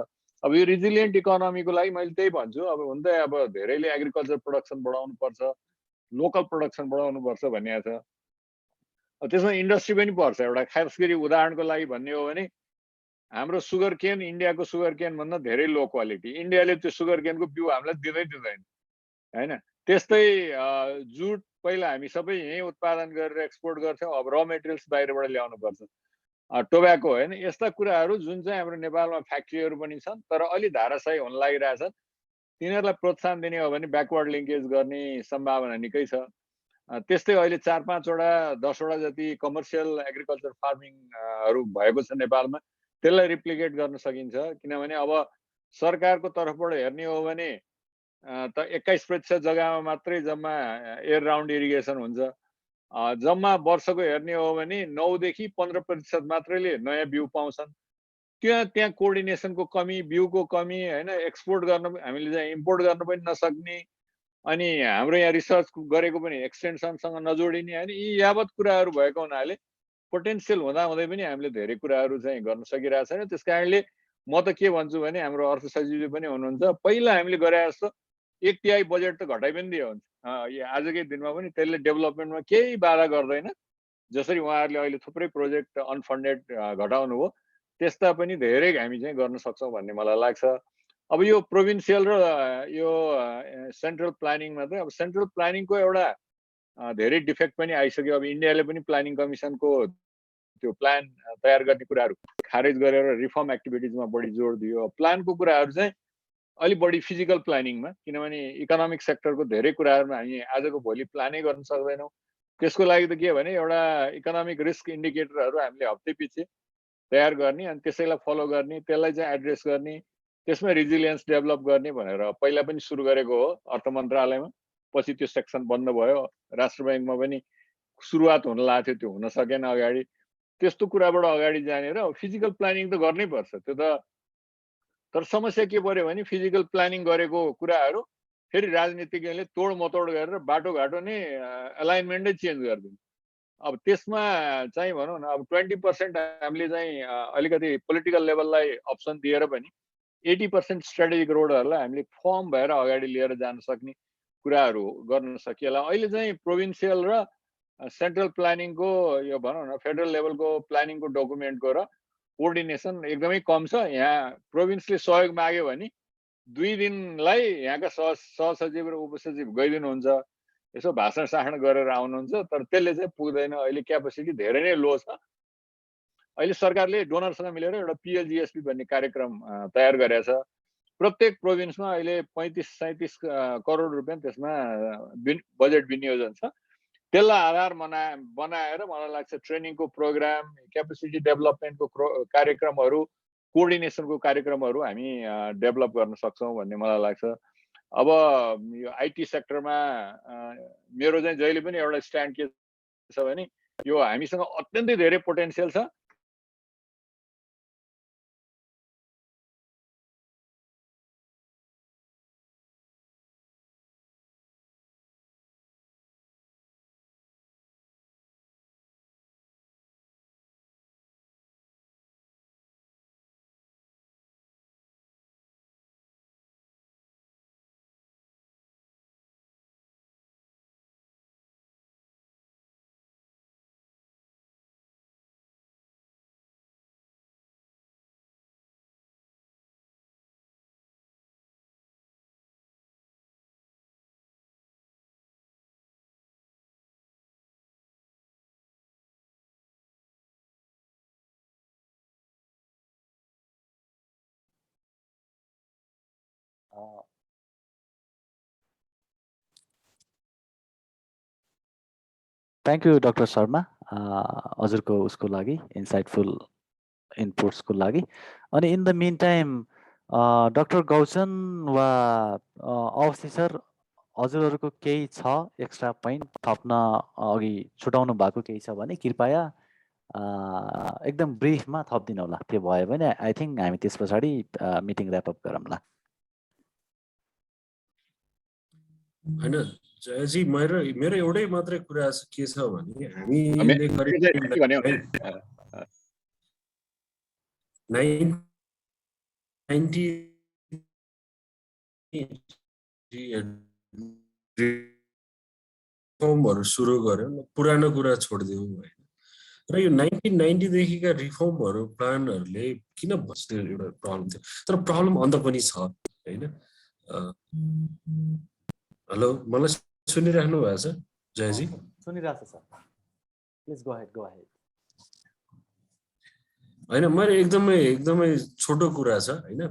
अब यो रिजिलियन्ट इकोनोमीको लागि मैले त्यही भन्छु। अब हुन त अब धेरैले एग्रिकल्चर प्रोडक्सन बढाउनु पर्छ, लोकल प्रोडक्सन बढाउनु पर्छ भन्ने छ। त्यसमा इन्डस्ट्री पनि पर्छ। एउटा खास गरी उदाहरणको लागि भन्ने हो भने हाम्रो सुगर केन इन्डियाको सुगर केन भन्दा धेरै लो क्वालिटी। इन्डियाले त्यो सुगर केनको बिउ हामीलाई दिँदैन होइन। त्यस्तै जुट पहिला हामी सबै यहीँ उत्पादन गरेर एक्सपोर्ट गर्थ्यौँ, अब र मेटेरियल्स बाहिरबाट ल्याउनु पर्छ। टोब्याको होइन, यस्ता कुराहरू जुन चाहिँ हाम्रो नेपालमा फ्याक्ट्रीहरू पनि छन् तर अलि धाराशायी हुन लागिरहेछन्, तिनीहरूलाई प्रोत्साहन दिने हो भने ब्याकवर्ड लिङ्केज गर्ने सम्भावना निकै छ। त्यस्तै अहिले 4-5 वटा 10 वटा जति कमर्सियल एग्रिकल्चर फार्मिङहरू भएको छ नेपालमा, त्यसलाई रिप्लिकेट गर्न सकिन्छ। किनभने अब सरकारको तर्फबाट हेर्ने हो भने त 21% जग्गामा मात्रै जम्मा एयर राउन्ड इरिगेसन हुन्छ। जम्मा वर्षको हेर्ने हो भने 9 देखि 15% मात्रैले नयाँ बिउ पाउँछन्। त्यहाँ कोअर्डिनेसनको कमी, बिउको कमी होइन, एक्सपोर्ट गर्न हामीले चाहिँ इम्पोर्ट गर्न पनि नसक्ने, अनि हाम्रो यहाँ रिसर्च गरेको पनि एक्सटेन्सनसँग नजोडिने, होइन, यी यावत कुराहरू भएको हुनाले पोटेन्सियल हुँदाहुँदै पनि हामीले धेरै कुराहरू चाहिँ गर्न सकिरहेको छैन। त्यस कारणले म त के भन्छु भने हाम्रो अर्थ सचिवले पनि हुनुहुन्छ, पहिला हामीले गरे जस्तो 1/3 बजेट त घटाइ पनि दियो हुन्छ। आजकै दिनमा पनि त्यसले डेभलपमेन्टमा केही बाधा गर्दैन। जसरी उहाँहरूले अहिले थुप्रै प्रोजेक्ट अनफन्डेड घटाउनु हो, त्यस्ता पनि धेरै हामी चाहिँ गर्न सक्छौँ भन्ने मलाई लाग्छ। अब यो प्रोभिन्सियल र यो सेन्ट्रल प्लानिङमा चाहिँ अब सेन्ट्रल प्लानिङको एउटा धेरै डिफेक्ट पनि आइसक्यो। अब इन्डियाले पनि प्लानिङ कमिसनको त्यो प्लान तयार गर्ने कुराहरू खारेज गरेर रिफर्म एक्टिभिटिजमा बढी जोड दियो। प्लानको कुराहरू चाहिँ अलि बढी फिजिकल प्लानिङमा, किनभने इकोनोमिक सेक्टरको धेरै कुराहरूमा हामी आजको भोलि प्लानै गर्न सक्दैनौँ। त्यसको लागि त के भने एउटा इकोनोमिक रिस्क इन्डिकेटरहरू हामीले हप्ते पछि तयार गर्ने, अनि त्यसैलाई फलो गर्ने, त्यसलाई चाहिँ एड्रेस गर्ने, त्यसमा रिजिलियन्स डेभलप गर्ने भनेर पहिला पनि सुरु गरेको हो अर्थ मन्त्रालयमा। पछि त्यो सेक्सन बन्द भयो। राष्ट्र ब्याङ्कमा पनि सुरुवात हुन लाग्थ्यो, त्यो हुन सकेन अगाडि। त्यस्तो कुराबाट अगाडि जाने र फिजिकल प्लानिङ त गर्नै पर्छ त्यो त। तर समस्या के पर्यो भने फिजिकल प्लानिङ गरेको कुराहरू फेरि राजनीतिज्ञले तोड मतोड गरेर बाटोघाटो नै एलाइनमेन्टै चेन्ज गरिदिनु। अब त्यसमा चाहिँ भनौँ न, अब 20% हामीले चाहिँ अलिकति पोलिटिकल लेभललाई अप्सन दिएर पनि 80% स्ट्राटेजिक रोडहरूलाई हामीले फर्म भएर अगाडि लिएर जान सक्ने कुराहरू गर्न सकिएला। अहिले चाहिँ प्रोभिन्सियल र सेन्ट्रल प्लानिङको यो भनौँ न फेडरल लेभलको प्लानिङको डकुमेन्टको र कोअर्डिनेसन एकदमै कम छ। यहाँ प्रोभिन्सले सहयोग माग्यो भने 2 दिनलाई यहाँका सहसचिव र उपसचिव गइदिनुहुन्छ, यसो भाषण साषण गरेर आउनुहुन्छ, तर त्यसले चाहिँ पुग्दैन। अहिले क्यापेसिटी धेरै नै लो छ। अहिले सरकारले डोनरसँग मिलेर एउटा पिएलजिएसपी भन्ने कार्यक्रम तयार गरेछ। प्रत्येक प्रोभिन्समा अहिले 35-37 करोड रुपियाँ त्यसमा बजेट विनियोजन छ। त्यसलाई आधार बनाएर मलाई लाग्छ ट्रेनिङको प्रोग्राम, क्यापेसिटी डेभलपमेन्टको कार्यक्रमहरू, कोअर्डिनेसनको कार्यक्रमहरू हामी डेभलप गर्न सक्छौँ भन्ने मलाई लाग्छ। अब यो आइटी सेक्टरमा मेरो चाहिँ जहिले पनि एउटा स्ट्यान्ड के छ भने यो हामीसँग अत्यन्तै धेरै पोटेन्सियल छ।
थ्याङ्क यू डाक्टर शर्मा हजुरको उसको लागि, इन्साइटफुल इनपुट्सको लागि। अनि in the mean time doctor Gauchan वा अफिसर हजुरहरूको केही छ एक्स्ट्रा पोइन्ट थप्न अघि छुटाउनु भएको केही छ भने कृपया एकदम ब्रिफमा थपिदिनु होला। त्यो भयो भने आई थिङ्क हामी त्यस पछाडि मिटिङ ऱ्यापअप गरौँला।
होइन जयजी, मेरो एउटै मात्रै कुरा के छ भने हामीले 90 रिफर्महरू सुरु गर्यो, पुरानो कुरा छोडिदिउँ होइन। र यो 1990 देखिका रिफर्महरू प्लानहरूले किन बस्ने एउटा प्रब्लम थियो। तर प्रब्लम अन्त पनि छ होइन। हेलो, मलाई सुनिराख्नु भएको छ जयजी?
सुनिरहेको छ सर, प्लिज गो अहेड
होइन, मैले एकदमै छोटो कुरा छ होइन।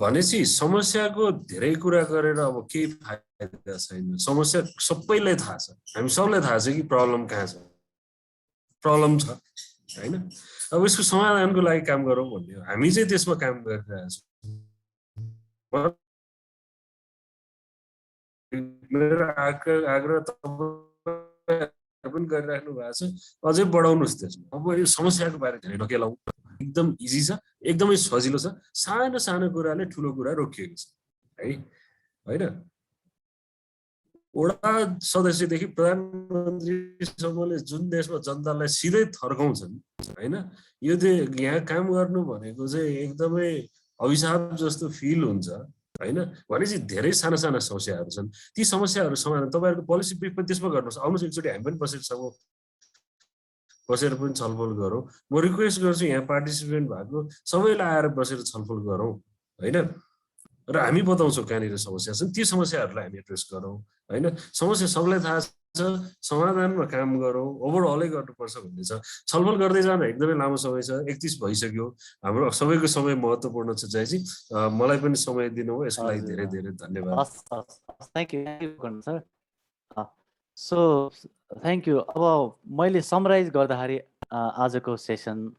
भनेपछि समस्याको धेरै कुरा गरेर अब केही फाइदा छैन। समस्या सबैलाई थाहा छ, हामी सबलाई थाहा छ कि प्रब्लम कहाँ छ, प्रब्लम छ होइन। अब यसको समाधानको लागि काम गरौँ भन्ने हो, हामी चाहिँ त्यसमा काम गरिरहेको छौँ। मेरो आग्रह पनि गरिराख्नु भएको छ, अझै बढाउनुहोस् त्यसमा। अब यो समस्याको बारे धेरै नकेलाउँ, एकदम इजी छ, एकदमै सजिलो छ। सानो सानो कुराले ठुलो कुरा रोकिएको छ है होइन। वडा सदस्यदेखि प्रधानमन्त्रीसम्मले जुन देशमा जनतालाई सिधै थर्काउँछन् होइन, यो यहाँ काम गर्नु भनेको चाहिँ एकदमै अभिशाप जस्तो फिल हुन्छ होइन। भनेपछि धेरै साना साना समस्याहरू छन्, ती समस्याहरू समाधान तपाईँहरूको पोलिसी ब्रिफ पनि त्यसमा गर्नुहोस्। आउनुहोस् एकचोटि हामी पनि बसेर पनि छलफल गरौँ। म रिक्वेस्ट गर्छु यहाँ पार्टिसिपेन्ट भएको सबैलाई आएर बसेर छलफल गरौँ होइन। र हामी बताउँछौँ कहाँनिर समस्या छन्, ती समस्याहरूलाई हामी एड्रेस गरौँ होइन। समस्या सबलाई थाहा छ, समाधानमा काम गरौँ, ओभरअलै गर्नुपर्छ भन्ने छ। छलफल गर्दै जान एकदमै लामो समय छ, 31 भइसक्यो। हाम्रो सबैको समय महत्त्वपूर्ण छ जयजी, मलाई पनि समय दिनुभयो, यसको लागि धेरै धेरै धन्यवाद।
Thank you sir. So thank you. अब मैले समराइज गर्दाखेरि आजको सेसन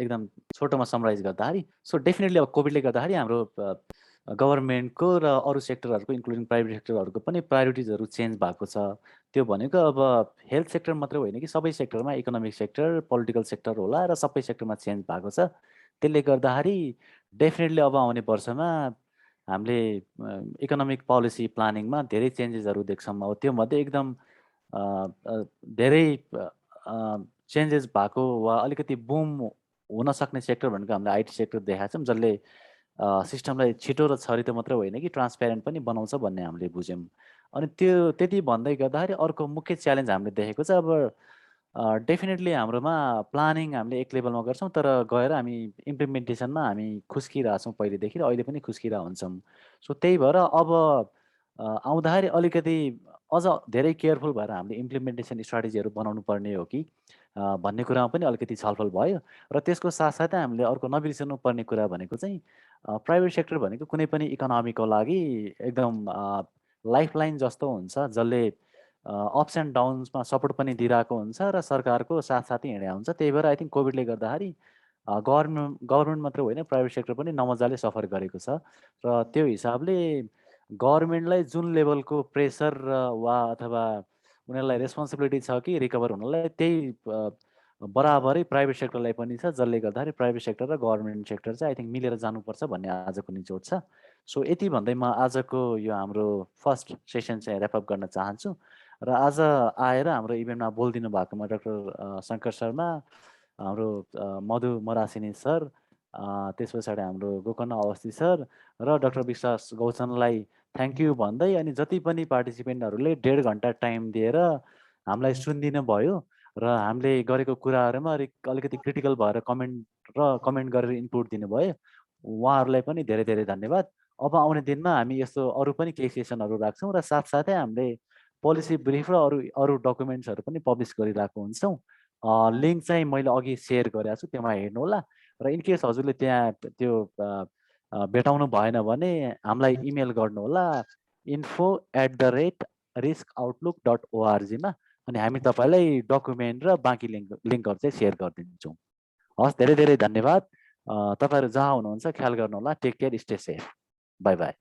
एकदम छोटोमा समराइज गर्दाखेरि, सो डेफिनेटली अब कोभिडले गर्दाखेरि हाम्रो गभर्मेन्टको र अरू सेक्टरहरूको इन्क्लुडिङ प्राइभेट सेक्टरहरूको पनि प्रायोरिटिजहरू चेन्ज भएको छ। त्यो भनेको अब हेल्थ सेक्टर मात्रै होइन कि सबै सेक्टरमा, इकोनोमिक सेक्टर, पोलिटिकल सेक्टर होला र सबै सेक्टरमा चेन्ज भएको छ। त्यसले गर्दाखेरि डेफिनेटली अब आउने वर्षमा हामीले इकोनोमिक पोलिसी प्लानिङमा धेरै चेन्जेसहरू देख्छौँ। अब त्योमध्ये एकदम धेरै चेन्जेस भएको वा अलिकति बुम हुन सक्ने सेक्टर भनेको हामीले आइटी सेक्टर देखाएको छौँ, जसले सिस्टमलाई छिटो र छरितो मात्रै होइन कि ट्रान्सप्यारेन्ट पनि बनाउँछ भन्ने हामीले बुझ्यौँ। अनि त्यो त्यति भन्दै गर्दाखेरि अर्को मुख्य च्यालेन्ज हामीले देखेको छ, अब डेफिनेटली हाम्रोमा प्लानिङ हामीले एक लेभलमा गर्छौँ, तर गएर हामी इम्प्लिमेन्टेसनमा हामी खुस्किरहेछौँ, पहिलेदेखि र अहिले पनि खुस्किरहेको हुन्छौँ। सो त्यही भएर अब आउँदाखेरि अलिकति अझ धेरै केयरफुल भएर हामीले इम्प्लिमेन्टेसन स्ट्राटेजीहरू बनाउनु पर्ने हो कि भन्ने कुरामा पनि अलिकति छलफल भयो। र त्यसको साथसाथै हामीले अर्को नबिर्सनु पर्ने कुरा भनेको चाहिँ प्राइभेट सेक्टर भनेको कुनै पनि इकोनोमीको लागि एकदम लाइफलाइन जस्तो हुन्छ, जसले अप्स एन्ड डाउन्समा सपोर्ट पनि दिइरहेको हुन्छ र सरकारको साथसाथै हिँडेको हुन्छ। त्यही भएर आई थिङ्क कोभिडले गर्दाखेरि गभर्मेन्ट मात्र होइन, प्राइभेट सेक्टर पनि नमजाले सफर गरेको छ। र त्यो हिसाबले गभर्मेन्टलाई जुन लेभलको प्रेसर वा अथवा उनीहरूलाई रेस्पोन्सिबिलिटी छ कि रिकभर हुनलाई, त्यही बराबरै प्राइभेट सेक्टरलाई पनि छ, जसले गर्दाखेरि प्राइभेट सेक्टर र गभर्मेन्ट सेक्टर चाहिँ आई थिङ्क मिलेर जानुपर्छ भन्ने आजको निचोड छ। सो यति भन्दै म आजको यो हाम्रो फर्स्ट सेसन चाहिँ ऱ्यापअप गर्न चाहन्छु। र आज आएर हाम्रो इभेन्टमा बोलिदिनु भएकोमा डाक्टर शङ्कर शर्मा, हाम्रो मधु मरासिनी सर, त्यस पछाडि हाम्रो गोकर्ण अवस्थी सर र डाक्टर विश्वास गौचनलाई थ्याङ्क यू भन्दै, अनि जति पनि पार्टिसिपेन्टहरूले 1.5 घन्टा टाइम दिएर हामीलाई सुनिदिनु भयो र हामीले गरेको कुराहरूमा अलिकति क्रिटिकल भएर कमेन्ट गरेर इनपुट दिनुभयो, उहाँहरूलाई पनि धेरै धेरै धन्यवाद। अब आउने दिनमा हामी यस्तो अरू पनि केही सेसनहरू राख्छौँ र साथसाथै हामीले पोलिसी ब्रिफ र अरू डकुमेन्ट्सहरू पनि पब्लिस गरिरहेको हुन्छौँ। लिङ्क चाहिँ मैले अघि सेयर गरेको छु, त्यसमा हेर्नुहोला। र इनकेस हजुरले त्यहाँ त्यो भेटाउनु भएन भने हामीलाई इमेल गर्नुहोला info@riskoutlook.org मा, अनि हामी तपाईँलाई डकुमेन्ट र बाँकी लिङ्कहरू चाहिँ सेयर गरिदिन्छौँ। हस्, धेरै धेरै धन्यवाद। तपाईँहरू जहाँ हुनुहुन्छ ख्याल गर्नुहोला। Take care, stay safe, bye by.